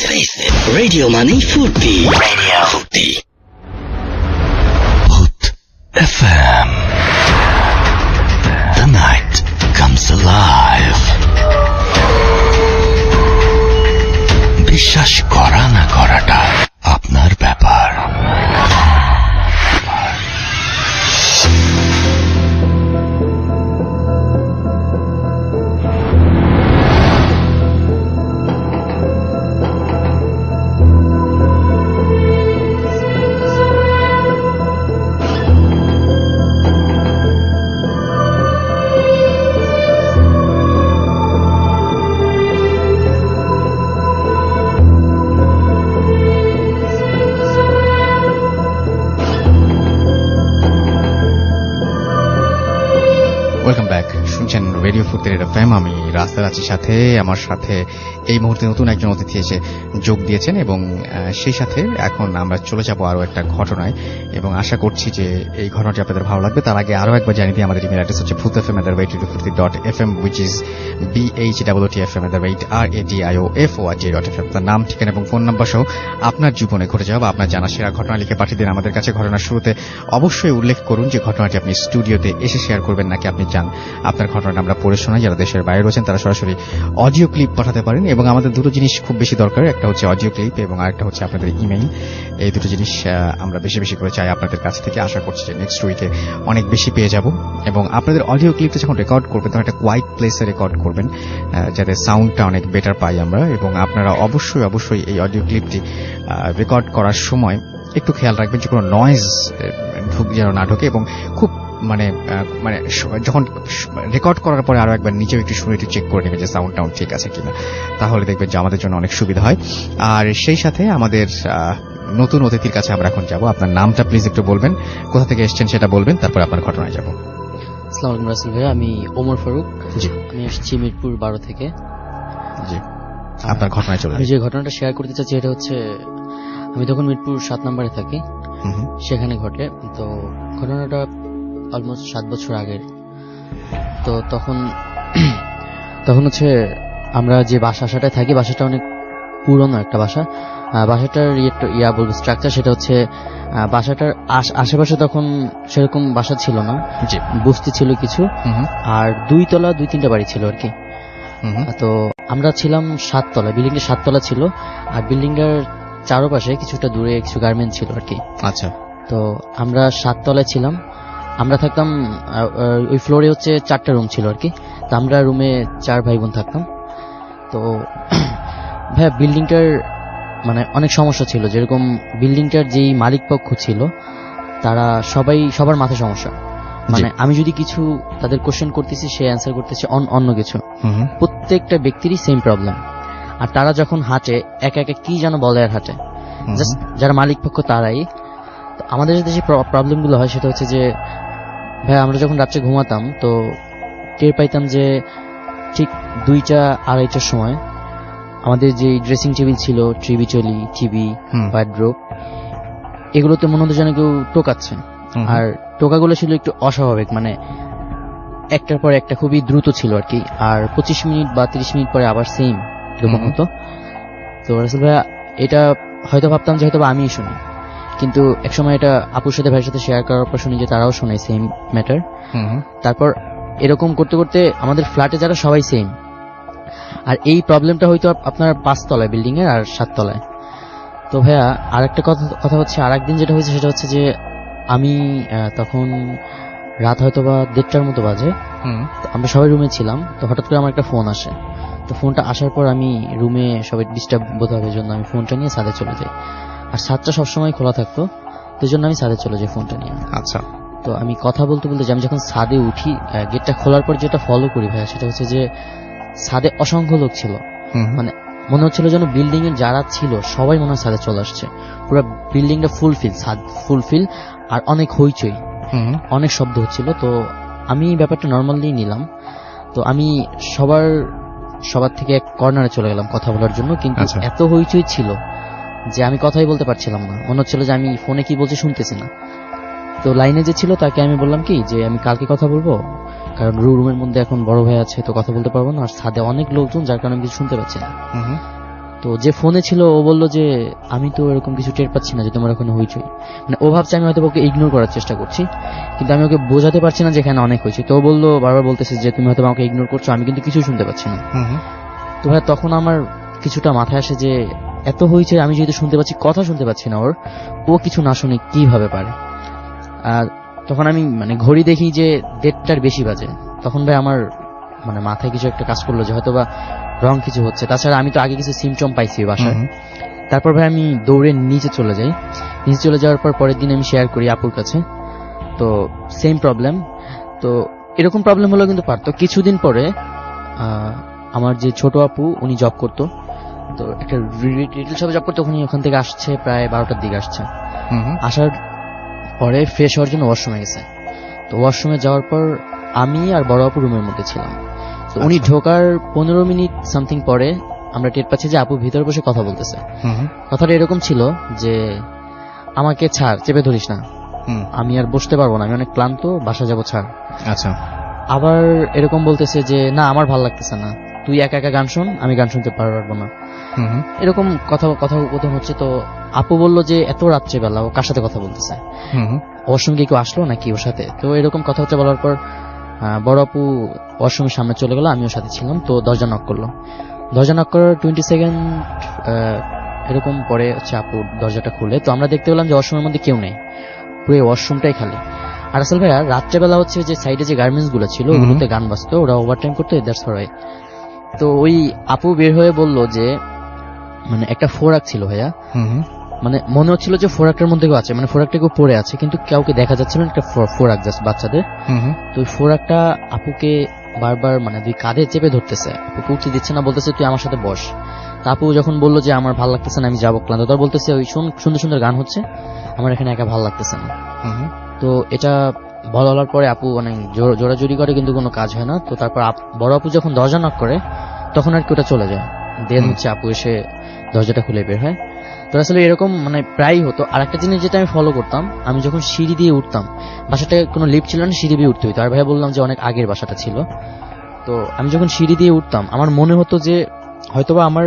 Radio Money Furti. Radio Furti. Bhoot FM. The night comes alive. বিশ্বাস করা না করাটা আপনার ব্যাপার। Welcome back. শুনছেন রেডিও ফুর্তির এফএম। আমি রাস্তার আছি সাথে, আমার সাথে এই মুহূর্তে নতুন একজন অতিথি এসে যোগ দিয়েছেন এবং সেই সাথে এখন আমরা চলে যাব আরো একটা ঘটনায় এবং আশা করছি যে এই ঘটনাটি আপনাদের ভালো লাগবে। তার আগে আরো একবার জানিয়ে দিই, আমাদের ইমেল অ্যাড্রেস হচ্ছে bhutfm@radiofurti.fm, which is BHWTFM@radioForti.fm। তার নাম, ঠিকানা এবং ফোন নাম্বার সহ আপনার জীবনে ঘটে যাওয়া বা আপনার জানা সেরা ঘটনা লিখে পাঠিয়ে দিন আমাদের কাছে। ঘটনার শুরুতে অবশ্যই উল্লেখ করুন যে ঘটনাটি আপনি স্টুডিওতে এসে শেয়ার করবেন নাকি আপনি চান আপনার ঘটনাটা আমরা পড়ে শোনাই। যারা দেশের বাইরে রয়েছেন তারা সরাসরি অডিও ক্লিপ পাঠাতে পারেন এবং আমাদের দুটো জিনিস খুব বেশি দরকার, একটা হচ্ছে অডিও ক্লিপ এবং আরেকটা হচ্ছে আপনাদের ইমেইল। এই দুটো জিনিস আমরা বেশি বেশি করে চাই আপনাদের কাছ থেকে। আশা করছি যে নেক্সট উইকে অনেক বেশি পেয়ে যাব এবং আপনাদের অডিও ক্লিপটা যখন রেকর্ড করবেন তখন একটা কোয়াইট প্লেসে রেকর্ড করবেন যাতে সাউন্ডটা অনেক বেটার পাই আমরা। এবং আপনারা অবশ্যই অবশ্যই এই অডিও ক্লিপটি রেকর্ড করার সময় একটু খেয়াল রাখবেন যে কোনো নয়েজ যেন না ঢোকে এবং খুব মানে যখন রেকর্ড করার পরে আরো একবার নিচেও একটু শুনে একটু চেক করে নেবেন যে সাউন্ড টাউন্ড ঠিক আছে কিনা, তাহলে দেখবেন যে আমাদের জন্য অনেক সুবিধা হয়। আর সেই সাথে আমাদের নতুন অতিথির কাছে আমরা এখন যাব। আপনার নামটা প্লিজ একটু বলবেন, কোথা থেকে এসেছেন সেটা বলবেন, তারপর আপনার ঘটনায় যাব। আসসালামু আলাইকুম রাসেল ভাই, আমি ওমর ফারুক। জি, আমি এসেছি মিরপুর 12 থেকে। জি, আপনার ঘটনায় চলে আমি যে ঘটনাটা শেয়ার করতে চাচ্ছি এটা হচ্ছে, আমি তখন মিরপুর 7 নম্বরে থাকি, সেখানে ঘটে। তো ঘটনাটা অলমোস্ট 7 বছর আগের। তো তখন হচ্ছে আমরা যে বাসাটায় থাকি, বাসাটা অনেক পুরনো একটা বাসা। বাসাটার বলবো স্ট্রাকচার, সেটা হচ্ছে বাসাটার আশেপাশে তখন সেরকম বাসা ছিল না, বস্তি ছিল কিছু, আর 2 তলা 2-3টা বাড়ি ছিল আর কি। তো আমরা ছিলাম 7 তলা, বিল্ডিংটা 7 তলা ছিল, আর বিল্ডিংটার চারপাশে কিছুটা দূরে কিছু গার্মেন্টস ছিল আর কি। আচ্ছা, তো আমরা 7 তলায় ছিলাম, আমরা থাকতাম ওই ফ্লোরে হচ্ছে 4টা রুম ছিল আর কি। তো আমরা রুমে 4 ভাই বোন থাকতাম। তো ভাইয়া বিল্ডিংটার মানে অনেক সমস্যা ছিল, যেরকম বিল্ডিংটার যেই মালিক পক্ষ ছিল তারা সবার মাথায় সমস্যা। মানে আমি যদি কিছু তাদের কোশ্চেন করতেছি, সে অ্যান্সার করতেছে অন্য কিছু। প্রত্যেকটা ব্যক্তিরই সেম প্রবলেম। আর তারা যখন হাঁটে একা একা কি যেন বলে আর হাঁটে, জাস্ট যারা মালিক পক্ষ তারাই। আমাদের সাথে যে প্রবলেমগুলো হয় সেটা হচ্ছে যে ভাই আমরা যখন রাত্রে ঘুমাতাম তো টের পাইতাম যে ঠিক 2টা-2:30টার সময় আমাদের যে ড্রেসিং টেবিল ছিল, টিভি, ওয়ার্ড্রোব, এগুলোতে মনে হতো যেন কেউ টোকাচ্ছে। আর টোকাগুলো ছিল একটু অস্বাভাবিক, মানে একটার পর একটা খুবই দ্রুত ছিল আর কি। আর 25 মিনিট বা 30 মিনিট পরে আবার সেম এরকম হতো। তো রাসেল ভাইয়া এটা হয়তো ভাবতাম যে হয়তো আমি শুনি, কিন্তু একসময় এটা আপুর সাথে ভাইয়ের সাথে শেয়ার করার পর শুনি যে তারাও শোনে সেম ম্যাটার। তারপর এরকম করতে করতে আমাদের ফ্ল্যাটে যারা সবাই সেম। আর এই প্রবলেমটা হয়তো আপনার 5 তলায় বিল্ডিং এর আর 7 তলায়। তো ভাইয়া আর একটা কথা হচ্ছে, আর একদিন যেটা হয়েছে সেটা হচ্ছে যে আমি তখন রাত হয়তো বা 1:30টার মতো বাজে, আমরা সবাই রুমে ছিলাম। তো হঠাৎ করে আমার একটা ফোন আসে। তো ফোনটা আসার পর আমি রুমে সবাই ডিস্টার্ব বোধ হবে জন্য আমি ফোনটা নিয়ে ছাদে চলে যাই। আর ছাদটা সবসময় খোলা থাকতো, তো জন্য আমি ছাদে চলে যাই ফোনটা নিয়ে। আচ্ছা, তো আমি কথা বলতে যে আমি যখন ছাদে উঠি, গেটটা খোলার পর যেটা ফলো করি ভাইয়া সেটা হচ্ছে যে ছাদে অসংখ্য লোক ছিল। মানে মনে হচ্ছিল যেন বিল্ডিং এর যারা ছিল সবাই মনে হয় ছাদে চলে আসছে। পুরো বিল্ডিংটা ফুলফিল আর অনেক হইচই, অনেক শব্দ হচ্ছিল। তো আমি ব্যাপারটা নর্মালি নিলাম। তো আমি সবার থেকে এক কর্নারে চলে গেলাম কথা বলার জন্য, কিন্তু এত হইচই ছিল যে আমি কথাই বলতে পারছিলাম না। মনে হচ্ছিল যে আমি ফোনে কি বলছি শুনতেছি না। তো লাইনে যে ছিল তাকে আমি বললাম কি যে আমি কালকে কথা বলবো, কারণ রুমের মধ্যে এখন বড় ভাই আছে, তো কথা বলতে পারবো না, আর ছাদে অনেক লোকজন যার কারণে আমি কিছু শুনতে পাচ্ছি না। তো যে ফোনে ছিল ও বললো যে আমি তো এরকম কিছু টের পাচ্ছি না যে তোমার ওখানে হইচই। মানে ও ভাবছে আমি হয়তো ওকে ইগনোর করার চেষ্টা করছি, কিন্তু আমি ওকে বোঝাতে পারছি না যে এখানে অনেক হয়েছে। তো ও বললো, বারবার বলতেছে যে তুমি হয়তো আমাকে ইগনোর করছো, আমি কিন্তু কিছু শুনতে পাচ্ছি না। তো ভাই তখন আমার কিছুটা মাথায় আসে যে এত হয়েছে, আমি যেহেতু শুনতে পাচ্ছি, কথা শুনতে পাচ্ছি না ও কিছু না শুনে কিভাবে পারে। আর তখন আমি মানে ঘড়ি দেখি যে 1:30টার বেশি বাজে। তখন ভাই আমার মানে মাথায় কিছু একটা কাজ করলো যে হয়তো বা রং কিছু হচ্ছে। তাছাড়া আমি তো আগে কিছু সিমটম পাইছি বাসায়। তারপর ভাই আমি দৌড়ে নিচে চলে যাই। নিচে চলে যাওয়ার পর পরের দিন আমি শেয়ার করি আপুর কাছে। তো সেম প্রবলেম। তো এরকম প্রবলেম হলো কিন্তু পারতো। কিছুদিন পরে আমার যে ছোট আপু, উনি জব করতো, তো একটা রিটেল শপে জব করতো। উনি ওখান থেকে আসছে প্রায় 12টার দিকে আসছে। আসার পরে ফ্রেশ হওয়ার জন্য ওয়াশরুমে গেছে। তো ওয়াশরুমে যাওয়ার পর আমি আর বড় আপু রুমের মধ্যে ছিলাম। তো উনি আচ্ছা। ঢোকার 15 মিনিট সামথিং পরে আমরা টের পাচ্ছি যে আপু ভিতরে বসে কথা বলতেছে। হুম হুম, কথাটা এরকম ছিল যে আমাকে ছাড়, চেপে ধরিস না, হুম, আমি আর বসতে পারবো না, আমি অনেক ক্লান্ত, বাসা যাবো, ছাড়। আচ্ছা, আবার এরকম বলতেছে যে না আমার ভাল লাগতেছে না, তুই একা একা গান শোন, আমি গান শুনতে পারবো না। হুম হুম, এরকম কথোপকথন হচ্ছে। তো আপু বললো যে এত রাত্রেবেলা ও কার সাথে কথা বলতেছে, হুম হুম, ওয়াশরুমে কেউ আসলো নাকি ওর সাথে। তো এরকম কথা হচ্ছে বলার পর বড় আপু ওয়াশরুমের সামনে চলে গেল, আমি ওর সাথে ছিলাম। তো দরজা নক করলো, দরজা নক করার 20 সেকেন্ড এরকম পরে হচ্ছে আপু দরজাটা খুলে। তো আমরা দেখতে পেলাম যে ওয়াশরুমের মধ্যে কেউ নেই, পুরো ওয়াশরুমটাই খালি। আর আসল ভাইয়া রাত্রেবেলা হচ্ছে যে সাইডে যে গার্মেন্টস গুলো ছিল ওগুলোতে গান বাজতো, ওরা ওভারটাইম করতো, দ্যাটস হোয়াই। তো ওই আপু বের হয়ে বলল যে মানে একটা ফোরাক ছিল ভাইয়া, হুম হুম, মানে মনে হচ্ছিল যে ফোরাকটার মধ্যে কেউ আছে, মানে ফোরাকটা কেউ পড়ে আছে কিন্তু কাউকে দেখা যাচ্ছিল না, একটা ফোরাক জাস্ট বাচ্চাদের। হুম হুম, তো ওই ফোরাকটা আপুকে বারবার মানে দুই কাঁধে চেপে ধরতেছে, আপুকে উঠতে দিচ্ছে না, বলতেছে তুই আমার সাথে বস। তা আপু যখন বললো যে আমার ভালো লাগতেছে না, আমি যাবো ক্লান্ত, তার বলতেছে ওই সুন্দর সুন্দর গান হচ্ছে, আমার এখানে একা ভালো লাগতেছে না। হুম হুম, তো এটা বলার পরে আপু অনেক জোরাজুরি করে কিন্তু কোনো কাজ হয় না। তো তারপর বড় আপু যখন দরজা নক করে তখন আর কি ওটা চলে যায়, দেন হচ্ছে আপু এসে দরজাটা খুলে বের হয়। তো আসলে এরকম মানে প্রায়ই হতো। আর একটা জিনিস যেটা আমি ফলো করতাম, আমি যখন সিঁড়ি দিয়ে উঠতাম, বাসাটায় কোনো লিফট ছিল না, সিঁড়ি দিয়ে উঠতে হতো। আর ভাইয়া বললাম যে অনেক আগের বাসাটা ছিল। তো আমি যখন সিঁড়ি দিয়ে উঠতাম আমার মনে হতো যে হয়তোবা আমার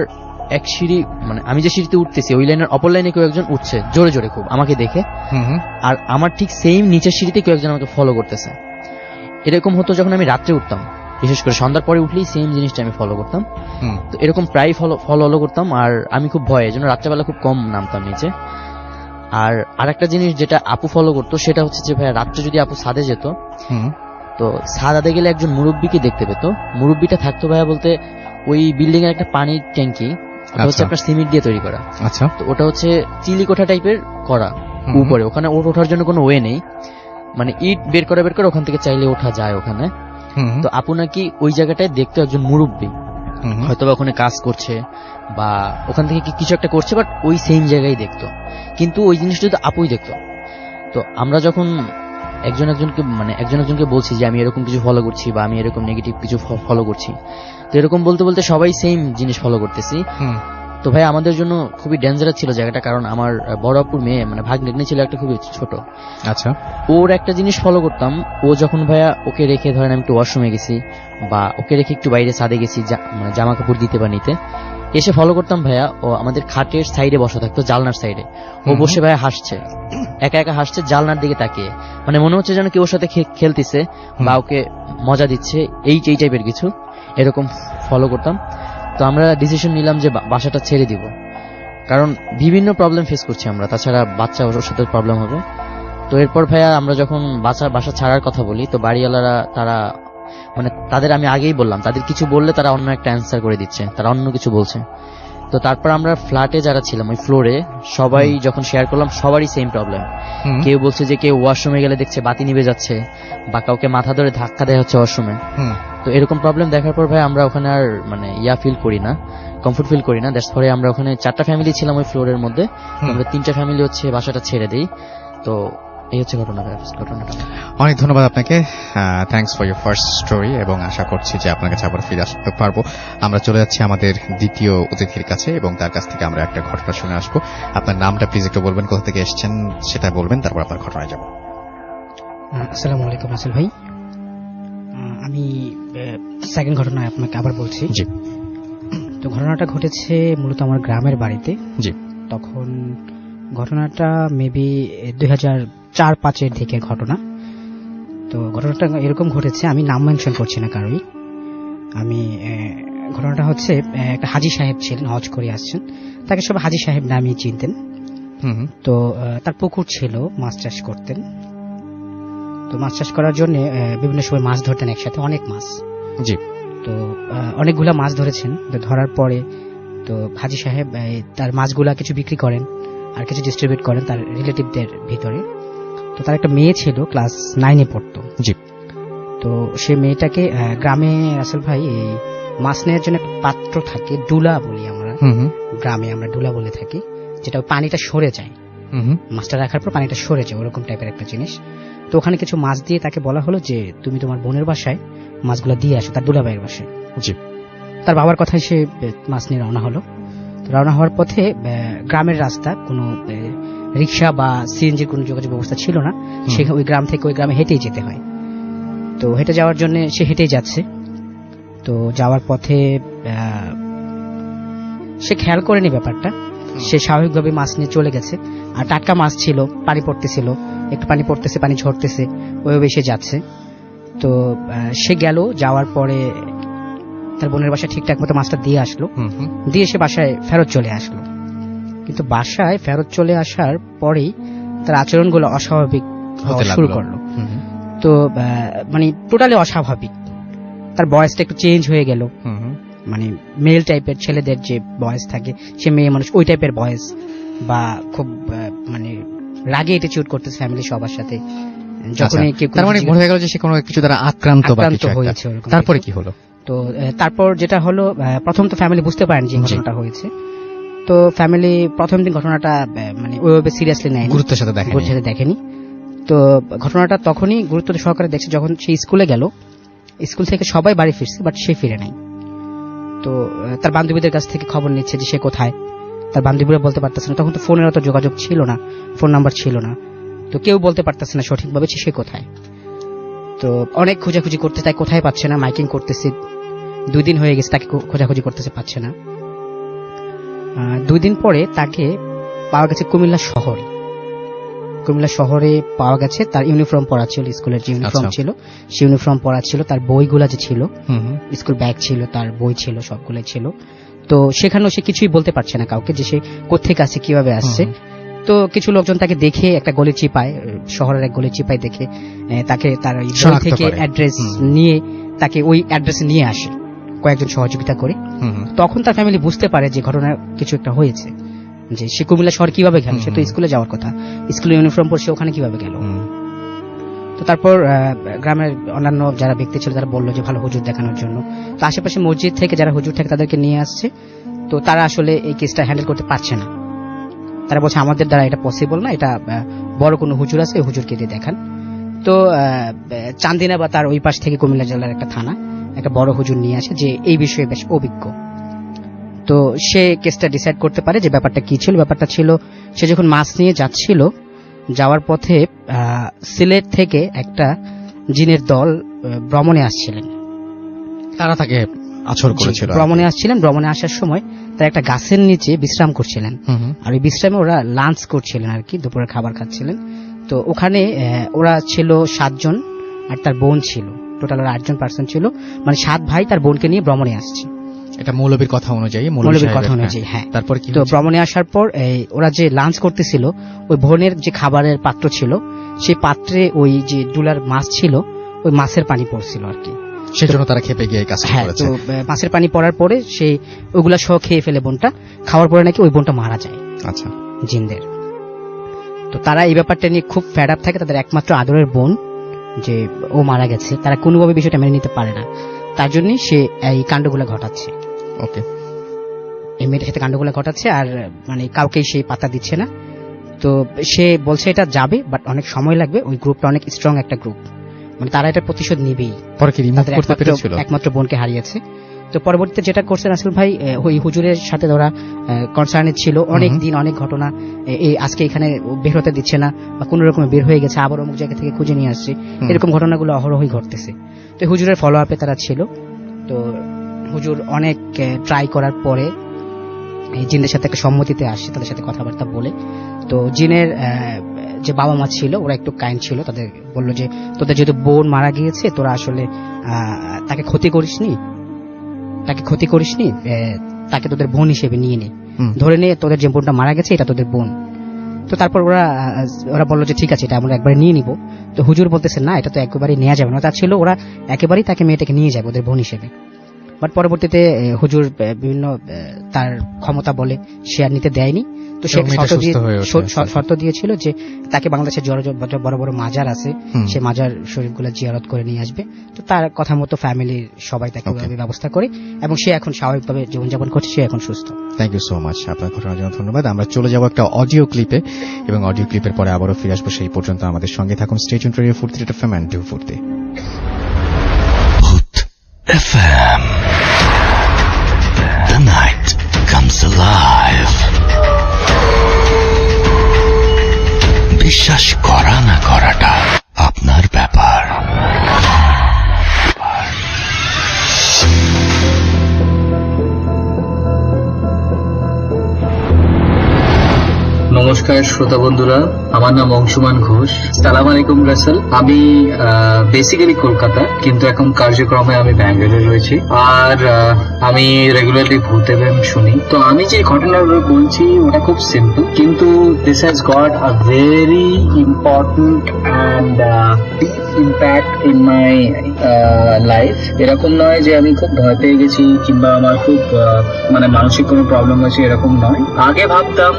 এক সিঁড়ি মানে আমি যে সিঁড়িতে উঠতেছি ওই লাইনের অপর লাইনে কেউ একজন উঠছে জোরে জোরে খুব আমাকে দেখে, হুম হুম, আর আমার ঠিক সেম নিচের সিঁড়িতে কেউ একজন আমাকে ফলো করতেছে। এরকম হতো যখন আমি রাত্রে উঠতাম, বিশেষ করে সন্ধ্যার পরে উঠলেই সেম জিনিসটা আমি ফলো করতাম। হুম, তো এরকম প্রায় ফলো করতাম। আর আমি খুব ভয়, এই জন্য রাত্রেবেলা খুব কম নামতাম নিচে। আর আরেকটা জিনিস যেটা আপু ফলো করতো সেটা হচ্ছে যে ভাইয়া রাত্রে যদি আপু ছাদে যেত, হুম, তো ছাদে গেলে একজন মুরব্বীকে দেখতে পেত। মুরব্বীটা থাকতো ভাইয়া বলতে ওই বিল্ডিং এর একটা পানির ট্যাঙ্কি, ওটা হচ্ছে আচ্ছা। আপনার সিমেন্ট দিয়ে তৈরি করা। আচ্ছা, তো ওটা হচ্ছে চিলি কোঠা টাইপের করা হুম, উপরে, ওখানে ওঠার জন্য কোনো ওয়ে নেই, মানে ইট বের করে ওখান থেকে চাইলে ওঠা যায় ওখানে। হুম হুম, তো আপু নাকি ওই জায়গাটায় দেখতো একজন মুরব্বী, হুম হুম, হয়তো ওখানে কাজ করছে বা ওখান থেকে কিছু একটা করছে, বাট ওই সেম জায়গায় দেখতো, কিন্তু ওই জিনিসটা তো আপুই দেখতো। তো আমরা যখন একজন একজনকে বলছি যে আমি এরকম কিছু ফলো করছি বা আমি এরকম নেগেটিভ কিছু ফলো করছি, তো এরকম বলতে বলতে সবাই সেম জিনিস ফলো করতেছি। হুম, তো ভাই আমাদের জন্য খুবই ডেঞ্জারাস ছিল জায়গাটা, কারণ আমার বড় আপুর মেয়ে মানে ভাগ্নে ছিল একটা খুবই ছোট। আচ্ছা, ওর একটা জিনিস ফলো করতাম, ও যখন ভাইয়া ওকে রেখে ধরেন আমি একটু ওয়াশরুমে গেছি বা ওকে রেখে একটু বাইরে ছাদে গেছি মানে জামা কাপড় দিতে বা নিতে, এসে ফলো করতাম ভাইয়া ও আমাদের খাটের সাইডে বসা থাকতো, জালনার সাইডে ও বসে ভাইয়া হাসছে, একা একা হাসছে জালনার দিকে তাকিয়ে, মানে মনে হচ্ছে যেন কেউ ওর সাথে খেলতেছে বা ওকে মজা দিচ্ছে, এই টাইপের কিছু এরকম ফলো করতাম। তো আমরা ডিসিশন নিলাম যে বাসাটা ছেড়ে দিব, কারণ বিভিন্ন প্রবলেম ফেস করছি আমরা, তাছাড়া বাচ্চা ওর সাথে প্রবলেম হবে। তো এরপর ভাইয়া আমরা যখন বাসা ছাড়ার কথা বলি, তো বাড়িওয়ালারা তারা মানে তাদের আমি আগেই বললাম, তাদের কিছু বললে তারা অন্য একটা অ্যান্সার করে দিচ্ছে, তারা অন্য কিছু বলছে। তো তারপর আমরা ফ্ল্যাটে যারা ছিলাম ওই ফ্লোরে সবাই যখন শেয়ার করলাম, সবারই সেম প্রবলেম। হুম, কেউ বলছে যে কেউ ওয়াশরুমে গেলে দেখছে বাতি নিভে যাচ্ছে, বা কাউকে মাথা ধরে ধাক্কা দেওয়া হচ্ছে ওয়াশরুমে। হুম, তো এরকম প্রবলেম দেখার পর ভাই আমরা ওখানে আর মানে ফিল করি না, কমফোর্ট ফিল করি না। দ্যাটস পরে আমরা ওখানে 4টা ফ্যামিলি ছিলাম ওই ফ্লোরের মধ্যে, হুম। আমরা 3টা ফ্যামিলি হচ্ছে বাসাটা ছেড়ে দিই। তো এই হচ্ছে ঘটনাটা। অনেক ধন্যবাদ আপনাকে, thanks for your first story, এবং আশা করছি যে আপনার কাছে আবার ফিরে আসতে পারবো। আমরা চলে যাচ্ছি আমাদের দ্বিতীয় অতিথির কাছে এবং তার কাছ থেকে আমরা একটা ঘটনা শুনে আসবো। আপনার নামটা প্লিজ একটু বলবেন, কোথা থেকে এসেছেন সেটা বলবেন, তারপর আপনার ঘটনায় যাব। আসসালামু আলাইকুম রাসেল ভাই, আমি সেকেন্ড ঘটনায় আপনাকে আবার বলছি। জি, তো ঘটনাটা ঘটেছে মূলত আমার গ্রামের বাড়িতে। জি, তখন ঘটনাটা মেবি 2004-05 দিকের ঘটনা। তো ঘটনাটা এরকম ঘটেছে, আমি নাম মেনশন করছি না কারোই। আমি ঘটনাটা হচ্ছে একটা হাজী সাহেব ছিলেন, হজ করে আসছেন, তাকে সব হাজী সাহেব নামে চিনতেন। হুম হুম, তো তার পুকুর ছিল, মাছ চাষ করতেন। তো মাছ চাষ করার জন্য বিভিন্ন সময় মাছ ধরতেন একসাথে, অনেক মাছ। জি, তো অনেকগুলা মাছ ধরেছেন। তো ধরার পরে তো হাজী সাহেব তার মাছগুলা কিছু বিক্রি করেন আর কিছু ডিস্ট্রিবিউট করেন তার রিলেটিভদের ভিতরে। তো তার একটা মেয়ে ছিল, ক্লাস 9-এ পড়তো। জি, তো সে মেয়েটাকে গ্রামে রাসেল ভাই এই মাছ নেওয়ার জন্য একটা পাত্র থাকে, ডুলা বলি আমরা, হুম হুম, গ্রামে আমরা ডুলা বলে থাকি, যেটা পানিটা সরে যায়, হুম হুম, মাছটা রাখার পর পানিটা সরে যায়, ওরকম টাইপের একটা জিনিস। তো তো ওখানে কিছু মাছ দিয়ে তাকে বলা হলো যে তুমি তোমার বোনের বাসায় মাছগুলো দিয়ে আসো, তার দুলাভাইয়ের বাসায়। জি। তার বাবার কথায় সে মাছ নিয়ে রওনা হলো। তো রওনা হওয়ার পথে গ্রামের রাস্তা, কোনো রিক্সা বা সিএনজির কোনো যোগাযোগ ব্যবস্থা ছিল না। সে ওই গ্রাম থেকে ওই গ্রামে হেঁটেই যেতে হয়। তো হেঁটে যাওয়ার জন্য সে হেঁটেই যাচ্ছে। তো যাওয়ার পথে সে খেয়াল করেনি ব্যাপারটা, সে স্বাভাবিকভাবে মাছ নিয়ে চলে গেছে। আর টাটকা মাছ ছিল, পানি পড়তেছিল, একটু পানি পড়তেছে, পানি ঝরতেছে, ওইভাবে সে যাচ্ছে। তো সে গেল, যাওয়ার পরে তার বোনের বাসায় ঠিকঠাক মতো মাছটা দিয়ে আসলো, দিয়ে সে বাসায় ফেরত চলে আসলো। কিন্তু বাসায় ফেরত চলে আসার পরেই তার আচরণগুলো অস্বাভাবিক হওয়া শুরু করলো। তো মানে টোটালি অস্বাভাবিক। তার বয়সটা একটু চেঞ্জ হয়ে গেল, মানে মেল টাইপের ছেলেদের যে বয়স থাকে, সে মেয়ে মানুষ ওই টাইপের বয়স, বা খুব মানে রাগে অ্যাটিটিউড করতেছে ফ্যামিলি সবার সাথে। যখনই কেউ তার মানে মনে হয়ে গেল যে সে কোনো কিছু দ্বারা আক্রান্ত বা কিছু একটা। হয়েছে ওরকম। তারপরে কি হলো? তো তারপর যেটা হলো, প্রথম তো ফ্যামিলি বুঝতে পারেন যে ঘটনাটা হয়েছে। তো ফ্যামিলি প্রথম দিন ঘটনাটা মানে ওইভাবে সিরিয়াসলি নেয়নি, গুরুত্বের সাথে দেখেনি। তো ঘটনাটা তখনই গুরুত্ব সহকারে দেখছে যখন সে স্কুলে গেল। স্কুল থেকে সবাই বাড়ি ফিরছে, বাট সে ফিরে নাই। তো তার বান্ধবীদের কাছ থেকে খবর নিচ্ছে যে সে কোথায়। তার বান্ধবীরা বলতে পারতেছে না, তখন তো ফোনের অত যোগাযোগ ছিল না, ফোন নাম্বার ছিল না, তো কেউ বলতে পারতেছে না সঠিকভাবে সে কোথায়। তো অনেক খোঁজাখুঁজি করতে, তাই কোথায় পাচ্ছে না, মাইকিং করতেছে। 2 দিন হয়ে গেছে তাকে খোঁজাখুঁজি করতেছে, পাচ্ছে না। 2 দিন পরে তাকে পাওয়া গেছে কুমিল্লা শহরে। কুমিল্লা শহরে পাওয়া গেছে, তার ইউনিফর্ম পরা ছিল, স্কুলের যে ইউনিফর্ম ছিল সেই ইউনিফর্ম পরা ছিল, তার বইগুলা যে ছিল, স্কুল ব্যাগ ছিল, তার বই ছিল, সবগুলো ছিল। তো সেখানেও সে কিছুই বলতে পারছে না কাউকে যে সে কোত্থেকে আসছে, কিভাবে আসছে। তো কিছু লোকজন তাকে দেখে একটা গলি চিপায়, শহরের এক গলি চিপায় দেখে তাকে তার বই থেকে অ্যাড্রেস নিয়ে তাকে ওই অ্যাড্রেসে নিয়ে আসে কয়েকজন সহযোগিতা করে। তখন তার ফ্যামিলি বুঝতে পারে যে ঘটনা কিছু একটা হয়েছে, যে সে কুমিল্লা শহর কিভাবে গেল, সে তো স্কুলে যাওয়ার কথা, স্কুলে ইউনিফর্ম পরে সে ওখানে কিভাবে গেল। তো তারপর গ্রামের অন্যান্য যারা ব্যক্তি ছিল তারা বললো যে ভালো হুজুর দেখানোর জন্য। তো আশেপাশে মসজিদ থেকে যারা হুজুর থাকে তাদেরকে নিয়ে আসছে। তো তারা আসলে এই কেসটা হ্যান্ডেল করতে পারছে না। তারা বলছে আমাদের দ্বারা এটা পসিবল না, এটা বড় কোনো হুজুর আছে, ওই হুজুরকে দিয়ে দেখান। তো চান্দিনা বা তার ওই পাশ থেকে কুমিল্লা জেলার একটা থানা একটা বড় হুজুর নিয়ে আসে, যে এই বিষয়ে বেশ অভিজ্ঞ। তো সে কেসটা ডিসাইড করতে পারে যে ব্যাপারটা কি ছিল। ব্যাপারটা ছিল, সে যখন মাছ নিয়ে যাচ্ছিল, যাওয়ার পথে সিলেট থেকে একটা জিনের দল ভ্রমণে আসছিলেন। তারা তাকে আছর করেছিল। ভ্রমণে আসছিলেন, ভ্রমণে আসার সময় তারা একটা গাছের নিচে বিশ্রাম করছিলেন। আর ওই বিশ্রামে ওরা লাঞ্চ করছিলেন আর কি, দুপুরের খাবার খাচ্ছিলেন। তো ওখানে ওরা ছিল 7 জন, আর তার বোন ছিল, টোটাল ওরা 8 জন পার্সন ছিল। মানে 7 ভাই তার বোনকে নিয়ে ভ্রমণে আসছে। এটা মৌলবীর কথা অনুযায়ী, হ্যাঁ। তারপর কি? তো ভ্রমণে আসার পর ওরা যে লাঞ্চ করতেছিল, ওই বোনের যে খাবারের পাত্র ছিল, সেই পাত্রে ওই যে ডুলার মাছ ছিল, ওই মাছের পানি পড়ছিল আর কি। সেজন্য তারা খেপে গিয়ে কাজ করেছে। তো মাছের পানি পড়ার পরে সে ওইগুলা সহ খেয়ে ফেলে বোনটা। খাওয়ার পরে নাকি ওই বোনটা মারা যায়। আচ্ছা। জিনদের। তো তারা এই ব্যাপারটা নিয়ে খুব ফেড আপ থাকে, তাদের একমাত্র আদরের বোন যে ও মারা গেছে, তারা কোনোভাবে বিষয়টা মেনে নিতে পারে না। তার জন্যই সে এই কাণ্ডগুলো ঘটাচ্ছে। ওকে। এই মেয়েটার সাথে কাণ্ডগুলো ঘটাচ্ছে, আর মানে কাউকেই সে পাত্তা দিচ্ছে না। তো সে বলছে এটা যাবে, বাট অনেক সময় লাগবে। ওই গ্রুপটা অনেক স্ট্রং একটা গ্রুপ, মানে তারা এটা প্রতিশোধ নিবেই। পরে কি রিমুভ করতে পেরেছিল? একমাত্র বোনকে হারিয়েছে। তো পরবর্তীতে যেটা করছে রাসেল ভাই, ওই হুজুরের সাথে ওরা কনসার্নে ছিল অনেক দিন, অনেক ঘটনা। এই আজকে এখানে বের হতে দিচ্ছে না, বা কোন রকম বের হয়ে গেছে, আবার অমুক জায়গা থেকে খুঁজে নিয়ে আসছে, এরকম ঘটনাগুলো অহরহই ঘটতেছে। তো হুজুরের ফলো আপে তারা ছিল। তো হুজুর অনেক ট্রাই করার পরে এই জিনের সাথে একটা সম্মতিতে আসছে, তাদের সাথে কথাবার্তা বলে। তো জিনের যে বাবা মা ছিল ওরা একটু কাইন্ড ছিল, তাদের বললো যে তোদের যেহেতু বোন মারা গিয়েছে, তোরা আসলে তাকে ক্ষতি করিসনি, তাকে তোদের বোন হিসেবে নিয়ে নে, ধরে নে তোদের যে বোনটা মারা গেছে এটা তোদের বোন। তো তারপর ওরা বললো যে ঠিক আছে, এটা আমরা একবারে নিয়ে নিব। তো হুজুর বলতেছে না, এটা তো একেবারেই নেওয়া যাবে না। তার ছিল ওরা একেবারেই তাকে মেয়েটাকে নিয়ে যাবে ওদের বোন হিসেবে। বাট পরবর্তীতে হুজুর বিভিন্ন তার ক্ষমতা বলে সে আর নিতে দেয়নি। তো সে এবং মেয়েটা সুস্থ হয়ে ওঠে। শর্ত দিয়েছিল যে তাকে বাংলাদেশে বড় বড় মাজার আছে, সে মাজার শরীফগুলো জিয়ারত করে নিয়ে আসবে। তো তার কথা মতো ফ্যামিলির সবাই তাকে ওইভাবে ব্যবস্থা করে এবং সে এখন স্বাভাবিকভাবে জীবনযাপন করছে, সে এখন সুস্থ। থ্যাংক ইউ সো মাচ, আপনার ঘটনার জন্য ধন্যবাদ। আমরা চলে যাব একটা অডিও ক্লিপে এবং অডিও ক্লিপের পরে আবারও ফিরে আসবো। সেই পর্যন্ত আমাদের সঙ্গে থাকুন। স্টে টিউনড রেডিও ফুর্তি এফএম এন্ড ডু ফুর্তি। Booth FM. The night comes alive. বিশ্বাস করা না করাটা আপনার ব্যাপার। নমস্কার শ্রোতা বন্ধুরা, আমার নাম অংশুমান ঘোষ। সালাম আলাইকুম রাসেল। আমি বেসিক্যালি কলকাতা, কিন্তু এখন কার্যক্রমে আমি ব্যাঙ্গালোরে রয়েছি। আর আমি রেগুলারলি ভূত এফএম শুনি। তো আমি যে ঘটনাগুলো বলছি ওটা খুব সিম্পল, কিন্তু this has got a very important and impact in my life. এরকম নয় যে আমি খুব ভয় পেয়ে গেছি কিংবা আমার খুব মানে মানসিক কোনো প্রবলেম হয়েছে, এরকম নয়। আগে ভাবতাম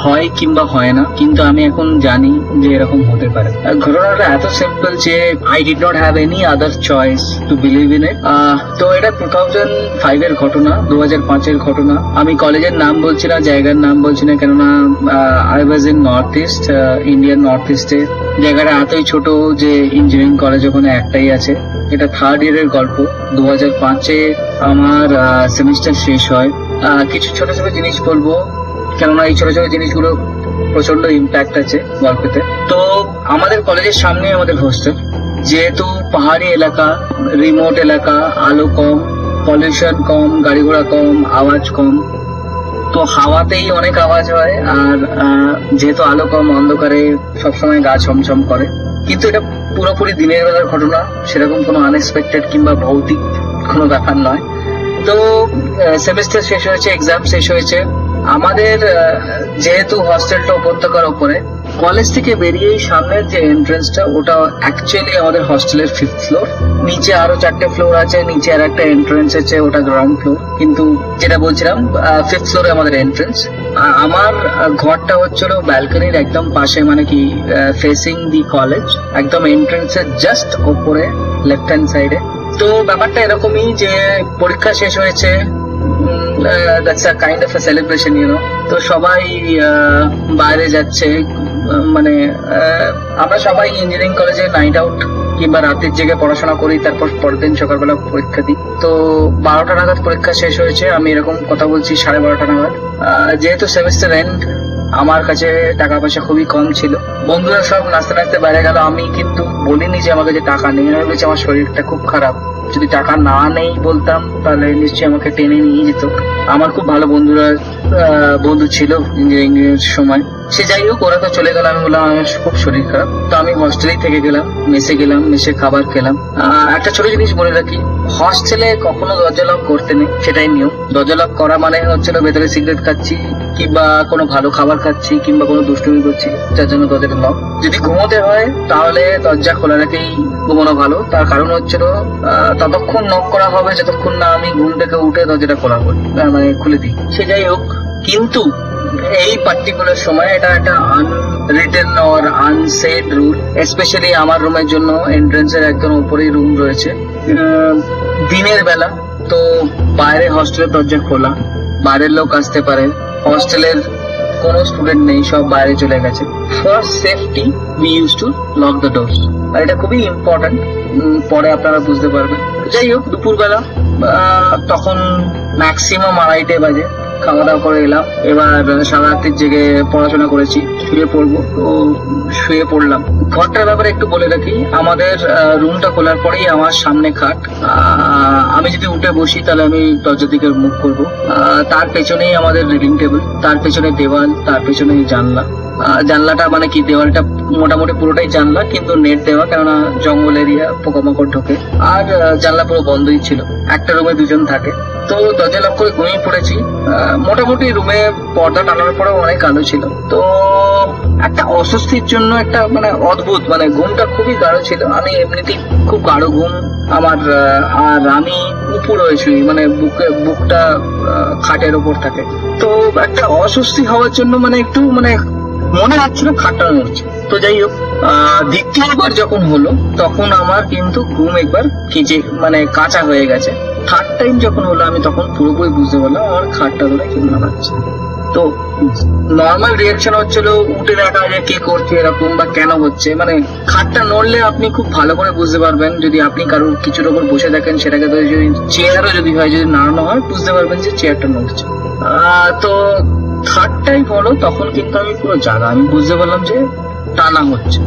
হয় কিংবা হয় না, কিন্তু আমি এখন জানি যে এরকম হতে পারে। ঘটনাটা এত সিম্পল যে I did not have any other choice to believe in it. তো এটা 2005 এর ঘটনা, 2005 এর ঘটনা। আমি কলেজের নাম বলছি না, জায়গার নাম বলছি না, কেননা I was in North East, Indian North ইস্টে। জায়গাটা এতই ছোট যে ইঞ্জিনিয়ারিং কলেজ ওখানে একটাই আছে। এটা 3rd ইয়ারের গল্প। 2005-এ আমার সেমিস্টার শেষ হয়। কিছু ছোট ছোট জিনিস বলবো, কেননা এই ছোট ছোট জিনিসগুলো প্রচন্ড ইম্প্যাক্ট আছে গল্পেতে। তো আমাদের কলেজের সামনে আমাদের হোস্টেল। যেহেতু পাহাড়ি এলাকা, রিমোট এলাকা, আলো কম, পলিউশন কম, গাড়ি ঘোড়া কম, আওয়াজ কম, তো হাওয়াতেই অনেক আওয়াজ হয়। আর যেহেতু আলো কম, অন্ধকারে সবসময় গা ছমছম করে। কিন্তু এটা পুরোপুরি দিনের বেলার ঘটনা, সেরকম কোনো আনএক্সপেক্টেড কিংবা ভৌতিক কোনো ব্যাপার নয়। তো সেমিস্টার শেষ হয়েছে, এক্সাম শেষ হয়েছে। আমাদের যেহেতু হস্টেলটা উপত্যকার উপরে, কলেজ থেকে বেরিয়েই সামনের যে এন্ট্রেন্সটা ওটা অ্যাকচুয়ালি আমাদের হস্টেলের 5th ফ্লোর। নিচে আরো 4টে ফ্লোর আছে, নিচে আর একটা এন্ট্রেন্স আছে, ওটা গ্রাউন্ড ফ্লোর। কিন্তু যেটা বলছিলাম 5th ফ্লোরে আমাদের এন্ট্রেন্স। আমার ঘরটা হচ্ছিল ব্যালকনির একদম পাশে, মানে কি ফেসিং দি কলেজ, একদম এন্ট্রেন্সের জাস্ট ওপরে লেফট হ্যান্ড সাইডে। তো ব্যাপারটা এরকমই যে পরীক্ষা শেষ হয়েছে, that's a kind of a celebration, you know. তো সবাই বাইরে যাচ্ছে, মানে আমরা সবাই ইঞ্জিনিয়ারিং কলেজে নাইট আউট কিংবা রাতের জেগে পড়াশোনা করি, তারপর পরের দিন সকালবেলা পরীক্ষা দিই। তো 12টা নাগাদ পরীক্ষা শেষ হয়েছে, আমি এরকম কথা বলছি 12:30 নাগাদ। যেহেতু সেমিস্টার এন্ড, আমার কাছে টাকা পয়সা খুবই কম ছিল। বন্ধুরা সব নাচতে নাচতে বাইরে গেল, আমি কিন্তু বলিনি যে আমার কাছে টাকা নেই। আমি বলেছি আমার শরীরটা খুব খারাপ, যদি টাকা না নেই বলতাম তাহলে নিশ্চয়ই আমাকে টেনে নিয়ে যেত। আমার খুব ভালো বন্ধু ছিল ইঞ্জিনিয়ারিং এর সময়। সে যাই হোক, ওরা তো চলে গেল। আমি বললাম আমার খুব শরীর খারাপ। তো আমি হস্টেলেই থেকে গেলাম, মেসে গেলাম, মেসে খাবার খেলাম। একটা ছোট জিনিস বলে রাখি, হস্টেলে কখনো দরজা লক করতে নেই, সেটাই নিয়ম। দরজা লক করা মানে হচ্ছিল ভেতরে সিগারেট খাচ্ছি কিংবা কোনো ভালো খাবার খাচ্ছি কিংবা কোনো দুষ্টুমি করছি, যার জন্য দরজাটা লক। যদি ঘুমোতে হয় তাহলে দরজা খোলা রেখেই ঘুমানো ভালো। তার কারণ হচ্ছিল ততক্ষণ নক করা হবে যতক্ষণ না আমি ঘুম থেকে উঠে দরজাটা খোলা করি, মানে খুলে দিই। সে যাই হোক, কিন্তু এই পার্টিকুলার সময় এটা একটা unwritten or unsaid rule, specially আমার রুমের জন্য। এন্ট্রেন্সের একদম উপরেই রুম রয়েছে, দিনের বেলা। তো বাইরে হস্টেলের দরজা খোলা, বাইরের লোক আসতে পারে। হস্টেলের কোনো স্টুডেন্ট নেই, সব বাইরে চলে গেছে। For safety we use to lock the doors. আর এটা খুবই ইম্পর্টেন্ট, পরে আপনারা বুঝতে পারবেন। যাই হোক, দুপুরবেলা তখন ম্যাক্সিমাম 2:30 বাজে। খাওয়া দাওয়া করে এলাম। এবার সারা রাত্রির জেগে পড়াশোনা করেছি, শুয়ে পড়বো। তো শুয়ে পড়লাম। ঘরটার ব্যাপারে একটু বলে রাখি, আমাদের রুমটা খোলার পরেই আমার সামনে খাট। আমি যদি উঠে বসি তাহলে আমি দরজার দিকে মুখ করবো। তার পেছনেই আমাদের রিডিং টেবিল, তার পেছনে দেওয়াল, তার পেছনে জানলা। জানলাটা মানে কি, দেওয়ালটা মোটামুটি পুরোটাই জানলা, কিন্তু নেট দেওয়া, কেননা জঙ্গল এরিয়া, পোকামাকড় ঢোকে। আর জানলা পুরো বন্ধই ছিল। একটা রুমে 2 জন থাকে। তো দরজা লক করে ঘুমিয়ে পড়েছি। মোটামুটি রুমে পর্দা টানানোর পরেও অনেক আলো ছিল। তো একটা অস্বস্তির জন্য একটা মানে অদ্ভুত, মানে ঘুমটা খুবই গাঢ় ছিল। আমি এমনিতেই খুব গাঢ় ঘুম আমার, আর আমি উপর হয়েছি, মানে বুকটা খাটের ওপর থাকে। তো একটা অস্বস্তি হওয়ার জন্য মানে একটু মানে মনে হচ্ছিল খাটটা নড়ছে। তো যাই হোক, দ্বিতীয়বার যখন হলো তখন আমার কিন্তু ঘুম একবার মানে কাঁচা হয়ে গেছে। থার্ড টাইম যখন হলো আমি তখন পুরোপুরি বুঝতে পারলাম আমার খাটটা ধরে কেউ নাড়াচ্ছে। তো নর্মাল রিয়াকশন হচ্ছিল উঠে দেখা যে কে করছে এরকম বা কেন হচ্ছে। মানে খাটটা নড়লে আপনি খুব ভালো করে বুঝতে পারবেন, যদি আপনি কারোর কিছুর ওপর বসে দেখেন সেটাকে ধরে, যদি চেয়ারও যদি হয়, যদি নাড়ানো হয় বুঝতে পারবেন যে চেয়ারটা নড়ছে। তো থার্ড টাইম হলো তখন কিন্তু আমি পুরো জাগা, আমি বুঝতে পারলাম যে টানা হচ্ছে।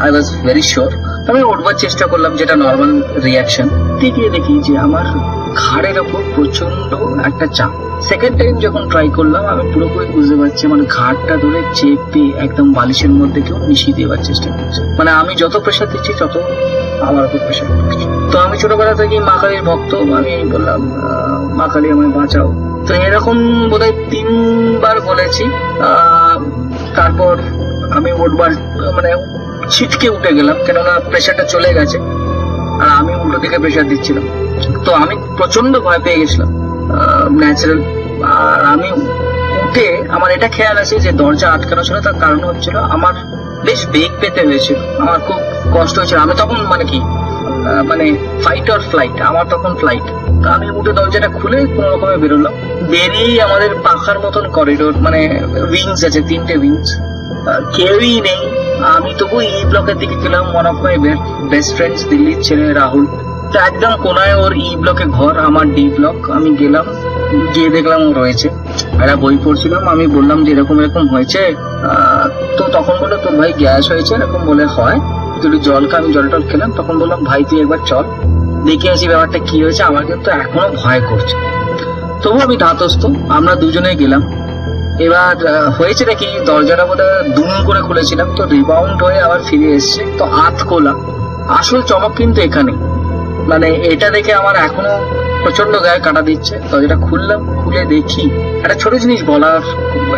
I was very sure. আমি উঠবার চেষ্টা করলাম, যেটা নর্মাল রিয়াকশন। দেখি যে আমার ঘাড়ের ওপর প্রচন্ড একটা চাপ। সেকেন্ড টাইম যখন ট্রাই করলাম আমি পুরোপুরি বুঝতে পারছি মানে ঘাড়টা ধরে চেপে একদম বালিশের মধ্যে কেউ মিশিয়ে দেওয়ার চেষ্টা করছে। মানে আমি যত প্রেশার দিচ্ছি তত আমার উপর প্রেশার দিচ্ছি। তো আমি ছোটবেলা থেকেই মা কালীর ভক্ত। আমি বললাম, মা কালী আমায় বাঁচাও। তো এরকম বোধহয় 3 বার বলেছি। তারপর আমি উঠবার মানে ছিটকে উঠে গেলাম, কেননা প্রেশারটা চলে গেছে আর আমি উল্টো দিকে প্রেশার দিচ্ছিলাম। তো আমি প্রচন্ড ভয় পেয়ে গেছিলাম ন্যাচারাল। আর আমি উঠে আমার এটা খেয়াল আছে যে দরজা আটকানো ছিল, তার কারণ হচ্ছিল আমার বেশ বেগ পেতে হয়েছিল, আমার খুব কষ্ট হয়েছিল। আমি তখন মানে কি মানে ফাইট অর ফ্লাইট, আমার তখন ফ্লাইট। তা আমি উঠে দরজাটা খুলে কোনো রকমে বেরোলাম। বেরিয়েই আমাদের পাখার মতন করিডোর, মানে উইংস আছে, 3টে উইংস, কেউই নেই। আমি তবু ই ব্লকের দিকে গেলাম। One of my best friends, দিল্লির ছেলে রাহুল, তো একদম কোনায় ওর ই ব্লকে ঘর, আমার ডি ব্লক। আমি গেলাম, গিয়ে দেখলাম ও রয়েছে, একটা বই পড়ছিলাম। আমি বললাম যে এরকম এরকম হয়েছে। তো তখন বললো তোর ভাই গ্যাস হয়েছে, এরকম বলে হয়, তুই জল খা। আমি জল টল খেলাম। তখন বললাম ভাই তুই একবার চল দেখে আসি ব্যাপারটা কি হয়েছে, আমার কিন্তু এখনো ভয় করছে। তবু আমি ধাতস্থ, আমরা দুজনে গেলাম। এবার হয়েছে নাকি দরজাটা বোধহয় দুম করে খুলেছিলাম, তো রিবাউন্ড হয়ে আবার ফিরে এসছে। তো খোলা। আসল চমক কিন্তু এখানে, মানে এটা দেখে আমার এখনো প্রচন্ড গায়ে কাটা দিচ্ছে। দরজাটা খুললাম, খুলে দেখি একটা ছোট জিনিস বলার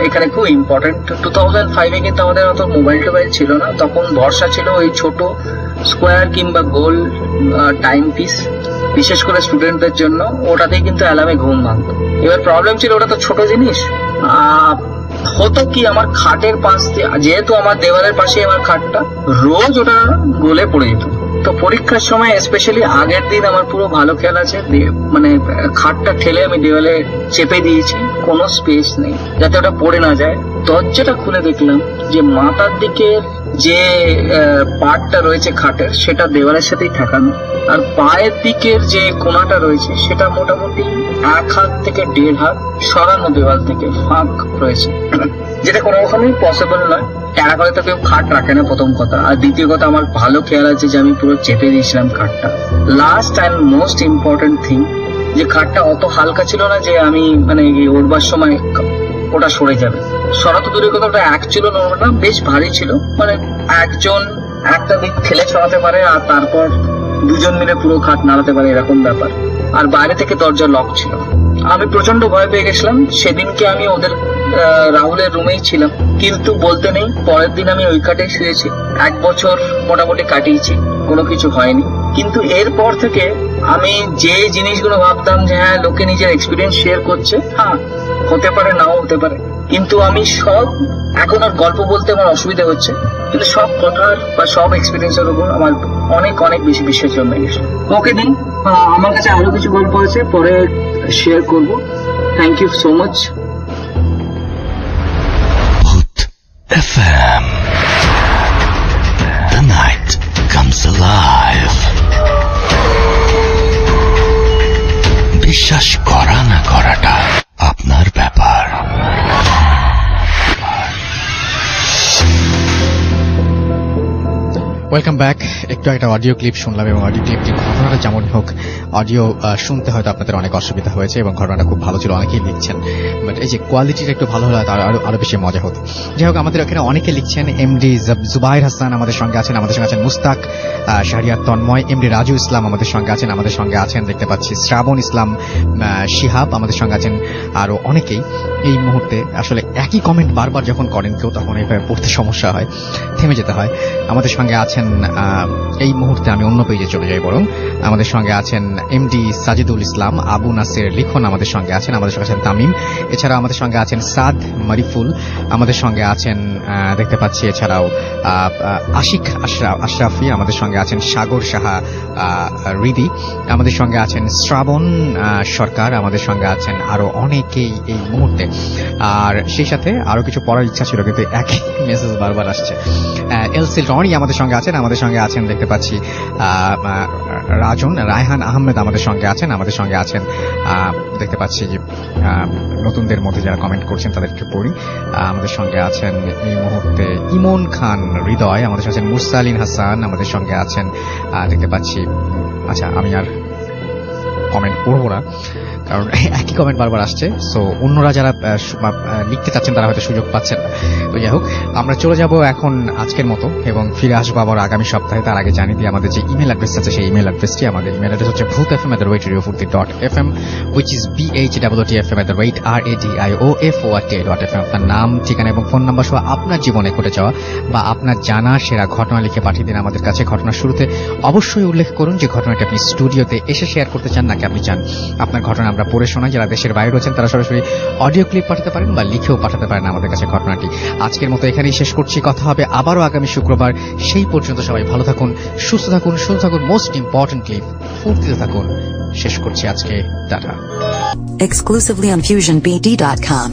এখানে খুব ইম্পর্টেন্ট। 2005-এ কিন্তু আমাদের অত মোবাইল টোবাইল ছিল না। তখন ভরসা ছিল ওই ছোট স্কোয়ার কিংবা গোল টাইম পিস, বিশেষ করে স্টুডেন্টদের জন্য। ওটাতেই কিন্তু অ্যালার্মে ঘুম ভাঙতো। এবার প্রবলেম ছিল ওটা তো ছোট জিনিস। হতো কি, আমার খাটের পাশ দিয়ে, যেহেতু আমার দেওয়ালের পাশে আমার খাটটা, রোজ ওটা গলে পড়ে যেত। তো পরীক্ষার সময় স্পেশালি আগের দিন আমার পুরো ভালো খেয়াল আছে, মানে খাটটা ঠেলে আমি দেওয়ালে চেপে দিয়েছি, কোনো স্পেস নেই যাতে ওটা পড়ে না যায়। দরজাটা খুলে দেখলাম যে মাথার দিকের যে পার্টটা রয়েছে খাটের, সেটা দেওয়ালের সাথেই ঠেকানো, আর পায়ের দিকের যে কোণাটা রয়েছে সেটা মোটামুটি 1 হাত থেকে 1.5 হাত সরানো দেওয়াল থেকে ফাঁক রয়েছে, যেটা কোনো রকমই পসিবল নয়। টেরাকলে তো কেউ খাট রাখে না, প্রথম কথা। আর দ্বিতীয় কথা, আমার ভালো খেয়াল আছে যে আমি পুরো চেপে দিয়েছিলাম খাটটা। Last and most important thing, যে খাটটা অত হালকা ছিল না যে আমি মানে উঠবার সময় ওটা সরে যাবে। সরা তো দূরের কথা, ওটা এক ছিল না, বেশ ভারী ছিল। মানে একজন একটা দিক ঠেলে সরাতে পারে আর তারপর দুজন মিলে পুরো খাট নাড়াতে পারে, এরকম ব্যাপার। আর বাইরে থেকে দরজা লক ছিল। আমি প্রচন্ড ভয় পেয়ে গেছিলাম। সেদিনকে আমি ওদের রাহুলের রুমেই ছিলাম, কিন্তু বলতে নেই পরের দিন আমি ওই খাটে শুয়েছি। 1 বছর মোটামুটি কাটিয়েছি, কোনো কিছু হয়নি। কিন্তু এরপর থেকে আমি যে জিনিসগুলো ভাবতাম যে হ্যাঁ লোকে নিজের এক্সপিরিয়েন্স শেয়ার করছে, হ্যাঁ হতে পারে নাও হতে পারে, কিন্তু আমি সব, এখন আর গল্প বলতে আমার অসুবিধা হচ্ছে, কিন্তু সব কথার বা সব এক্সপিরিয়েন্সের উপর আমার অনেক অনেক বেশি বিশ্বাস জন্মে গেছে। ওকে দিন, আমার কাছে আরো কিছু গল্প আছে, পরে শেয়ার করবো। Thank you so much. FM. The night comes alive. বিশ্বাস করা না করাটা আপনার ব্যাপার। Welcome back. একটু একটা অডিও ক্লিপ শুনলাম এবং অডিও ক্লিপটির ঘটনাটা যেমনই হোক, অডিও শুনতে হয়তো আপনাদের অনেক অসুবিধা হয়েছে এবং ঘটনাটা খুব ভালো ছিল, অনেকেই লিখছেন, বাট এই যে কোয়ালিটিটা একটু ভালো হলে তার আরো বেশি মজা হতো। যাই হোক, আমাদের এখানে অনেকে লিখছেন। এমডি জুবাইর হাসান আমাদের সঙ্গে আছেন, আমাদের সঙ্গে আছেন মুস্তাক, শাহরিয়ার তন্ময়, এমডি রাজু ইসলাম আমাদের সঙ্গে আছেন, আমাদের সঙ্গে আছেন দেখতে পাচ্ছি শ্রাবণ ইসলাম, শিহাব আমাদের সঙ্গে আছেন, আরো অনেকেই। এই মুহূর্তে আসলে একই কমেন্ট বারবার যখন করেন কেউ, তখন এইভাবে পড়তে সমস্যা হয়, থেমে যেতে হয়। আমাদের সঙ্গে আছেন এই মুহূর্তে আমি অন্য পেজে চলে যাই বরং। আমাদের সঙ্গে আছেন এমডি সাজিদুল ইসলাম, আবু নাসের লিখন আমাদের সঙ্গে আছেন, আমাদের সঙ্গে আছেন তামিম, এছাড়াও আমাদের সঙ্গে আছেন সাদ মারিফুল, আমাদের সঙ্গে আছেন দেখতে পাচ্ছি এছাড়াও আশিক আশরাফি, আমাদের সঙ্গে আছেন সাগর সাহা রিদি, আমাদের সঙ্গে আছেন শ্রাবণ সরকার, আমাদের সঙ্গে আছেন আরো অনেকেই এই মুহূর্তে। আর সেই সাথে আরো কিছু পড়ার ইচ্ছা ছিল কিন্তু একই মেসেজ বারবার আসছে। এলসি রনি আমাদের সঙ্গে আছেন, আমাদের সঙ্গে আছেন দেখতে পাচ্ছি রায়হান আহমেদ আমাদের সঙ্গে আছেন, আমাদের সঙ্গে আছেন দেখতে পাচ্ছি যে নতুনদের মধ্যে যারা কমেন্ট করছেন তাদেরকে পড়ি। আমাদের সঙ্গে আছেন এই মুহূর্তে ইমন খান হৃদয়, আমাদের সঙ্গে আছেন মুরসালিন হাসান, আমাদের সঙ্গে আছেন দেখতে পাচ্ছি। আচ্ছা, আমি আর কমেন্ট পড়বো না কারণ একই কমেন্ট বারবার আসছে। সো অন্যরা যারা লিখতে চাচ্ছেন তারা হয়তো সুযোগ পাচ্ছেন না। তো যাই হোক, আমরা চলে যাব এখন আজকের মতো এবং ফিরে আসবো আবার আগামী সপ্তাহে। তার আগে জানিয়ে দিই আমাদের যে ইমেল অ্যাড্রেস আছে, সেই ইমেল অ্যাড্রেসটি, আমাদের ইমেল অ্যাড্রেস হচ্ছে bhutfm@radiofurti.fm, which is bhutfm@radioforti.fm। আপনার নাম, ঠিকানা এবং ফোন নাম্বার সহ আপনার জীবনে ঘটে যাওয়া বা আপনার জানা সেরা ঘটনা লিখে পাঠিয়ে দিন আমাদের কাছে। ঘটনার শুরুতে অবশ্যই উল্লেখ করুন যে ঘটনাটি আপনি স্টুডিওতে এসে শেয়ার করতে চান নাকি আপনি চান আপনার ঘটনা আমরা পড়ে শোনাই। যারা দেশের বাইরে রয়েছেন তারা সরাসরি অডিও ক্লিপ পাঠাতে পারেন বা লিখেও পাঠাতে পারেন আমাদের কাছে ঘটনাটি। আজকের মতো এখানেই শেষ করছি, কথা হবে আবারও আগামী শুক্রবার। সেই পর্যন্ত সবাই ভালো থাকুন, সুস্থ থাকুন, সুস্থ থাকুন, মোস্ট ইম্পর্টেন্টলি ফুর্তিতে থাকুন। শেষ করছি আজকে, টাটা। Exclusively on FusionBD.com.